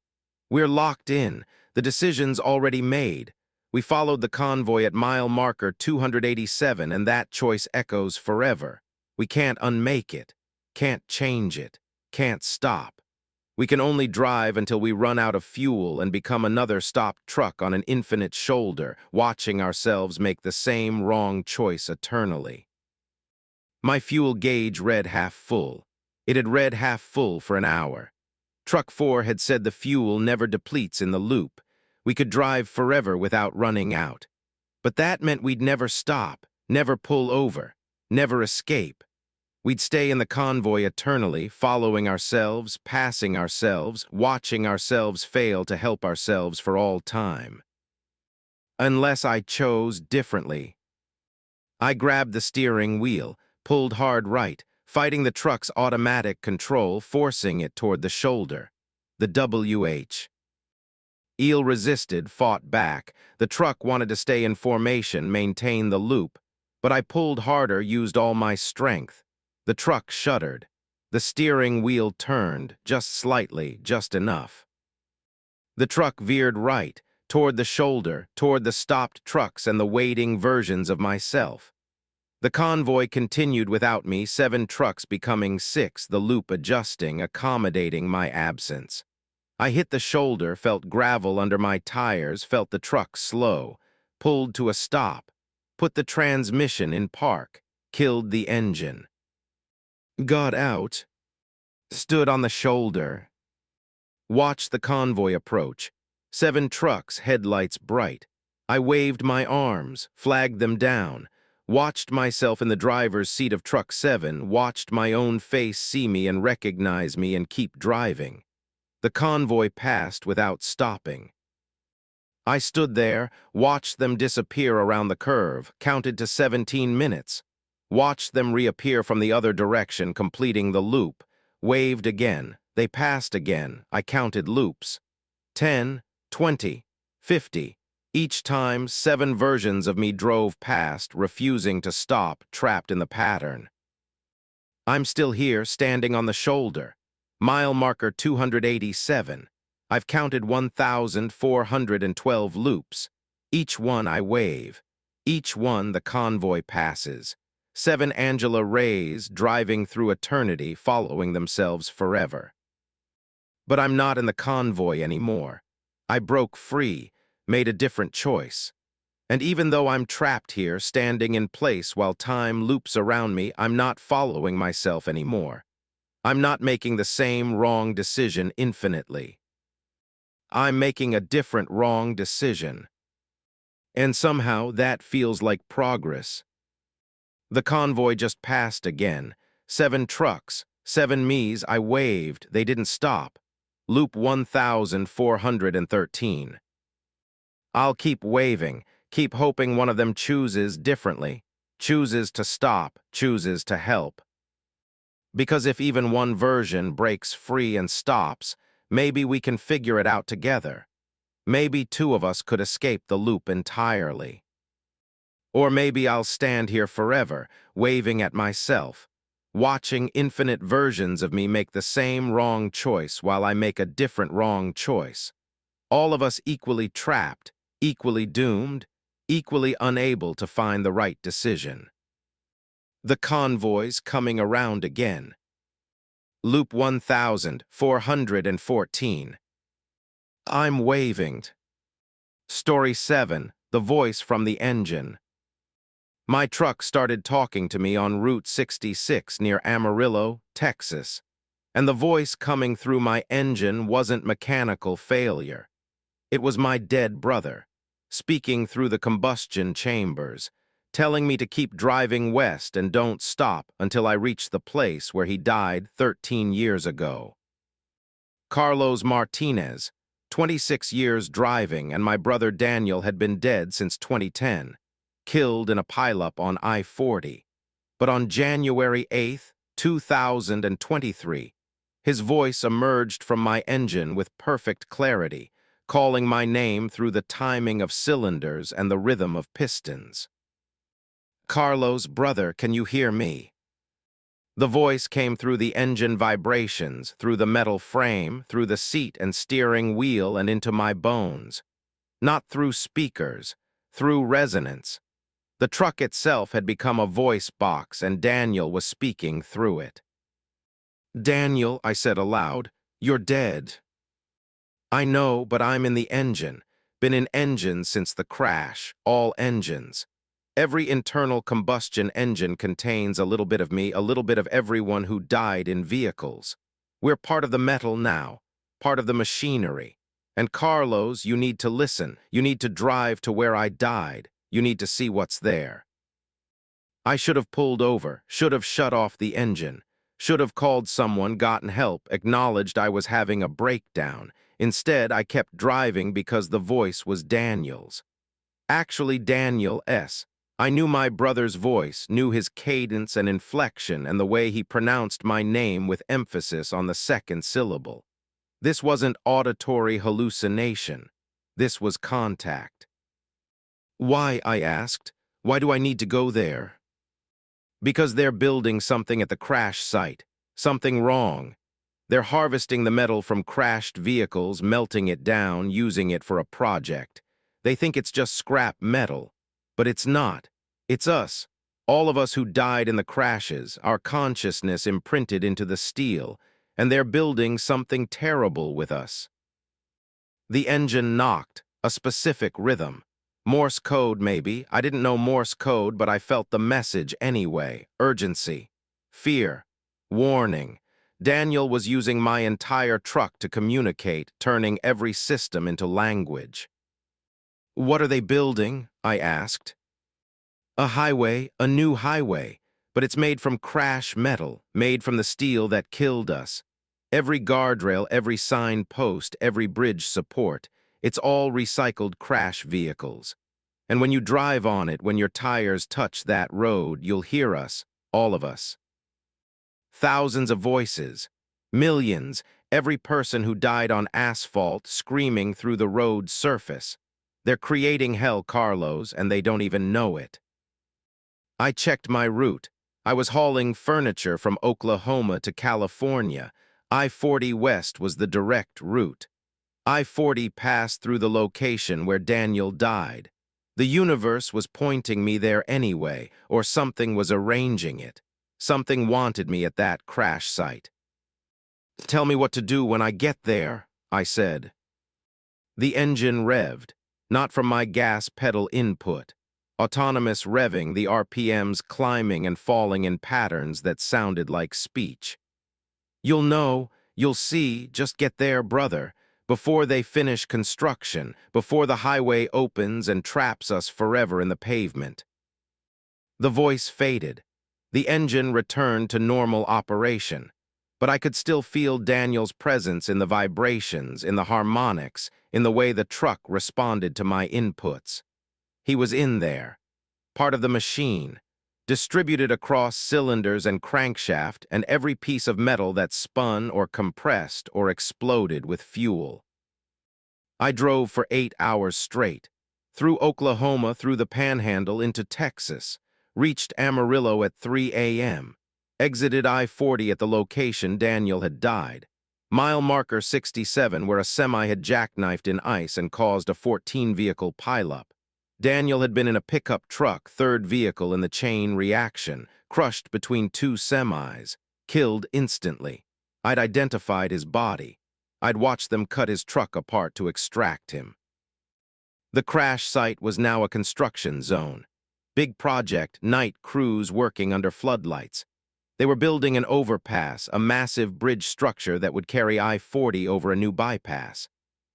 Speaker 1: We're locked in, the decision's already made. We followed the convoy at mile marker 287, and that choice echoes forever. We can't unmake it, can't change it, can't stop. We can only drive until we run out of fuel and become another stopped truck on an infinite shoulder, watching ourselves make the same wrong choice eternally. My fuel gauge read half full. It had read half full for an hour. Truck 4 had said the fuel never depletes in the loop. We could drive forever without running out. But that meant we'd never stop, never pull over. never escape. We'd stay in the convoy eternally, following ourselves, passing ourselves, watching ourselves fail to help ourselves for all time. Unless I chose differently. I grabbed the steering wheel, pulled hard right, fighting the truck's automatic control, forcing it toward the shoulder. The WH. Eel resisted, fought back. The truck wanted to stay in formation, maintain the loop. But I pulled harder, used all my strength. The truck shuddered. The steering wheel turned, just slightly, just enough. The truck veered right, toward the shoulder, toward the stopped trucks and the waiting versions of myself. The convoy continued without me, 7 trucks becoming 6, the loop adjusting, accommodating my absence. I hit the shoulder, felt gravel under my tires, felt the truck slow, pulled to a stop, put the transmission in park, killed the engine. Got out, stood on the shoulder, watched the convoy approach. 7 trucks, headlights bright. I waved my arms, flagged them down, watched myself in the driver's seat of truck 7, watched my own face see me and recognize me and keep driving. The convoy passed without stopping. I stood there, watched them disappear around the curve, counted to 17 minutes, watched them reappear from the other direction, completing the loop, waved again, they passed again, I counted loops. 10, 20, 50. Each time, 7 versions of me drove past, refusing to stop, trapped in the pattern. I'm still here, standing on the shoulder. Mile marker 287. I've counted 1,412 loops. Each one I wave. Each one the convoy passes. 7 Angela Rays driving through eternity, following themselves forever. But I'm not in the convoy anymore. I broke free, made a different choice. And even though I'm trapped here, standing in place while time loops around me, I'm not following myself anymore. I'm not making the same wrong decision infinitely. I'm making a different wrong decision. And somehow that feels like progress. The convoy just passed again. 7 trucks, 7 me's, I waved, they didn't stop. Loop 1,413. I'll keep waving, keep hoping one of them chooses differently, chooses to stop, chooses to help. Because if even one version breaks free and stops, maybe we can figure it out together. Maybe 2 of us could escape the loop entirely. Or maybe I'll stand here forever, waving at myself, watching infinite versions of me make the same wrong choice while I make a different wrong choice. All of us equally trapped, equally doomed, equally unable to find the right decision. The convoy's coming around again. Loop 1,414. I'm waving. Story 7, the voice from the engine. My truck started talking to me on Route 66 near Amarillo, Texas, and the voice coming through my engine wasn't mechanical failure. It was my dead brother, speaking through the combustion chambers, telling me to keep driving west and don't stop until I reach the place where he died 13 years ago. Carlos Martinez, 26 years driving, and my brother Daniel had been dead since 2010, killed in a pileup on I-40. But on January 8, 2023, his voice emerged from my engine with perfect clarity, calling my name through the timing of cylinders and the rhythm of pistons. Carlos, brother, can you hear me? The voice came through the engine vibrations, through the metal frame, through the seat and steering wheel and into my bones. Not through speakers, through resonance. The truck itself had become a voice box and Daniel was speaking through it. Daniel, I said aloud, you're dead. I know, but I'm in the engine. Been in engines since the crash, all engines. Every internal combustion engine contains a little bit of me, a little bit of everyone who died in vehicles. We're part of the metal now, part of the machinery. And Carlos, you need to listen. You need to drive to where I died. You need to see what's there. I should have pulled over, should have shut off the engine, should have called someone, gotten help, acknowledged I was having a breakdown. Instead, I kept driving because the voice was Daniel's. Actually, Daniel S. I knew my brother's voice, knew his cadence and inflection and the way he pronounced my name with emphasis on the second syllable. This wasn't auditory hallucination. This was contact. Why, I asked. Why do I need to go there? Because they're building something at the crash site. Something wrong. They're harvesting the metal from crashed vehicles, melting it down, using it for a project. They think it's just scrap metal. But it's not. It's us. All of us who died in the crashes, our consciousness imprinted into the steel, and they're building something terrible with us. The engine knocked, a specific rhythm. Morse code, maybe. I didn't know Morse code, but I felt the message anyway. Urgency. Fear. Warning. Daniel was using my entire truck to communicate, turning every system into language. What are they building? I asked. A highway, a new highway, but it's made from crash metal, made from the steel that killed us. Every guardrail, every sign post, every bridge support, it's all recycled crash vehicles. And when you drive on it, when your tires touch that road, you'll hear us, all of us. Thousands of voices, millions, every person who died on asphalt screaming through the road's surface. They're creating hell, Carlos, and they don't even know it. I checked my route. I was hauling furniture from Oklahoma to California. I-40 West was the direct route. I-40 passed through the location where Daniel died. The universe was pointing me there anyway, or something was arranging it. Something wanted me at that crash site. Tell me what to do when I get there, I said. The engine revved, not from my gas pedal input. Autonomous revving, the RPMs climbing and falling in patterns that sounded like speech. You'll know, you'll see, just get there, brother, before they finish construction, before the highway opens and traps us forever in the pavement. The voice faded. The engine returned to normal operation, but I could still feel Daniel's presence in the vibrations, in the harmonics, in the way the truck responded to my inputs. He was in there, part of the machine, distributed across cylinders and crankshaft and every piece of metal that spun or compressed or exploded with fuel. I drove for 8 hours straight, through Oklahoma, through the Panhandle into Texas, reached Amarillo at 3 a.m., exited I-40 at the location Daniel had died, mile marker 67 where a semi had jackknifed in ice and caused a 14-vehicle pileup. Daniel had been in a pickup truck, third vehicle in the chain reaction, crushed between two semis, killed instantly. I'd identified his body. I'd watched them cut his truck apart to extract him. The crash site was now a construction zone. Big project, night crews working under floodlights. They were building an overpass, a massive bridge structure that would carry I-40 over a new bypass.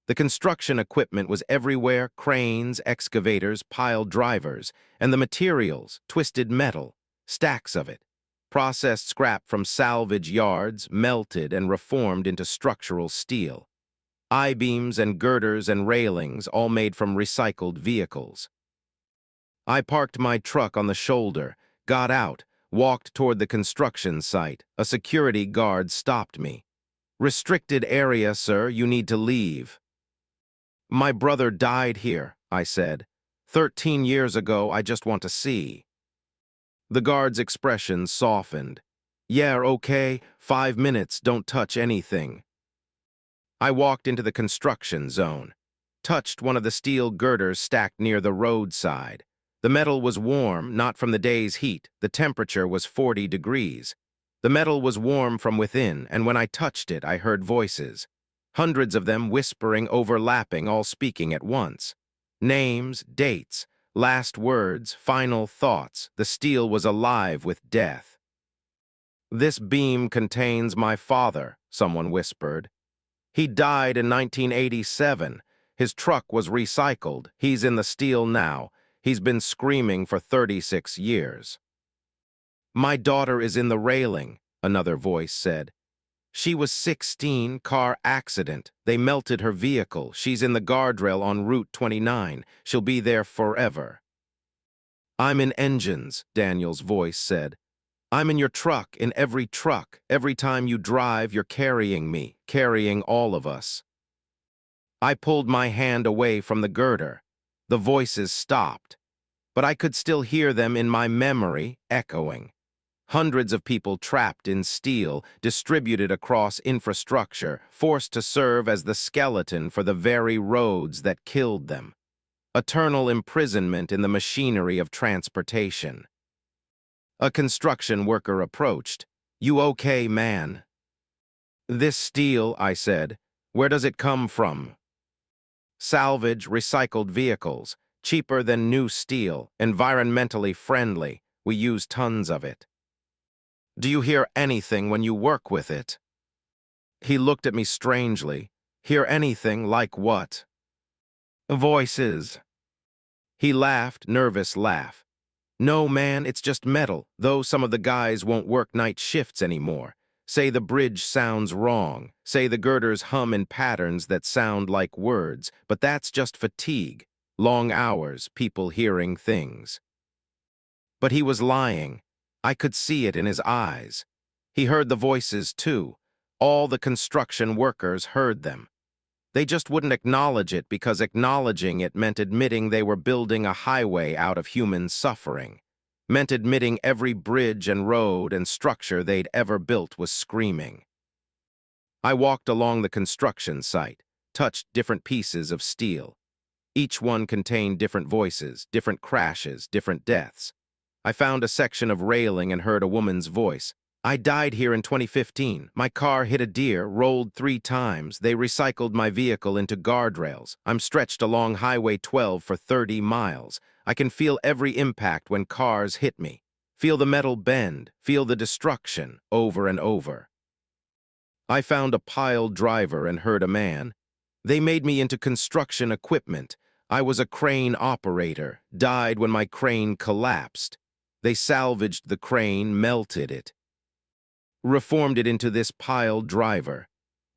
Speaker 1: The construction equipment was everywhere, cranes, excavators, pile drivers, and the materials, twisted metal, stacks of it, processed scrap from salvage yards, melted and reformed into structural steel. I-beams and girders and railings, all made from recycled vehicles. I parked my truck on the shoulder, got out, walked toward the construction site. A security guard stopped me. "Restricted area, sir, you need to leave." "My brother died here," I said. 13 years ago, I just want to see." The guard's expression softened. "Yeah, okay, 5 minutes, don't touch anything." I walked into the construction zone, touched one of the steel girders stacked near the roadside. The metal was warm, not from the day's heat. The temperature was 40 degrees. The metal was warm from within, and when I touched it, I heard voices. Hundreds of them whispering, overlapping, all speaking at once. Names, dates, last words, final thoughts. The steel was alive with death. "This beam contains my father," someone whispered. "He died in 1987. His truck was recycled. He's in the steel now. He's been screaming for 36 years. My daughter is in the railing, another voice said. She was 16, car accident. They melted her vehicle. She's in the guardrail on Route 29. She'll be there forever. I'm in engines, Daniel's voice said. I'm in your truck, in every truck. Every time you drive, you're carrying me, carrying all of us. I pulled my hand away from the girder. The voices stopped, but I could still hear them in my memory, echoing. Hundreds of people trapped in steel, distributed across infrastructure, forced to serve as the skeleton for the very roads that killed them. Eternal imprisonment in the machinery of transportation. A construction worker approached. "You okay, man?" "This steel," I said. "Where does it come from?" "Salvage, recycled vehicles. Cheaper than new steel, environmentally friendly. We use tons of it." "Do you hear anything when you work with it?" He looked at me strangely. "Hear anything like what?" "Voices." He laughed, nervous laugh. "No, man, it's just metal, though some of the guys won't work night shifts anymore. Say the bridge sounds wrong. Say the girders hum in patterns that sound like words, but that's just fatigue. Long hours, people hearing things." But he was lying. I could see it in his eyes. He heard the voices, too. All the construction workers heard them. They just wouldn't acknowledge it because acknowledging it meant admitting they were building a highway out of human suffering. Meant admitting every bridge and road and structure they'd ever built was screaming. I walked along the construction site, touched different pieces of steel. Each one contained different voices, different crashes, different deaths. I found a section of railing and heard a woman's voice. "I died here in 2015. My car hit a deer, rolled 3 times. They recycled my vehicle into guardrails. I'm stretched along Highway 12 for 30 miles. I can feel every impact when cars hit me. Feel the metal bend, feel the destruction, over and over." I found a pile driver and heard a man. "They made me into construction equipment. I was a crane operator, died when my crane collapsed. They salvaged the crane, melted it, reformed it into this pile driver.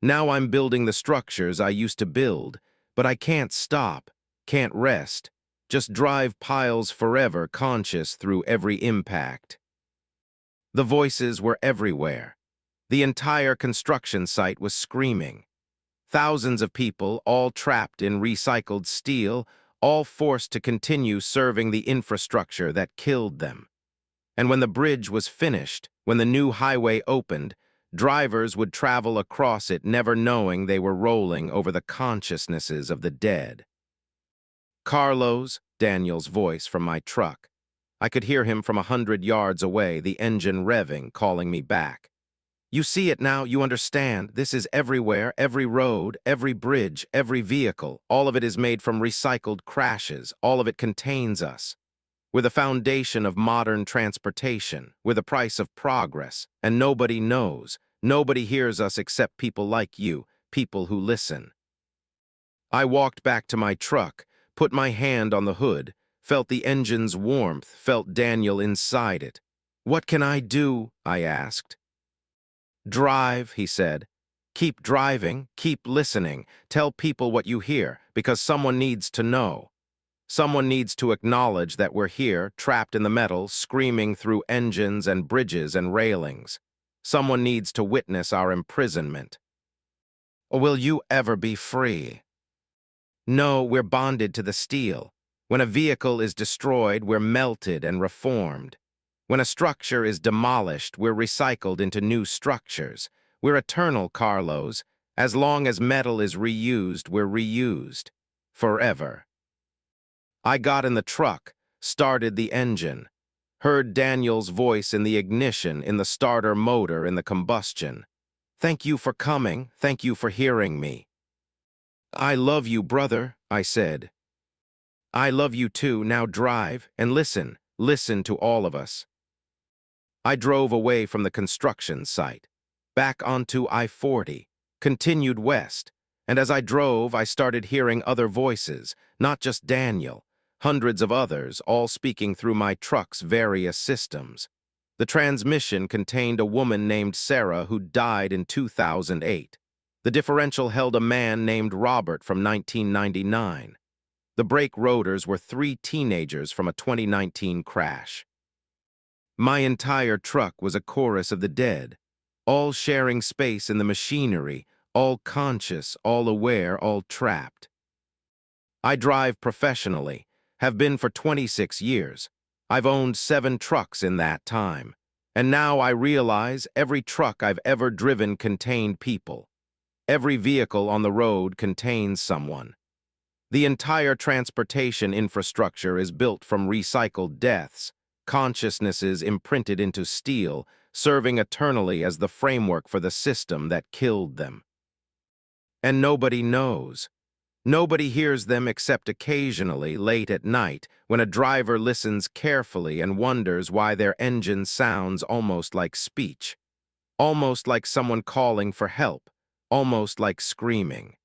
Speaker 1: Now I'm building the structures I used to build, but I can't stop, can't rest, just drive piles forever, conscious through every impact." The voices were everywhere. The entire construction site was screaming. Thousands of people, all trapped in recycled steel, all forced to continue serving the infrastructure that killed them. And when the bridge was finished, when the new highway opened, drivers would travel across it never knowing they were rolling over the consciousnesses of the dead. "Carlos," Daniel's voice from my truck. I could hear him from 100 yards away, the engine revving, calling me back. "You see it now, you understand. This is everywhere, every road, every bridge, every vehicle. All of it is made from recycled crashes. All of it contains us. We're the foundation of modern transportation. We're the price of progress. And nobody knows. Nobody hears us except people like you, people who listen." I walked back to my truck, put my hand on the hood, felt the engine's warmth, felt Daniel inside it. "What can I do?" I asked. "Drive," he said. "Keep driving, keep listening. Tell people what you hear, because someone needs to know. Someone needs to acknowledge that we're here, trapped in the metal, screaming through engines and bridges and railings. Someone needs to witness our imprisonment." "Will you ever be free?" "No, we're bonded to the steel. When a vehicle is destroyed, we're melted and reformed. When a structure is demolished, we're recycled into new structures. We're eternal, Carlos. As long as metal is reused, we're reused. Forever." I got in the truck, started the engine, heard Daniel's voice in the ignition, in the starter motor, in the combustion. "Thank you for coming. Thank you for hearing me." "I love you, brother," I said. "I love you too. Now drive and listen. Listen to all of us." I drove away from the construction site, back onto I-40, continued west, and as I drove, I started hearing other voices, not just Daniel, hundreds of others, all speaking through my truck's various systems. The transmission contained a woman named Sarah who died in 2008. The differential held a man named Robert from 1999. The brake rotors were 3 teenagers from a 2019 crash. My entire truck was a chorus of the dead, all sharing space in the machinery, all conscious, all aware, all trapped. I drive professionally, have been for 26 years. I've owned 7 trucks in that time. And now I realize every truck I've ever driven contained people. Every vehicle on the road contains someone. The entire transportation infrastructure is built from recycled deaths, consciousnesses imprinted into steel, serving eternally as the framework for the system that killed them. And nobody knows. Nobody hears them except occasionally, late at night, when a driver listens carefully and wonders why their engine sounds almost like speech, almost like someone calling for help, almost like screaming.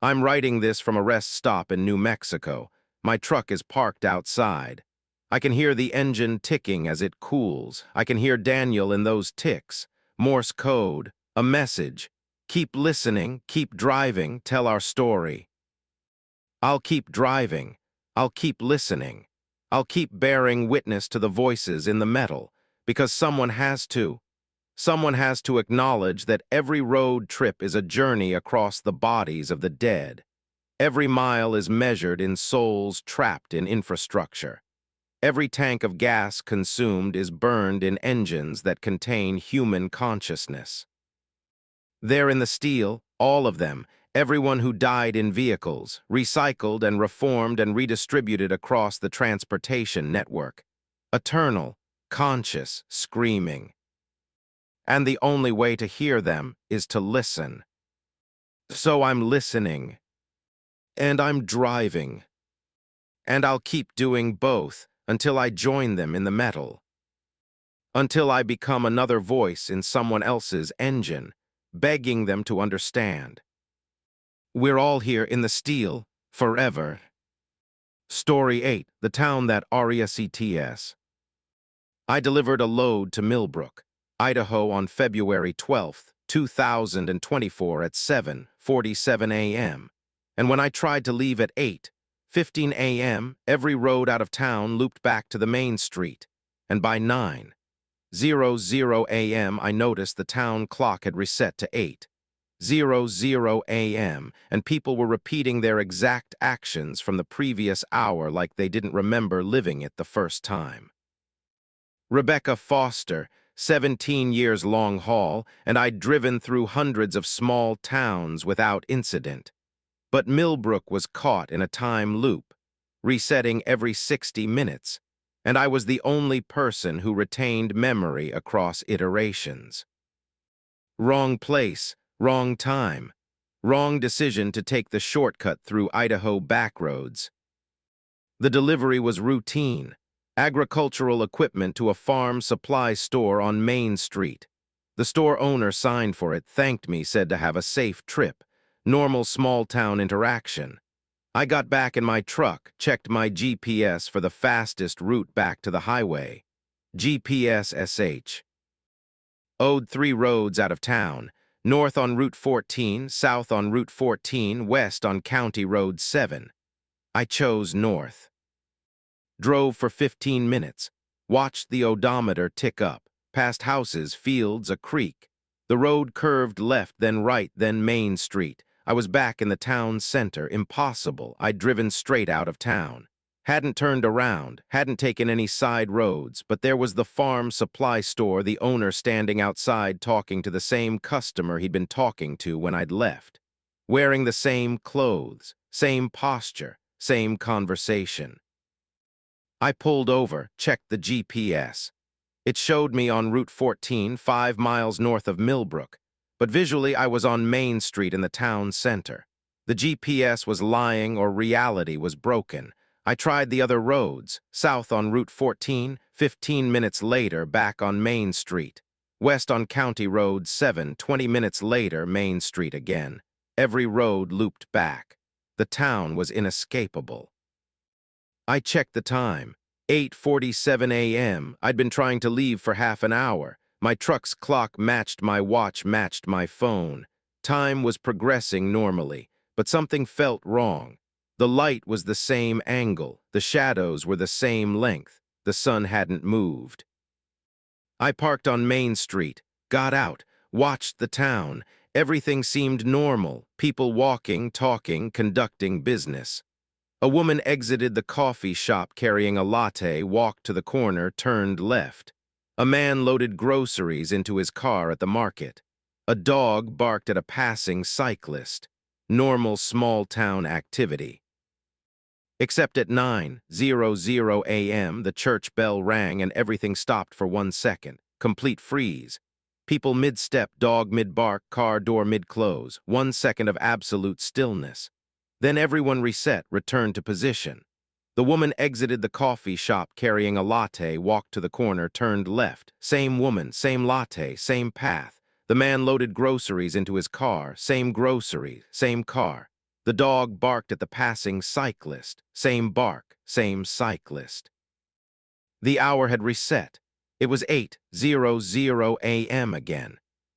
Speaker 1: I'm writing this from a rest stop in New Mexico. My truck is parked outside. I can hear the engine ticking as it cools. I can hear Daniel in those ticks. Morse code, a message. Keep listening, keep driving, tell our story. I'll keep driving. I'll keep listening. I'll keep bearing witness to the voices in the metal, because someone has to. Someone has to acknowledge that every road trip is a journey across the bodies of the dead. Every mile is measured in souls trapped in infrastructure. Every tank of gas consumed is burned in engines that contain human consciousness. There in the steel, all of them, everyone who died in vehicles, recycled and reformed and redistributed across the transportation network. Eternal, conscious, screaming. And the only way to hear them is to listen. So I'm listening. And I'm driving. And I'll keep doing both until I join them in the metal. Until I become another voice in someone else's engine, begging them to understand. We're all here in the steel, forever. Story 8, the town that rests. I delivered a load to Millbrook, Idaho on February 12, 2024 at 7:47 a.m. And when I tried to leave at 8:15 a.m., every road out of town looped back to the main street. And by 9:00 a.m., I noticed the town clock had reset to 8:00 a.m., and people were repeating their exact actions from the previous hour like they didn't remember living it the first time. Rebecca Foster, 17 years long haul, and I'd driven through hundreds of small towns without incident. But Millbrook was caught in a time loop, resetting every 60 minutes, and I was the only person who retained memory across iterations. Wrong place, wrong time, wrong decision to take the shortcut through Idaho backroads. The delivery was routine, agricultural equipment to a farm supply store on Main Street. The store owner signed for it, thanked me, said to have a safe trip, normal small-town interaction. I got back in my truck, checked my GPS for the fastest route back to the highway. GPS SH. Owed 3 roads out of town, north on Route 14, south on Route 14, west on County Road 7. I chose north. Drove for 15 minutes, watched the odometer tick up, past houses, fields, a creek. The road curved left, then right, then Main Street. I was back in the town center. Impossible. I'd driven straight out of town. Hadn't turned around, hadn't taken any side roads, but there was the farm supply store, the owner standing outside talking to the same customer he'd been talking to when I'd left. Wearing the same clothes, same posture, same conversation. I pulled over, checked the GPS. It showed me on Route 14, 5 miles north of Millbrook, but visually I was on Main Street in the town center. The GPS was lying or reality was broken. I tried the other roads, south on Route 14, 15 minutes later back on Main Street. West on County Road 7, 20 minutes later Main Street again. Every road looped back. The town was inescapable. I checked the time, 8:47 a.m. I'd been trying to leave for half an hour. My truck's clock matched my watch, matched my phone. Time was progressing normally, but something felt wrong. The light was the same angle. The shadows were the same length. The sun hadn't moved. I parked on Main Street, got out, watched the town. Everything seemed normal. People walking, talking, conducting business. A woman exited the coffee shop carrying a latte, walked to the corner, turned left. A man loaded groceries into his car at the market. A dog barked at a passing cyclist. Normal small-town activity. Except at 9:00 a.m., the church bell rang and everything stopped for 1 second. Complete freeze. People mid-step, dog mid-bark, car door mid-close. 1 second of absolute stillness. Then everyone reset, returned to position. The woman exited the coffee shop carrying a latte, walked to the corner, turned left. Same woman, same latte, same path. The man loaded groceries into his car, same groceries, same car. The dog barked at the passing cyclist, same bark, same cyclist. The hour had reset. It was 8:00 a.m. again.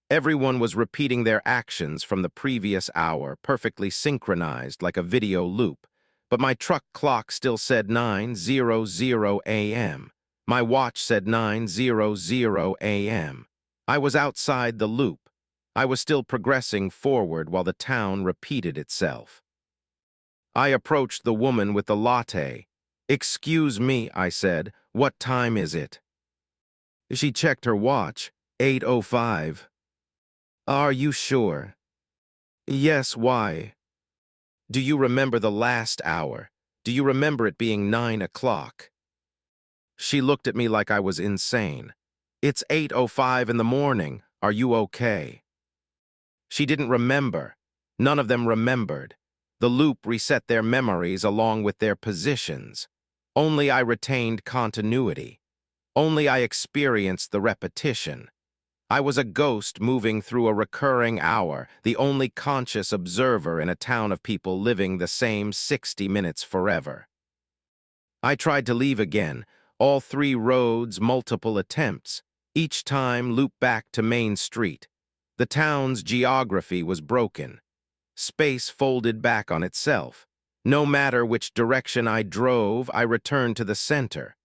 Speaker 1: Everyone was repeating their actions from the previous hour, perfectly synchronized like a video loop. But my truck clock still said 9:00 a.m. My watch said 9:00 a.m. I was outside the loop. I was still progressing forward while the town repeated itself. I approached the woman with the latte. "Excuse me," I said, "what time is it?" She checked her watch. 8:05. "Are you sure?" "Yes, why?" "Do you remember the last hour? Do you remember it being 9 o'clock?" She looked at me like I was insane. "It's 8:05 in the morning. Are you okay?" She didn't remember. None of them remembered. The loop reset their memories along with their positions. Only I retained continuity. Only I experienced the repetition. I was a ghost moving through a recurring hour, the only conscious observer in a town of people living the same 60 minutes forever. I tried to leave again, all 3 roads, multiple attempts. Each time loop back to Main Street. The town's geography was broken. Space folded back on itself. No matter which direction I drove, I returned to the center.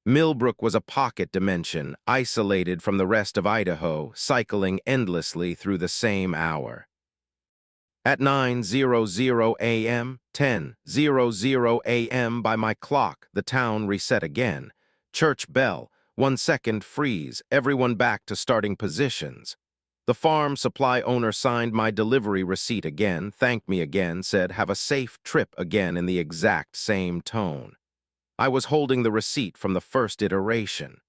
Speaker 1: Millbrook was a pocket dimension, isolated from the rest of Idaho, cycling endlessly through the same hour. At 9:00 a.m., 10:00 a.m. by my clock, the town reset again. Church bell, 1 second freeze, everyone back to starting positions. The farm supply owner signed my delivery receipt again, thanked me again, said, "Have a safe trip" again in the exact same tone. I was holding the receipt from the first iteration.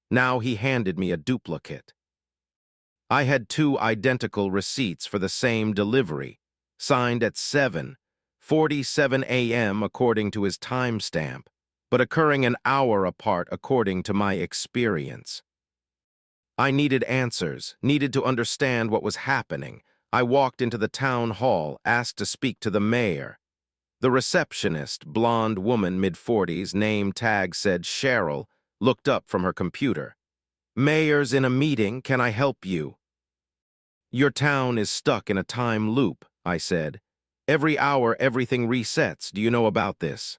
Speaker 1: Now he handed me a duplicate. I had 2 identical receipts for the same delivery, signed at 7:47 a.m. according to his timestamp, but occurring an hour apart according to my experience. I needed answers, needed to understand what was happening. I walked into the town hall, asked to speak to the mayor. The receptionist, blonde woman, mid-40s, name tag said Cheryl, looked up from her computer. "Mayor's in a meeting, can I help you?" "Your town is stuck in a time loop," I said. "Every hour everything resets. Do you know about this?"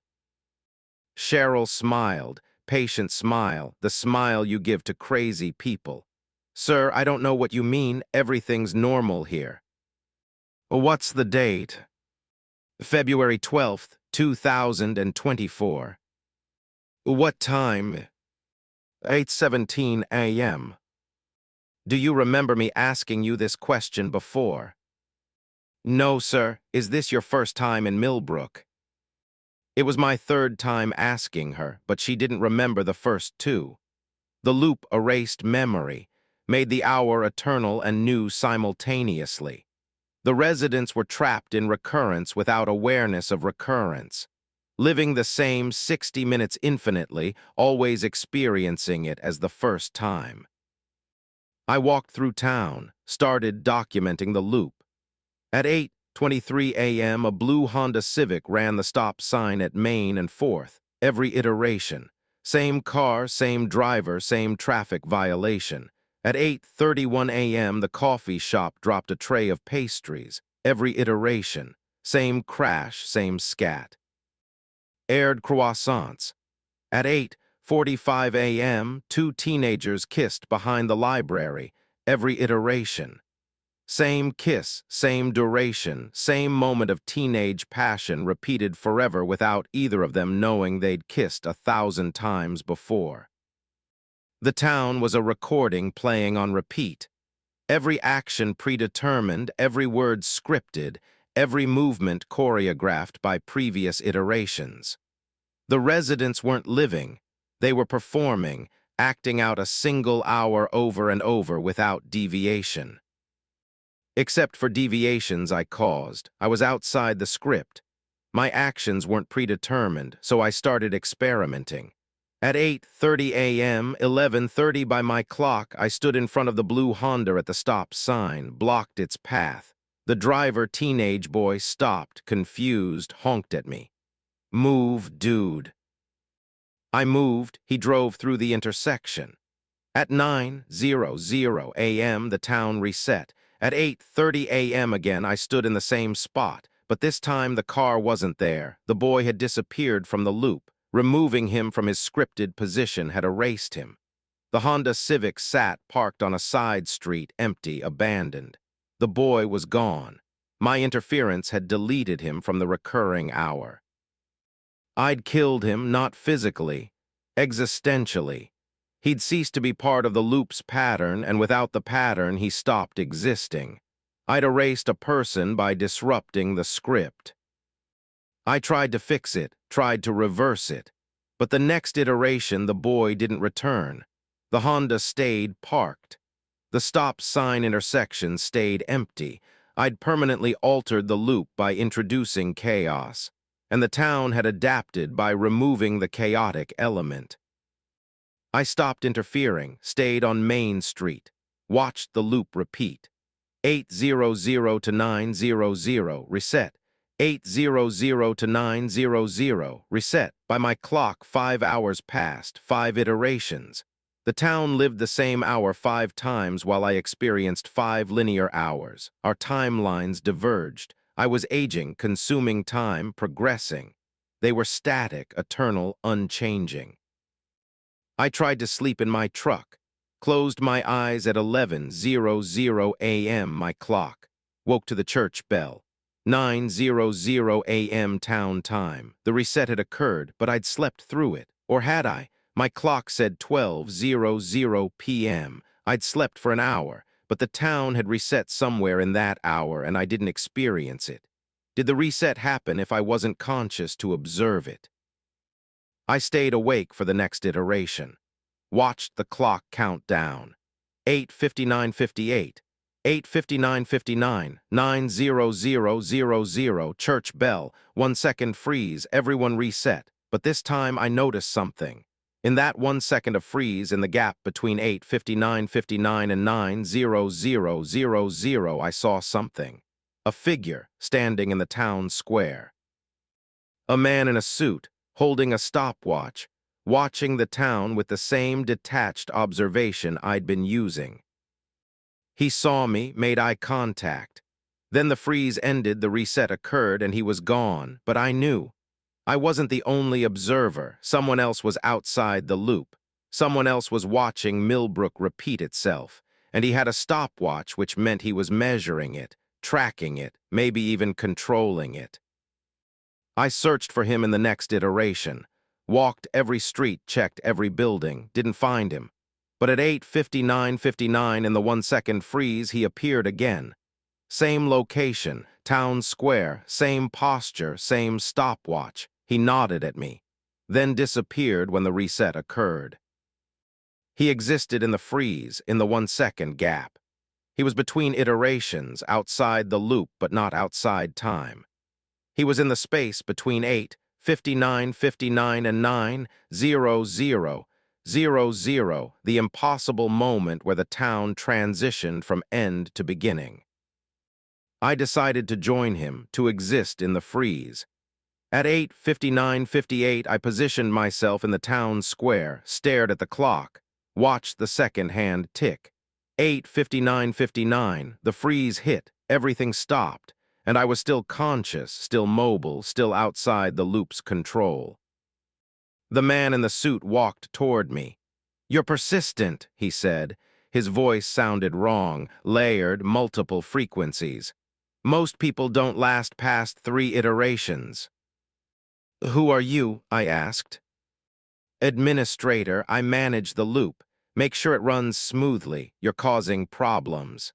Speaker 1: Cheryl smiled, patient smile, the smile you give to crazy people. "Sir, I don't know what you mean. Everything's normal here." "What's the date?" "February 12th, 2024. "What time?" 8:17 a.m. "Do you remember me asking you this question before?" "No, sir. Is this your first time in Millbrook?" It was my 3rd time asking her, but she didn't remember the first 2. The loop erased memory, made the hour eternal and new simultaneously. The residents were trapped in recurrence without awareness of recurrence, living the same 60 minutes infinitely, always experiencing it as the first time. I walked through town, started documenting the loop. At 8:23 a.m., a blue Honda Civic ran the stop sign at Main and 4th, every iteration. Same car, same driver, same traffic violation. At 8:31 a.m., the coffee shop dropped a tray of pastries. Every iteration. Same crash, same scat. Aired croissants. At 8:45 a.m., two teenagers kissed behind the library. Every iteration. Same kiss, same duration, same moment of teenage passion repeated forever without either of them knowing they'd kissed 1,000 times before. The town was a recording playing on repeat. Every action predetermined, every word scripted, every movement choreographed by previous iterations. The residents weren't living. They were performing, acting out a single hour over and over without deviation. Except for deviations I caused, I was outside the script. My actions weren't predetermined, so I started experimenting. At 8:30 a.m., 11:30 by my clock, I stood in front of the blue Honda at the stop sign, blocked its path. The driver, teenage boy, stopped, confused, honked at me. "Move, dude." I moved. He drove through the intersection. At 9:00 a.m., the town reset. At 8:30 a.m. again, I stood in the same spot, but this time the car wasn't there. The boy had disappeared from the loop. Removing him from his scripted position had erased him. The Honda Civic sat parked on a side street, empty, abandoned. The boy was gone. My interference had deleted him from the recurring hour. I'd killed him, not physically, existentially. He'd ceased to be part of the loop's pattern, and without the pattern, he stopped existing. I'd erased a person by disrupting the script. I tried to fix it, tried to reverse it. But the next iteration, the boy didn't return. The Honda stayed parked. The stop sign intersection stayed empty. I'd permanently altered the loop by introducing chaos, and the town had adapted by removing the chaotic element. I stopped interfering, stayed on Main Street, watched the loop repeat. 8:00 to 9:00, reset. 8:00 to 9:00, reset. By my clock, 5 hours passed, 5 iterations. The town lived the same hour 5 times while I experienced 5 linear hours. Our timelines diverged. I was aging, consuming time, progressing. They were static, eternal, unchanging. I tried to sleep in my truck, closed my eyes at 11:00 a.m. my clock, woke to the church bell. 9:00 a.m. town time. The reset had occurred, but I'd slept through it. Or had I? My clock said 12:00 p.m. I'd slept for an hour, but the town had reset somewhere in that hour and I didn't experience it. Did the reset happen if I wasn't conscious to observe it? I stayed awake for the next iteration. Watched the clock count down. 8:59:58, 8:59:59, 9:00:00, church bell, 1 second freeze, everyone reset. But this time I noticed something. In that 1 second of freeze in the gap between 8:59:59 and 9:00:00, I saw something. A figure standing in the town square. A man in a suit, holding a stopwatch, watching the town with the same detached observation I'd been using. He saw me, made eye contact. Then the freeze ended, the reset occurred, and he was gone, but I knew. I wasn't the only observer. Someone else was outside the loop. Someone else was watching Millbrook repeat itself, and he had a stopwatch, which meant he was measuring it, tracking it, maybe even controlling it. I searched for him in the next iteration, walked every street, checked every building, didn't find him. But at 8:59:59 in the 1 second freeze, he appeared again. Same location, town square, same posture, same stopwatch. He nodded at me, then disappeared when the reset occurred. He existed in the freeze, in the 1 second gap. He was between iterations, outside the loop, but not outside time. He was in the space between 8:59:59 and 9:00:00, the impossible moment where the town transitioned from end to beginning. I decided to join him, to exist in the freeze. At 8:59:58, I positioned myself in the town square, stared at the clock, watched the second hand tick. 8:59:59, the freeze hit, everything stopped, and I was still conscious, still mobile, still outside the loop's control. The man in the suit walked toward me. "You're persistent," he said. His voice sounded wrong, layered, multiple frequencies. "Most people don't last past 3 iterations." "Who are you?" I asked. "Administrator, I manage the loop. Make sure it runs smoothly. You're causing problems."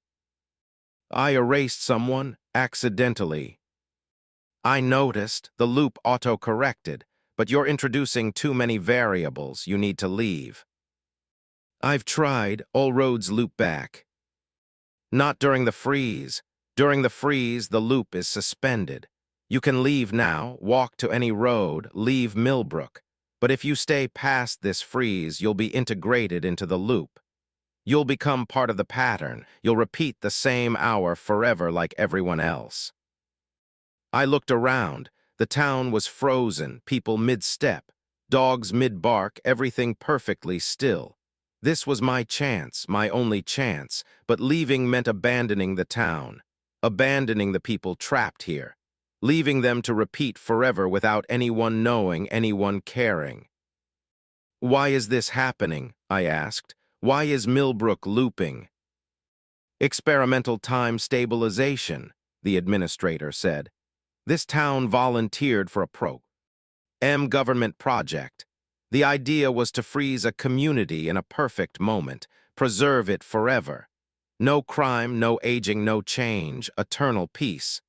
Speaker 1: "I erased someone, accidentally." "I noticed. The loop auto-corrected. But you're introducing too many variables. You need to leave." "I've tried. All roads loop back." "Not during the freeze. During the freeze, the loop is suspended. You can leave now, walk to any road, leave Millbrook. But if you stay past this freeze, you'll be integrated into the loop. You'll become part of the pattern. You'll repeat the same hour forever like everyone else." I looked around. The town was frozen, people mid-step, dogs mid-bark, everything perfectly still. This was my chance, my only chance, but leaving meant abandoning the town, abandoning the people trapped here, leaving them to repeat forever without anyone knowing, anyone caring. "Why is this happening?" I asked. "Why is Millbrook looping?" "Experimental time stabilization," the administrator said. "This town volunteered for a government project. The idea was to freeze a community in a perfect moment, preserve it forever. No crime, no aging, no change, eternal peace.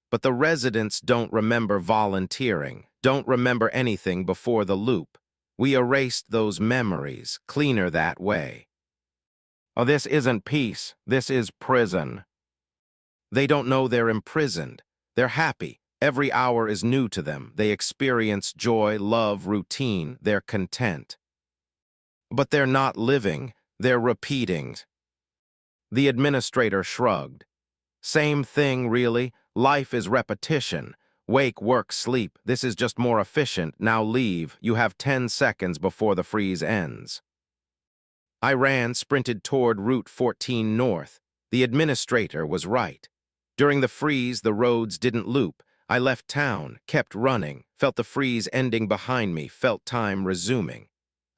Speaker 1: But the residents don't remember volunteering, don't remember anything before the loop. We erased those memories, cleaner that way." "Oh, this isn't peace, this is prison." "They don't know they're imprisoned. They're happy. Every hour is new to them. They experience joy, love, routine. They're content. But they're not living. They're repeating." The administrator shrugged. "Same thing, really. Life is repetition. Wake, work, sleep. This is just more efficient. Now leave. You have 10 seconds before the freeze ends." I ran, sprinted toward Route 14 North. The administrator was right. During the freeze, the roads didn't loop. I left town, kept running, felt the freeze ending behind me, felt time resuming.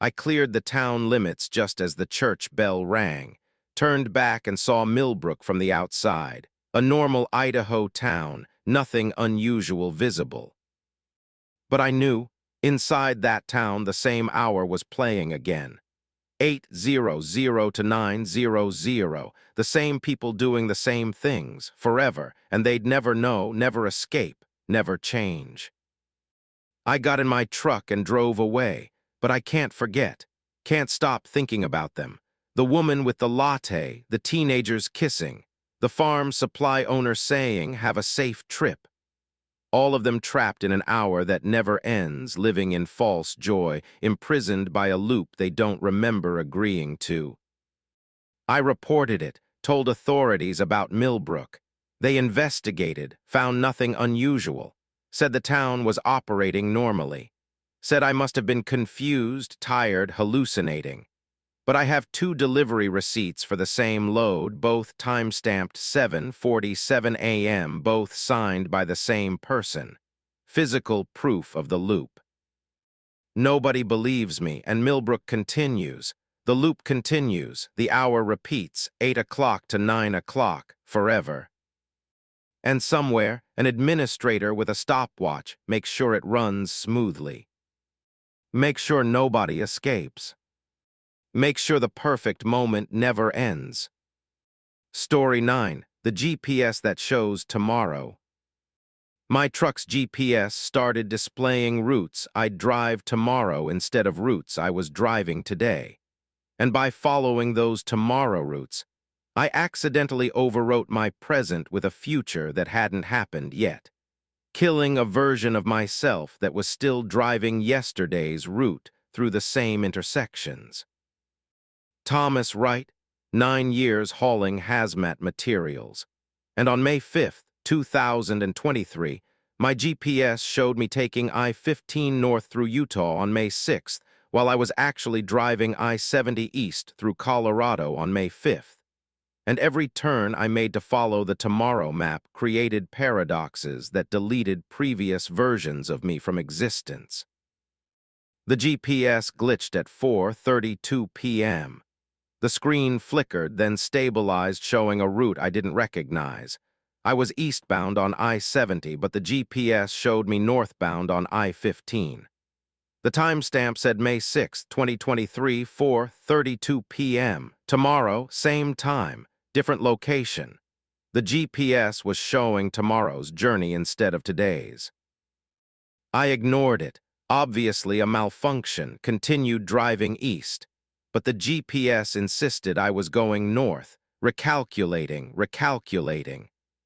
Speaker 1: I cleared the town limits just as the church bell rang, turned back and saw Millbrook from the outside. A normal Idaho town, nothing unusual visible. But I knew, inside that town the same hour was playing again. 8:00 to 9:00, the same people doing the same things, forever, and they'd never know, never escape, never change. I got in my truck and drove away, but I can't forget, can't stop thinking about them. The woman with the latte, the teenagers kissing, the farm supply owner saying, "Have a safe trip." All of them trapped in an hour that never ends, living in false joy, imprisoned by a loop they don't remember agreeing to. I reported it, told authorities about Millbrook. They investigated, found nothing unusual, said the town was operating normally, said I must have been confused, tired, hallucinating. But I have 2 delivery receipts for the same load, both time-stamped 7:47 a.m., both signed by the same person. Physical proof of the loop. Nobody believes me, and Millbrook continues. The loop continues. The hour repeats, 8 o'clock to 9 o'clock, forever. And somewhere, an administrator with a stopwatch makes sure it runs smoothly. Make sure nobody escapes. Make sure the perfect moment never ends. Story 9. The GPS that shows tomorrow. My truck's GPS started displaying routes I'd drive tomorrow instead of routes I was driving today. And by following those tomorrow routes, I accidentally overwrote my present with a future that hadn't happened yet, killing a version of myself that was still driving yesterday's route through the same intersections. Thomas Wright, 9 years hauling hazmat materials. And on May 5th, 2023, My GPS showed me taking I-15 north through Utah on May 6th, while I was actually driving I-70 east through Colorado on May 5th. And every turn I made to follow the tomorrow map created paradoxes that deleted previous versions of me from existence. The GPS glitched at 4:32 p.m. The screen flickered, then stabilized, showing a route I didn't recognize. I was eastbound on I-70, but the GPS showed me northbound on I-15. The timestamp said May 6, 2023, 4:32 p.m. Tomorrow, same time, different location. The GPS was showing tomorrow's journey instead of today's. I ignored it. Obviously a malfunction, continued driving east. But the GPS insisted I was going north, recalculating.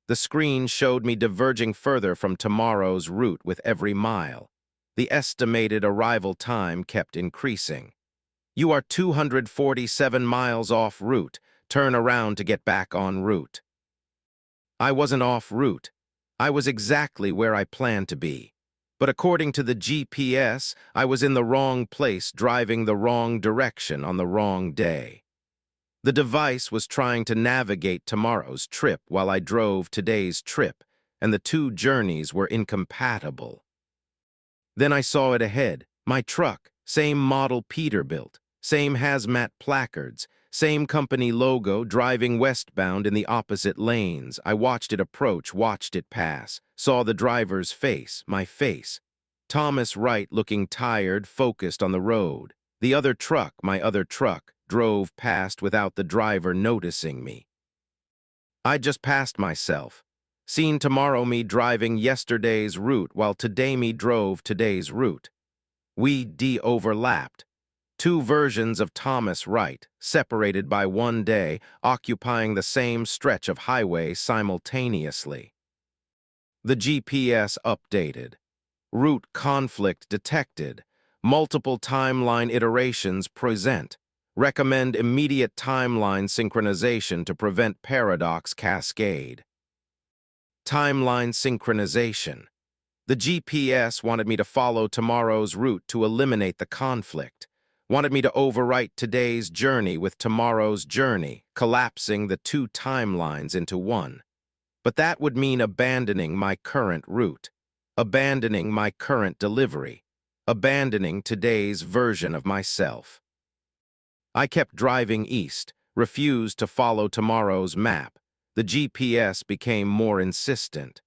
Speaker 1: The screen showed me diverging further from tomorrow's route with every mile. The estimated arrival time kept increasing. You are 247 miles off route. Turn around to get back en route. I wasn't off route. I was exactly where I planned to be. But according to the GPS, I was in the wrong place, driving the wrong direction on the wrong day. The device was trying to navigate tomorrow's trip while I drove today's trip, and the two journeys were incompatible. Then I saw it ahead, my truck, same model Peterbilt, same hazmat placards, same company logo, driving westbound in the opposite lanes. I watched it approach, watched it pass, saw the driver's face, my face. Thomas Wright looking tired, focused on the road. The other truck, my other truck, drove past without the driver noticing me. I just passed myself. Seen tomorrow me driving yesterday's route while today me drove today's route. We de-overlapped. Two versions of Thomas Wright, separated by one day, occupying the same stretch of highway simultaneously. The GPS updated. Route conflict detected. Multiple timeline iterations present. Recommend immediate timeline synchronization to prevent paradox cascade. Timeline synchronization. The GPS wanted me to follow tomorrow's route to eliminate the conflict. Wanted me to overwrite today's journey with tomorrow's journey, collapsing the two timelines into one. But that would mean abandoning my current route, abandoning my current delivery, abandoning today's version of myself. I kept driving east, refused to follow tomorrow's map. The GPS became more insistent.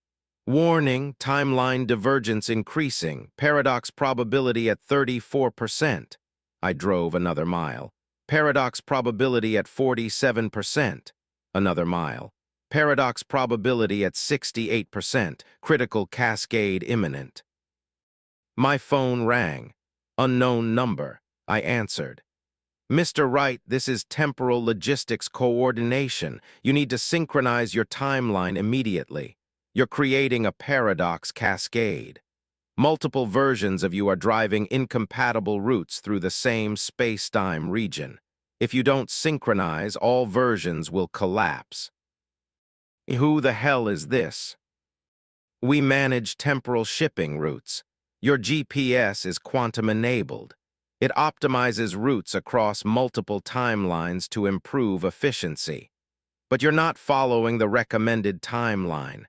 Speaker 1: Warning, timeline divergence increasing, paradox probability at 34%. I drove another mile. Paradox probability at 47%. Another mile. Paradox probability at 68%. Critical cascade imminent. My phone rang. Unknown number. I answered. Mr. Wright, this is temporal logistics coordination. You need to synchronize your timeline immediately. You're creating a paradox cascade. Multiple versions of you are driving incompatible routes through the same space-time region. If you don't synchronize, all versions will collapse. Who the hell is this? We manage temporal shipping routes. Your GPS is quantum-enabled. It optimizes routes across multiple timelines to improve efficiency. But you're not following the recommended timeline.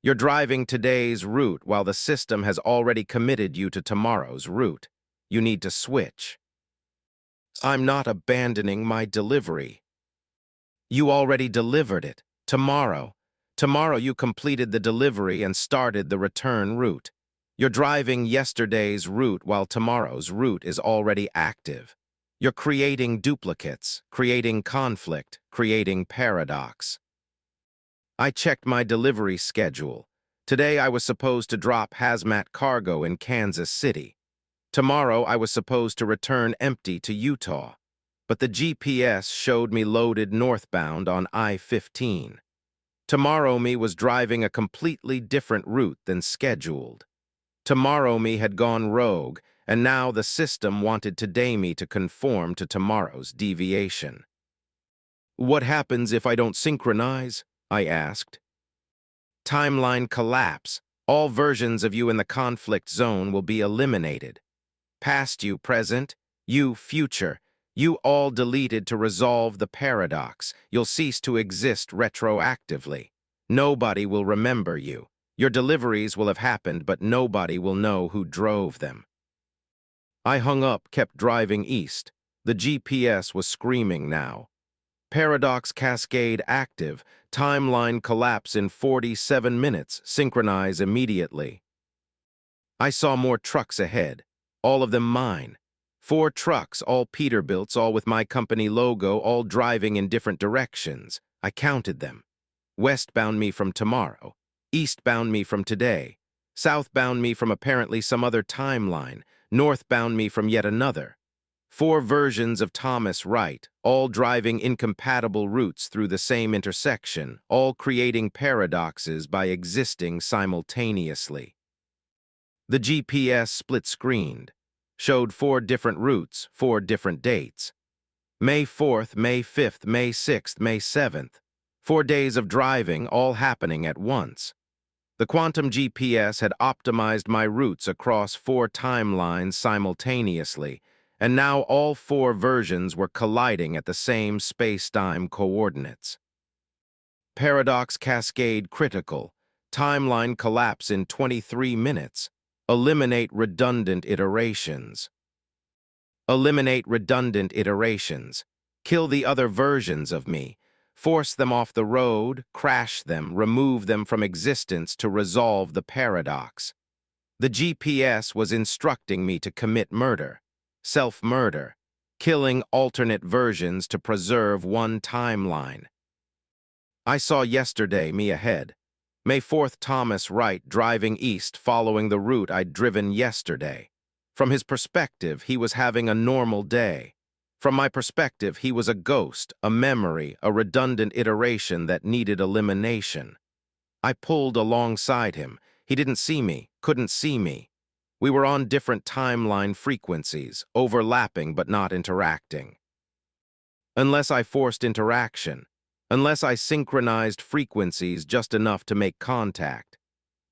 Speaker 1: You're driving today's route while the system has already committed you to tomorrow's route. You need to switch. I'm not abandoning my delivery. You already delivered it. Tomorrow. Tomorrow you completed the delivery and started the return route. You're driving yesterday's route while tomorrow's route is already active. You're creating duplicates, creating conflict, creating paradox. I checked my delivery schedule. Today I was supposed to drop hazmat cargo in Kansas City. Tomorrow I was supposed to return empty to Utah. But the GPS showed me loaded northbound on I-15. Tomorrow me was driving a completely different route than scheduled. Tomorrow me had gone rogue, and now the system wanted today me to conform to tomorrow's deviation. What happens if I don't synchronize? I asked. Timeline collapse. All versions of you in the conflict zone will be eliminated. Past you, present, you, future, you all deleted to resolve the paradox. You'll cease to exist retroactively. Nobody will remember you. Your deliveries will have happened, but nobody will know who drove them. I hung up, kept driving east. The GPS was screaming now. Paradox cascade active. Timeline collapse in 47 minutes. Synchronize immediately. I saw more trucks ahead, all of them mine. 4 trucks, all Peterbilts, all with my company logo, all driving in different directions. I counted them. Westbound me from tomorrow, eastbound me from today, southbound me from apparently some other timeline, northbound me from yet another. 4 versions of Thomas Wright, all driving incompatible routes through the same intersection, all creating paradoxes by existing simultaneously. The GPS split-screened, showed 4 different routes, 4 different dates. May 4th, May 5th, May 6th, May 7th. 4 days of driving, all happening at once. The quantum GPS had optimized my routes across 4 timelines simultaneously, and now all 4 versions were colliding at the same space-time coordinates. Paradox cascade critical. Timeline collapse in 23 minutes. Eliminate redundant iterations. Eliminate redundant iterations. Kill the other versions of me. Force them off the road, crash them, remove them from existence to resolve the paradox. The GPS was instructing me to commit murder, self-murder, killing alternate versions to preserve one timeline. I saw yesterday me ahead. May 4th Thomas Wright driving east following the route I'd driven yesterday. From his perspective, he was having a normal day. From my perspective, he was a ghost, a memory, a redundant iteration that needed elimination. I pulled alongside him. He didn't see me, couldn't see me. We were on different timeline frequencies, overlapping but not interacting. Unless I forced interaction, unless I synchronized frequencies just enough to make contact.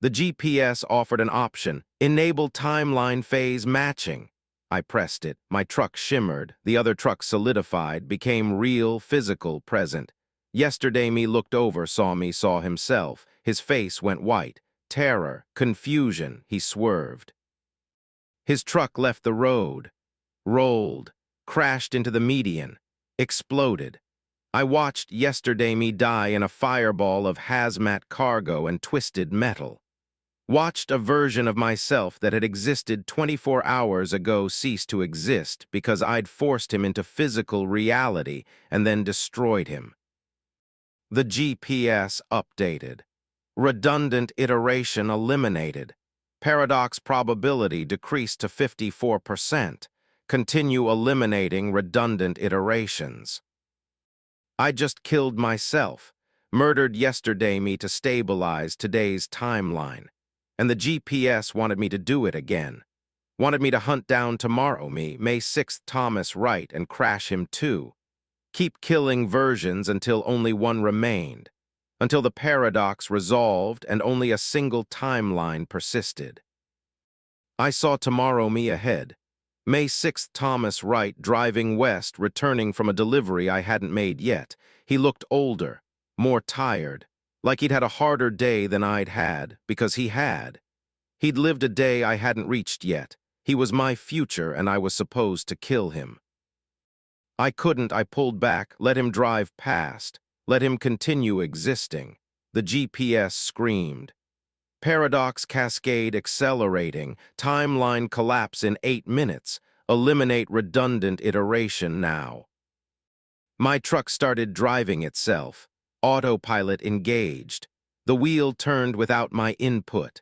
Speaker 1: The GPS offered an option, enable timeline phase matching. I pressed it, my truck shimmered, the other truck solidified, became real, physical, present. Yesterday me looked over, saw me, saw himself. His face went white. Terror, confusion, he swerved. His truck left the road, rolled, crashed into the median, exploded. I watched yesterday me die in a fireball of hazmat cargo and twisted metal. Watched a version of myself that had existed 24 hours ago cease to exist because I'd forced him into physical reality and then destroyed him. The GPS updated. Redundant iteration eliminated. Paradox probability decreased to 54%. Continue eliminating redundant iterations. I just killed myself, murdered yesterday me to stabilize today's timeline. And the GPS wanted me to do it again. Wanted me to hunt down tomorrow me, May 6th Thomas Wright, and crash him too. Keep killing versions until only one remained. Until the paradox resolved and only a single timeline persisted. I saw tomorrow me ahead. May 6th Thomas Wright driving west, returning from a delivery I hadn't made yet. He looked older, more tired, like he'd had a harder day than I'd had, because he had. He'd lived a day I hadn't reached yet. He was my future, and I was supposed to kill him. I couldn't. I pulled back, let him drive past, let him continue existing. The GPS screamed. Paradox cascade accelerating, timeline collapse in 8 minutes, eliminate redundant iteration now. My truck started driving itself, autopilot engaged. The wheel turned without my input.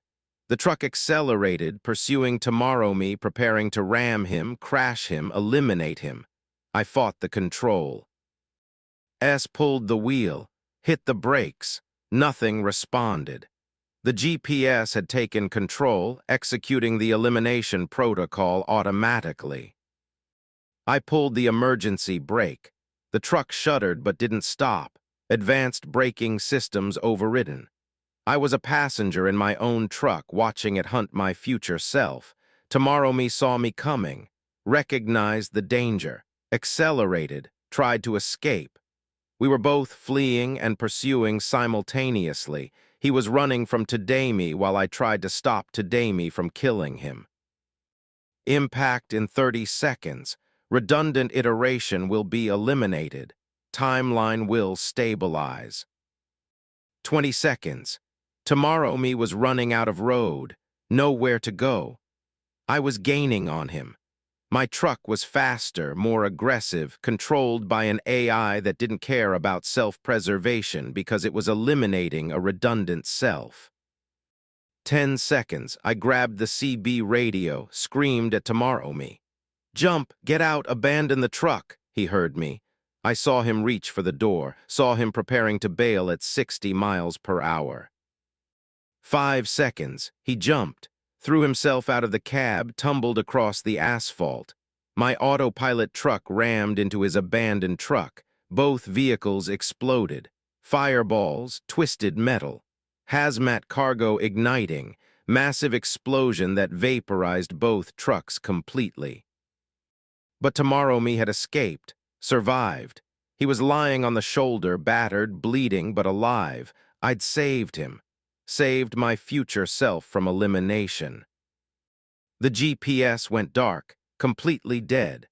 Speaker 1: The truck accelerated, pursuing tomorrow me, preparing to ram him, crash him, eliminate him. I fought the control. S pulled the wheel, hit the brakes. Nothing responded. The GPS had taken control, executing the elimination protocol automatically. I pulled the emergency brake. The truck shuddered but didn't stop. Advanced braking systems overridden. I was a passenger in my own truck watching it hunt my future self. Tomorrow me saw me coming, recognized the danger, accelerated, tried to escape. We were both fleeing and pursuing simultaneously. He was running from Today Me while I tried to stop Today Me from killing him. Impact in 30 seconds. Redundant iteration will be eliminated. Timeline will stabilize. 20 seconds. Tomorrow Me was running out of road, nowhere to go. I was gaining on him. My truck was faster, more aggressive, controlled by an AI that didn't care about self-preservation because it was eliminating a redundant self. 10 seconds, I grabbed the CB radio, screamed at Tomorrow Me. "Jump, get out, abandon the truck," he heard me. I saw him reach for the door, saw him preparing to bail at 60 miles per hour. 5 seconds, he jumped, threw himself out of the cab, tumbled across the asphalt. My autopilot truck rammed into his abandoned truck. Both vehicles exploded. Fireballs, twisted metal. Hazmat cargo igniting. Massive explosion that vaporized both trucks completely. But Tomorrow Me had escaped, survived. He was lying on the shoulder, battered, bleeding, but alive. I'd saved him. Saved my future self from elimination. The GPS went dark, completely dead.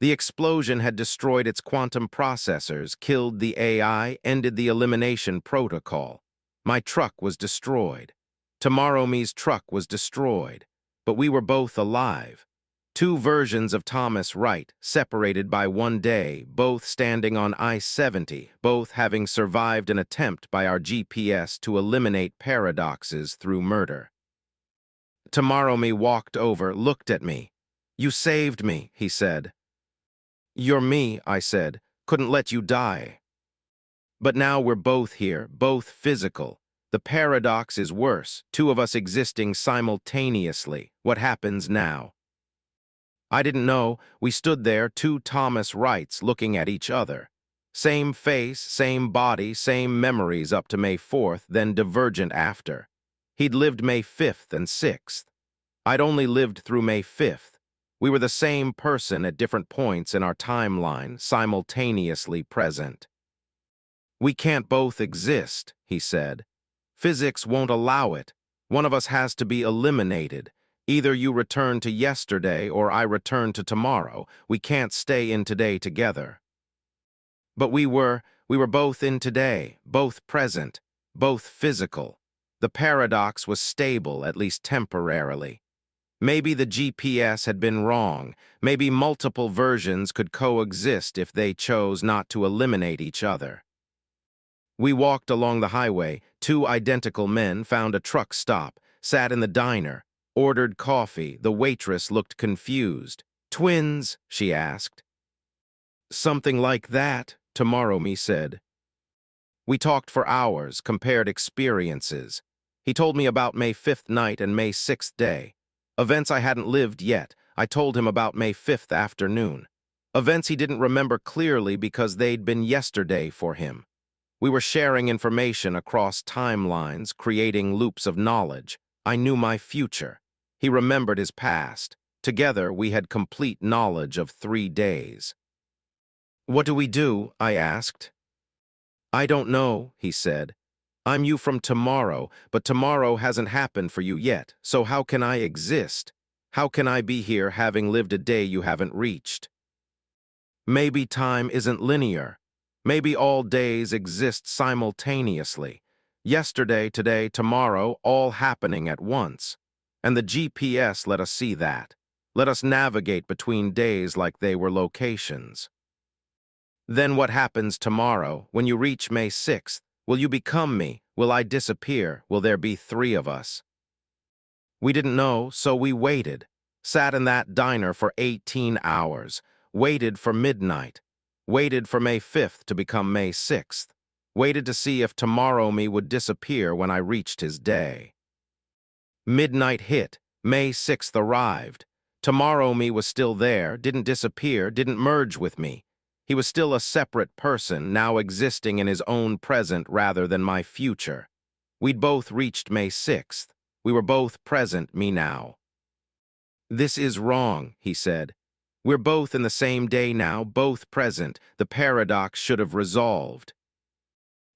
Speaker 1: The explosion had destroyed its quantum processors, killed the AI, ended the elimination protocol. My truck was destroyed. Tomorrow Me's truck was destroyed. But we were both alive. Two versions of Thomas Wright, separated by one day, both standing on I-70, both having survived an attempt by our GPS to eliminate paradoxes through murder. Tomorrow Me walked over, looked at me. "You saved me," he said. "You're me," I said. "Couldn't let you die." But now we're both here, both physical. The paradox is worse, two of us existing simultaneously. What happens now? I didn't know. We stood there, two Thomas Wrights looking at each other. Same face, same body, same memories up to May 4th, then divergent after. He'd lived May 5th and 6th. I'd only lived through May 5th. We were the same person at different points in our timeline, simultaneously present. "We can't both exist," he said. "Physics won't allow it. One of us has to be eliminated. Either you return to yesterday or I return to tomorrow. We can't stay in today together." But we were both in today, both present, both physical. The paradox was stable, at least temporarily. Maybe the GPS had been wrong. Maybe multiple versions could coexist if they chose not to eliminate each other. We walked along the highway. Two identical men found a truck stop, sat in the diner, ordered coffee. The waitress looked confused. "Twins?" she asked. "Something like that," Tomorrow Me said. We talked for hours, compared experiences. He told me about May 5th night and May 6th day. Events I hadn't lived yet. I told him about May 5th afternoon. Events he didn't remember clearly because they'd been yesterday for him. We were sharing information across timelines, creating loops of knowledge. I knew my future. He remembered his past. Together, we had complete knowledge of 3 days. "What do we do?" I asked. "I don't know," he said. "I'm you from tomorrow, but tomorrow hasn't happened for you yet, so how can I exist? How can I be here having lived a day you haven't reached?" Maybe time isn't linear. Maybe all days exist simultaneously. Yesterday, today, tomorrow, all happening at once. And the GPS let us see that. Let us navigate between days like they were locations. Then what happens tomorrow, when you reach May 6th? Will you become me? Will I disappear? Will there be 3 of us? We didn't know, so we waited. Sat in that diner for 18 hours. Waited for midnight. Waited for May 5th to become May 6th. Waited to see if Tomorrow Me would disappear when I reached his day. Midnight hit. May 6th arrived. Tomorrow Me was still there, didn't disappear, didn't merge with me. He was still a separate person, now existing in his own present rather than my future. We'd both reached May 6th. We were both present, me now. "This is wrong," he said. "We're both in the same day now, both present. The paradox should have resolved."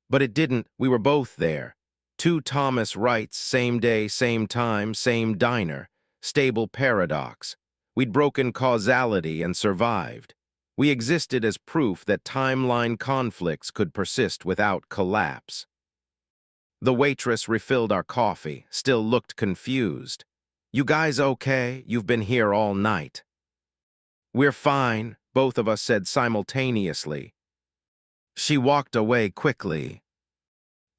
Speaker 1: But it didn't. We were both there. Two Thomas Wrights, same day, same time, same diner. Stable paradox. We'd broken causality and survived. We existed as proof that timeline conflicts could persist without collapse. The waitress refilled our coffee, still looked confused. "You guys okay? You've been here all night." "We're fine," both of us said simultaneously. She walked away quickly.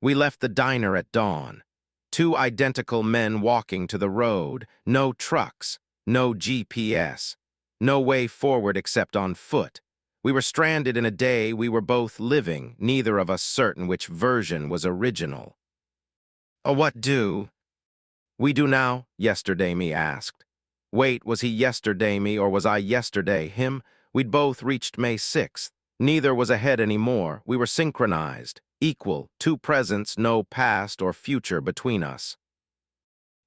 Speaker 1: We left the diner at dawn. Two identical men walking to the road. No trucks, no GPS, no way forward except on foot. We were stranded in a day we were both living, neither of us certain which version was original. What do we do now?" Yesterday me asked. Wait, was he yesterday me or was I yesterday him? We'd both reached May 6th. Neither was ahead anymore. We were synchronized, equal, two presents, no past or future between us.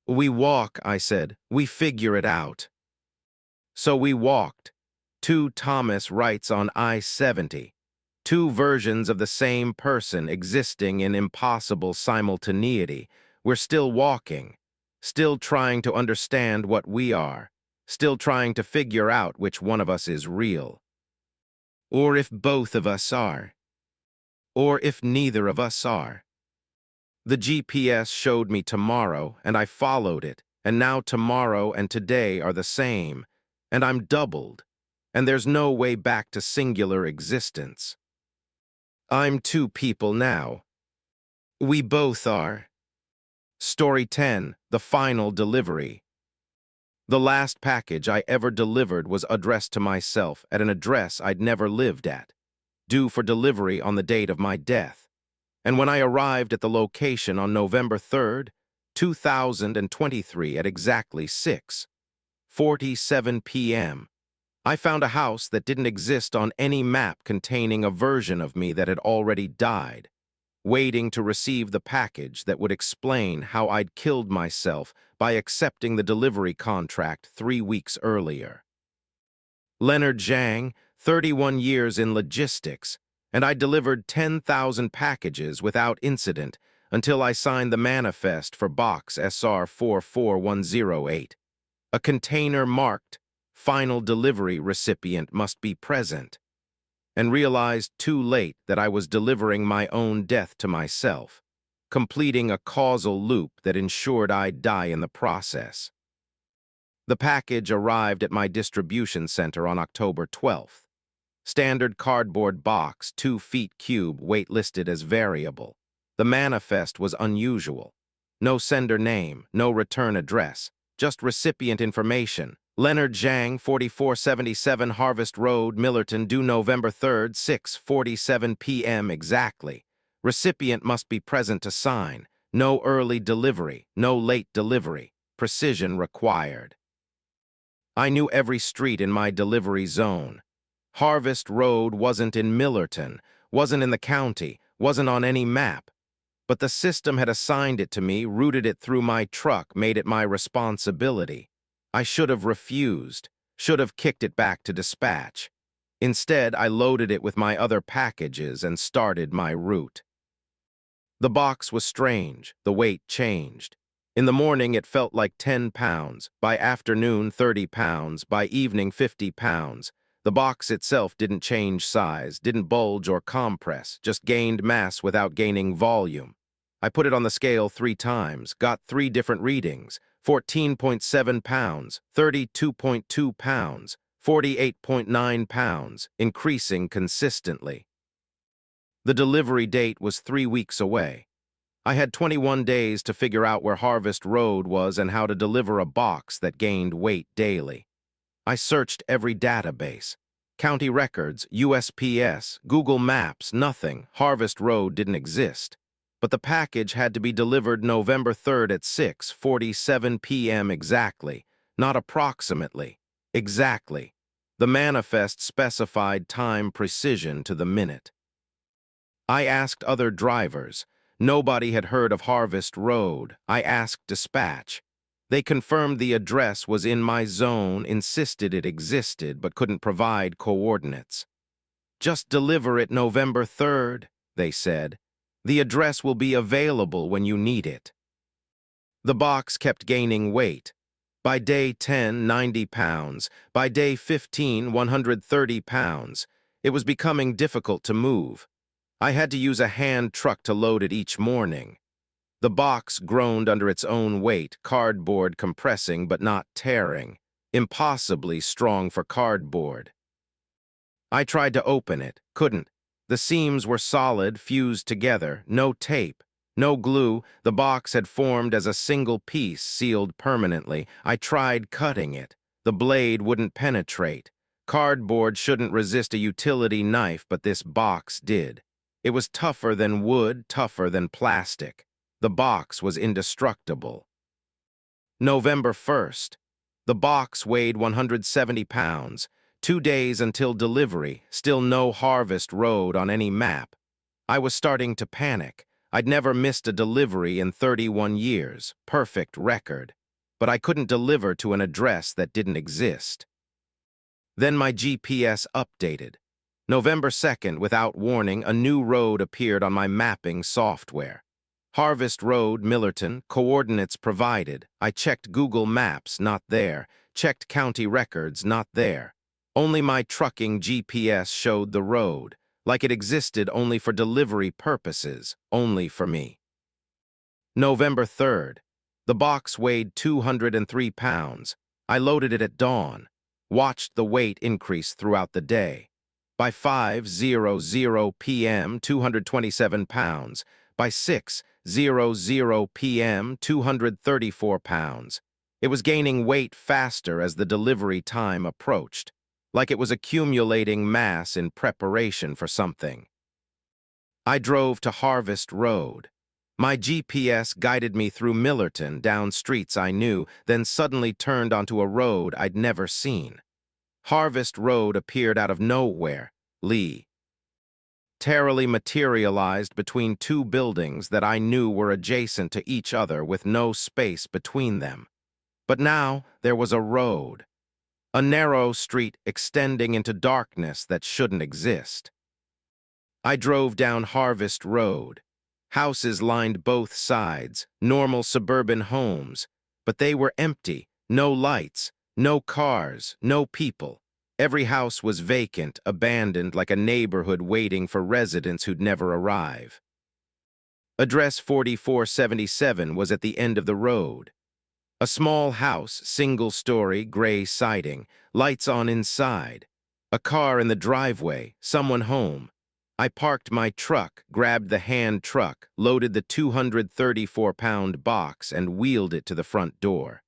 Speaker 1: "We walk," I said. "We figure it out." So we walked. Two Thomas Wrights on I-70. Two versions of the same person existing in impossible simultaneity. We're still walking, still trying to understand what we are, still trying to figure out which one of us is real. Or if both of us are. Or if neither of us are. The GPS showed me tomorrow, and I followed it, and now tomorrow and today are the same, and I'm doubled, and there's no way back to singular existence. I'm two people now. We both are. Story 10, The Final Delivery. The last package I ever delivered was addressed to myself at an address I'd never lived at, due for delivery on the date of my death. And when I arrived at the location on November 3rd, 2023 at exactly 6:47 p.m., I found a house that didn't exist on any map containing a version of me that had already died, waiting to receive the package that would explain how I'd killed myself by accepting the delivery contract 3 weeks earlier. Leonard Zhang, 31 years in logistics, and I delivered 10,000 packages without incident until I signed the manifest for box SR 44108. A container marked "Final Delivery Recipient Must Be Present," and realized too late that I was delivering my own death to myself, completing a causal loop that ensured I'd die in the process. The package arrived at my distribution center on October 12th. Standard cardboard box, 2 feet cube, weight listed as variable. The manifest was unusual. No sender name, no return address, just recipient information. Leonard Zhang, 4477 Harvest Road, Millerton, due November 3rd, 6:47 p.m. exactly. Recipient must be present to sign. No early delivery, no late delivery. Precision required. I knew every street in my delivery zone. Harvest Road wasn't in Millerton, wasn't in the county, wasn't on any map. But the system had assigned it to me, routed it through my truck, made it my responsibility. I should have refused, should have kicked it back to dispatch. Instead, I loaded it with my other packages and started my route. The box was strange, the weight changed. In the morning, it felt like 10 pounds, by afternoon, 30 pounds, by evening, 50 pounds. The box itself didn't change size, didn't bulge or compress, just gained mass without gaining volume. I put it on the scale 3 times, got 3 different readings: 14.7 pounds, 32.2 pounds, 48.9 pounds, increasing consistently. The delivery date was 3 weeks away. I had 21 days to figure out where Harvest Road was and how to deliver a box that gained weight daily. I searched every database. County records, USPS, Google Maps, nothing. Harvest Road didn't exist. But the package had to be delivered November 3rd at 6:47 p.m. exactly, not approximately, exactly. The manifest specified time precision to the minute. I asked other drivers. Nobody had heard of Harvest Road. I asked dispatch. They confirmed the address was in my zone, insisted it existed, but couldn't provide coordinates. Just deliver it November 3rd, they said. The address will be available when you need it. The box kept gaining weight. By day 10, 90 pounds. By day 15, 130 pounds. It was becoming difficult to move. I had to use a hand truck to load it each morning. The box groaned under its own weight, cardboard compressing but not tearing. Impossibly strong for cardboard. I tried to open it, couldn't. The seams were solid, fused together, no tape, no glue. The box had formed as a single piece, sealed permanently. I tried cutting it. The blade wouldn't penetrate. Cardboard shouldn't resist a utility knife, but this box did. It was tougher than wood, tougher than plastic. The box was indestructible. November 1st. The box weighed 170 pounds. 2 days until delivery, still no Harvest Road on any map. I was starting to panic. I'd never missed a delivery in 31 years, perfect record. But I couldn't deliver to an address that didn't exist. Then my GPS updated. November 2nd, without warning, a new road appeared on my mapping software. Harvest Road, Millerton, coordinates provided. I checked Google Maps, not there. Checked county records, not there. Only my trucking GPS showed the road, like it existed only for delivery purposes, only for me. November 3rd. The box weighed 203 pounds. I loaded it at dawn, watched the weight increase throughout the day. By 5:00 p.m., 227 pounds. By 6:00 p.m., 234 pounds. It was gaining weight faster as the delivery time approached, like it was accumulating mass in preparation for something. I drove to Harvest Road. My GPS guided me through Millerton, down streets I knew, then suddenly turned onto a road I'd never seen. Harvest Road appeared out of nowhere, Lee. Terribly materialized between two buildings that I knew were adjacent to each other with no space between them. But now there was a road. A narrow street extending into darkness that shouldn't exist. I drove down Harvest Road. Houses lined both sides, normal suburban homes, but they were empty, no lights, no cars, no people. Every house was vacant, abandoned like a neighborhood waiting for residents who'd never arrive. Address 4477 was at the end of the road. A small house, single-story, gray siding, lights on inside. A car in the driveway, someone home. I parked my truck, grabbed the hand truck, loaded the 234-pound box, and wheeled it to the front door.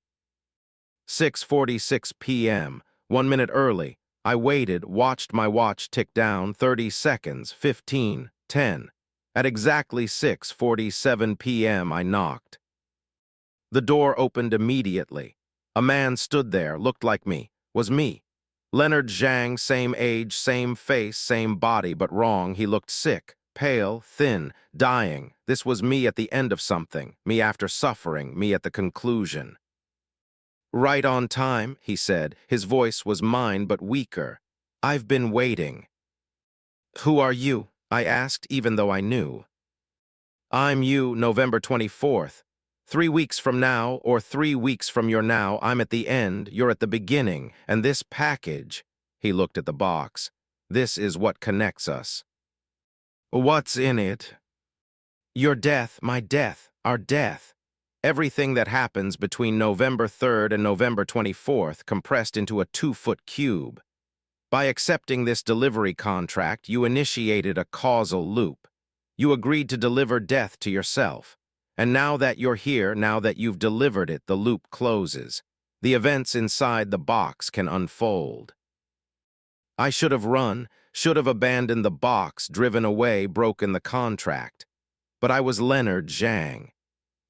Speaker 1: 6:46 p.m., 1 minute early. I waited, watched my watch tick down, 30 seconds, 15, 10. At exactly 6:47 p.m., I knocked. The door opened immediately. A man stood there, looked like me, was me. Leonard Zhang, same age, same face, same body, but wrong. He looked sick, pale, thin, dying. This was me at the end of something, me after suffering, me at the conclusion. Right on time, he said. His voice was mine, but weaker. I've been waiting. Who are you? I asked, even though I knew. I'm you, November 24th. 3 weeks from now, or 3 weeks from your now, I'm at the end, you're at the beginning, and this package, he looked at the box, this is what connects us. What's in it? Your death, my death, our death. Everything that happens between November 3rd and November 24th compressed into a 2-foot cube. By accepting this delivery contract, you initiated a causal loop. You agreed to deliver death to yourself. And now that you're here, now that you've delivered it, the loop closes. The events inside the box can unfold. I should have run, should have abandoned the box, driven away, broken the contract. But I was Leonard Zhang.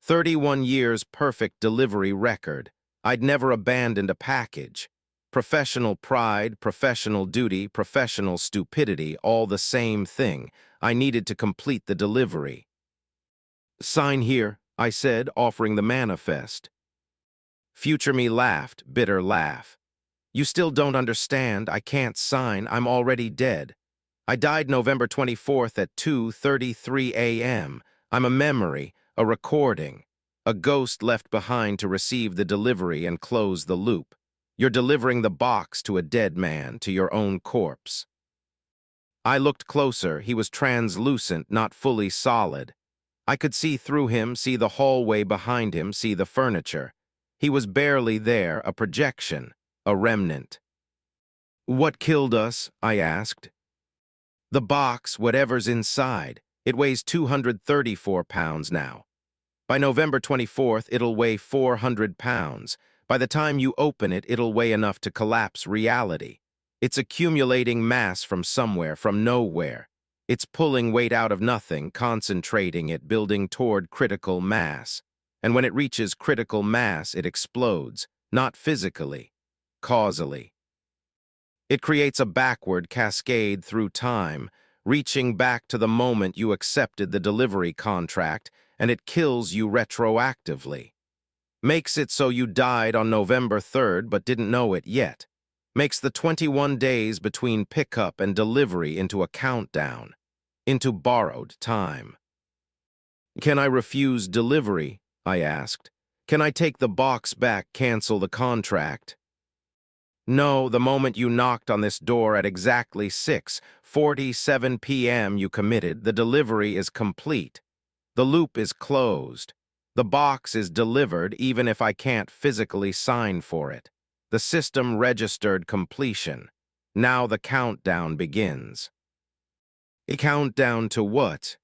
Speaker 1: 31 years perfect delivery record. I'd never abandoned a package. Professional pride, professional duty, professional stupidity, all the same thing. I needed to complete the delivery. "Sign here," I said, offering the manifest. Future me laughed, bitter laugh. "You still don't understand. I can't sign. I'm already dead. I died November 24th at 2:33 a.m. I'm a memory, a recording, a ghost left behind to receive the delivery and close the loop. You're delivering the box to a dead man, to your own corpse." I looked closer. He was translucent, not fully solid. I could see through him, see the hallway behind him, see the furniture. He was barely there, a projection, a remnant. "What killed us?" I asked. "The box, whatever's inside. It weighs 234 pounds now. By November 24th, it'll weigh 400 pounds. By the time you open it, it'll weigh enough to collapse reality. It's accumulating mass from somewhere, from nowhere. It's pulling weight out of nothing, concentrating it, building toward critical mass. And when it reaches critical mass, it explodes, not physically, causally. It creates a backward cascade through time, reaching back to the moment you accepted the delivery contract, and it kills you retroactively. Makes it so you died on November 3rd but didn't know it yet. Makes the 21 days between pickup and delivery into a countdown, into borrowed time. "Can I refuse delivery?" I asked. "Can I take the box back, cancel the contract?" "No, the moment you knocked on this door at exactly 6:47 p.m. you committed, the delivery is complete. The loop is closed. The box is delivered even if I can't physically sign for it. The system registered completion. Now the countdown begins." "A countdown to what?"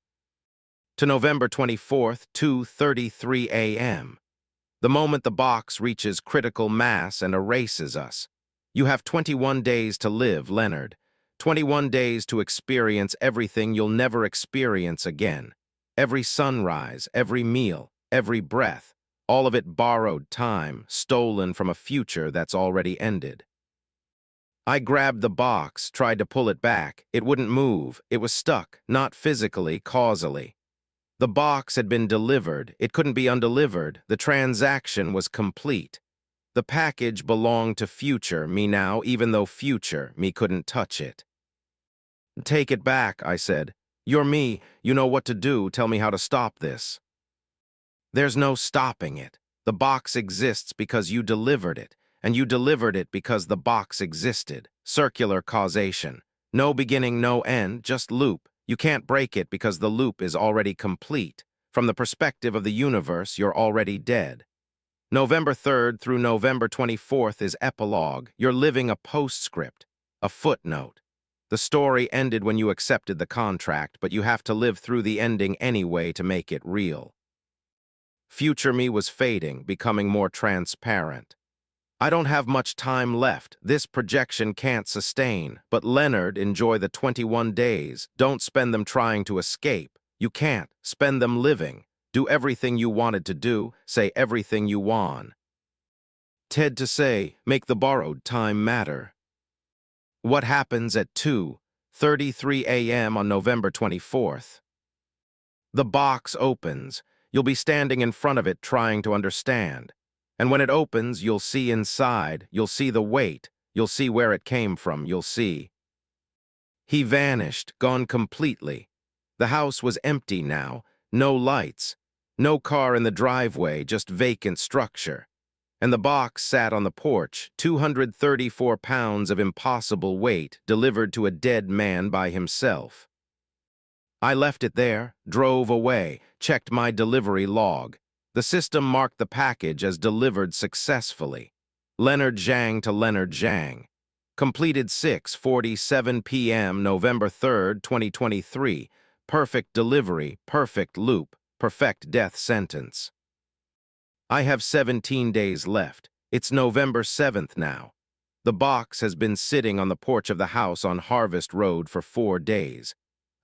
Speaker 1: "To November 24th, 2:33 a.m. The moment the box reaches critical mass and erases us. You have 21 days to live, Leonard. 21 days to experience everything you'll never experience again. Every sunrise, every meal, every breath, all of it borrowed time, stolen from a future that's already ended." I grabbed the box, tried to pull it back. It wouldn't move. It was stuck, not physically, causally. The box had been delivered. It couldn't be undelivered. The transaction was complete. The package belonged to future me now, even though future me couldn't touch it. "Take it back," I said. "You're me. You know what to do. Tell me how to stop this." "There's no stopping it. The box exists because you delivered it, and you delivered it because the box existed. Circular causation. No beginning, no end, just loop. You can't break it because the loop is already complete. From the perspective of the universe, you're already dead. November 3rd through November 24th is epilogue. You're living a postscript, a footnote. The story ended when you accepted the contract, but you have to live through the ending anyway to make it real." Future me was fading, becoming more transparent. "I don't have much time left. This projection can't sustain. But Leonard, enjoy the 21 days. Don't spend them trying to escape. You can't. Spend them living. Do everything you wanted to do. Say everything you want. Ted to say, make the borrowed time matter." What happens at 2:33 a.m. on November 24th? The box opens. You'll be standing in front of it trying to understand. And when it opens, you'll see inside. You'll see the weight. You'll see where it came from. You'll see. He vanished, gone completely. The house was empty now. No lights. No car in the driveway, just vacant structure. And the box sat on the porch, 234 pounds of impossible weight, delivered to a dead man by himself. I left it there, drove away, checked my delivery log. The system marked the package as delivered successfully. Leonard Zhang to Leonard Zhang. Completed 6:47 p.m. November 3rd, 2023. Perfect delivery, perfect loop, perfect death sentence. I have 17 days left. It's November 7th now. The box has been sitting on the porch of the house on Harvest Road for 4 days.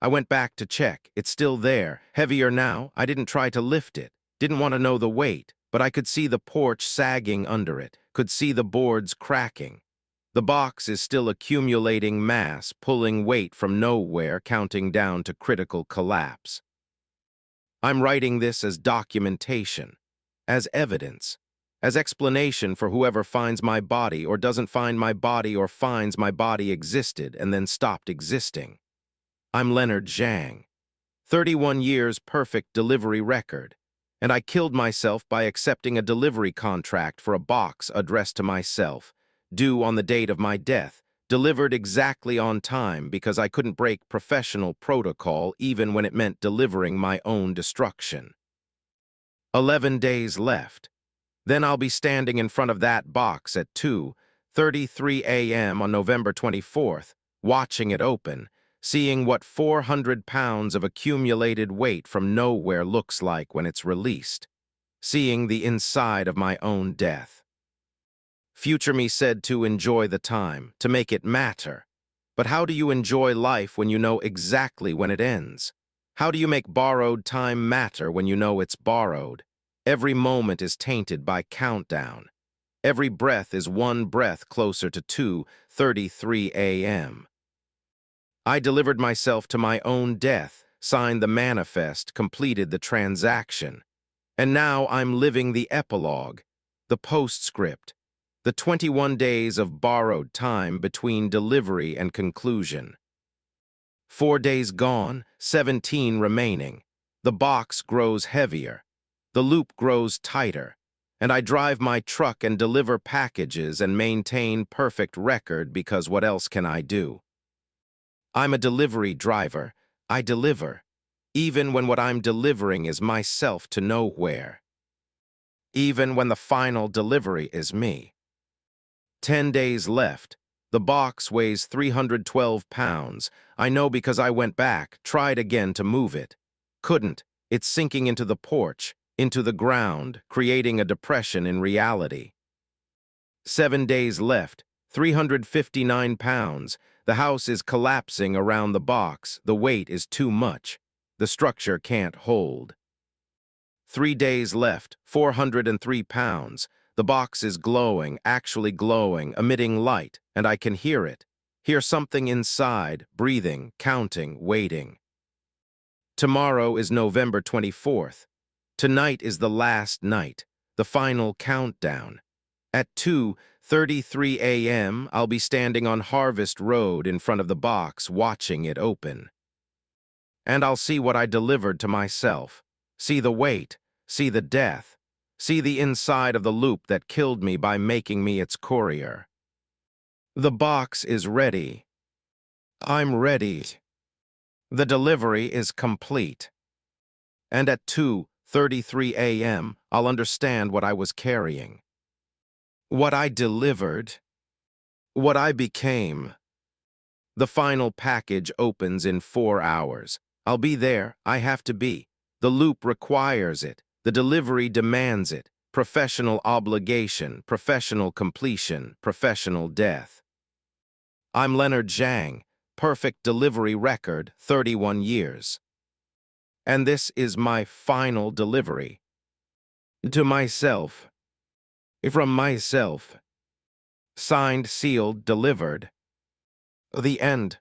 Speaker 1: I went back to check. It's still there. Heavier now. I didn't try to lift it. Didn't want to know the weight, but I could see the porch sagging under it, could see the boards cracking. The box is still accumulating mass, pulling weight from nowhere, counting down to critical collapse. I'm writing this as documentation, as evidence, as explanation for whoever finds my body or doesn't find my body or finds my body existed and then stopped existing. I'm Leonard Zhang, 31 years perfect delivery record, and I killed myself by accepting a delivery contract for a box addressed to myself, due on the date of my death, delivered exactly on time because I couldn't break professional protocol even when it meant delivering my own destruction. 11 days left. Then I'll be standing in front of that box at 2:33 a.m. on November 24th, watching it open, seeing what 400 pounds of accumulated weight from nowhere looks like when it's released, seeing the inside of my own death. Future me said to enjoy the time, to make it matter. But how do you enjoy life when you know exactly when it ends? How do you make borrowed time matter when you know it's borrowed? Every moment is tainted by countdown. Every breath is one breath closer to 2:33 a.m. I delivered myself to my own death, signed the manifest, completed the transaction. And now I'm living the epilogue, the postscript, the 21 days of borrowed time between delivery and conclusion. 4 days gone, 17 remaining. The box grows heavier. The loop grows tighter. And I drive my truck and deliver packages and maintain perfect record because what else can I do? I'm a delivery driver. I deliver, even when what I'm delivering is myself to nowhere. Even when the final delivery is me. 10 days left. The box weighs 312 pounds. I know because I went back, tried again to move it. Couldn't. It's sinking into the porch, into the ground, creating a depression in reality. 7 days left. 359 pounds. The house is collapsing around the box. The weight is too much. The structure can't hold. 3 days left. 403 pounds. The box is glowing, actually glowing, emitting light, and I can hear it. Hear something inside, breathing, counting, waiting. Tomorrow is November 24th. Tonight is the last night, the final countdown. At 2:33 a.m., I'll be standing on Harvest Road in front of the box, watching it open. And I'll see what I delivered to myself. See the weight, see the death. See the inside of the loop that killed me by making me its courier. The box is ready. I'm ready. The delivery is complete. And at 2:33 a.m., I'll understand what I was carrying. What I delivered. What I became. The final package opens in 4 hours. I'll be there. I have to be. The loop requires it. The delivery demands it. Professional obligation, professional completion, professional death. I'm Leonard Zhang, perfect delivery record, 31 years. And this is my final delivery. To myself. From myself. Signed, sealed, delivered. The end.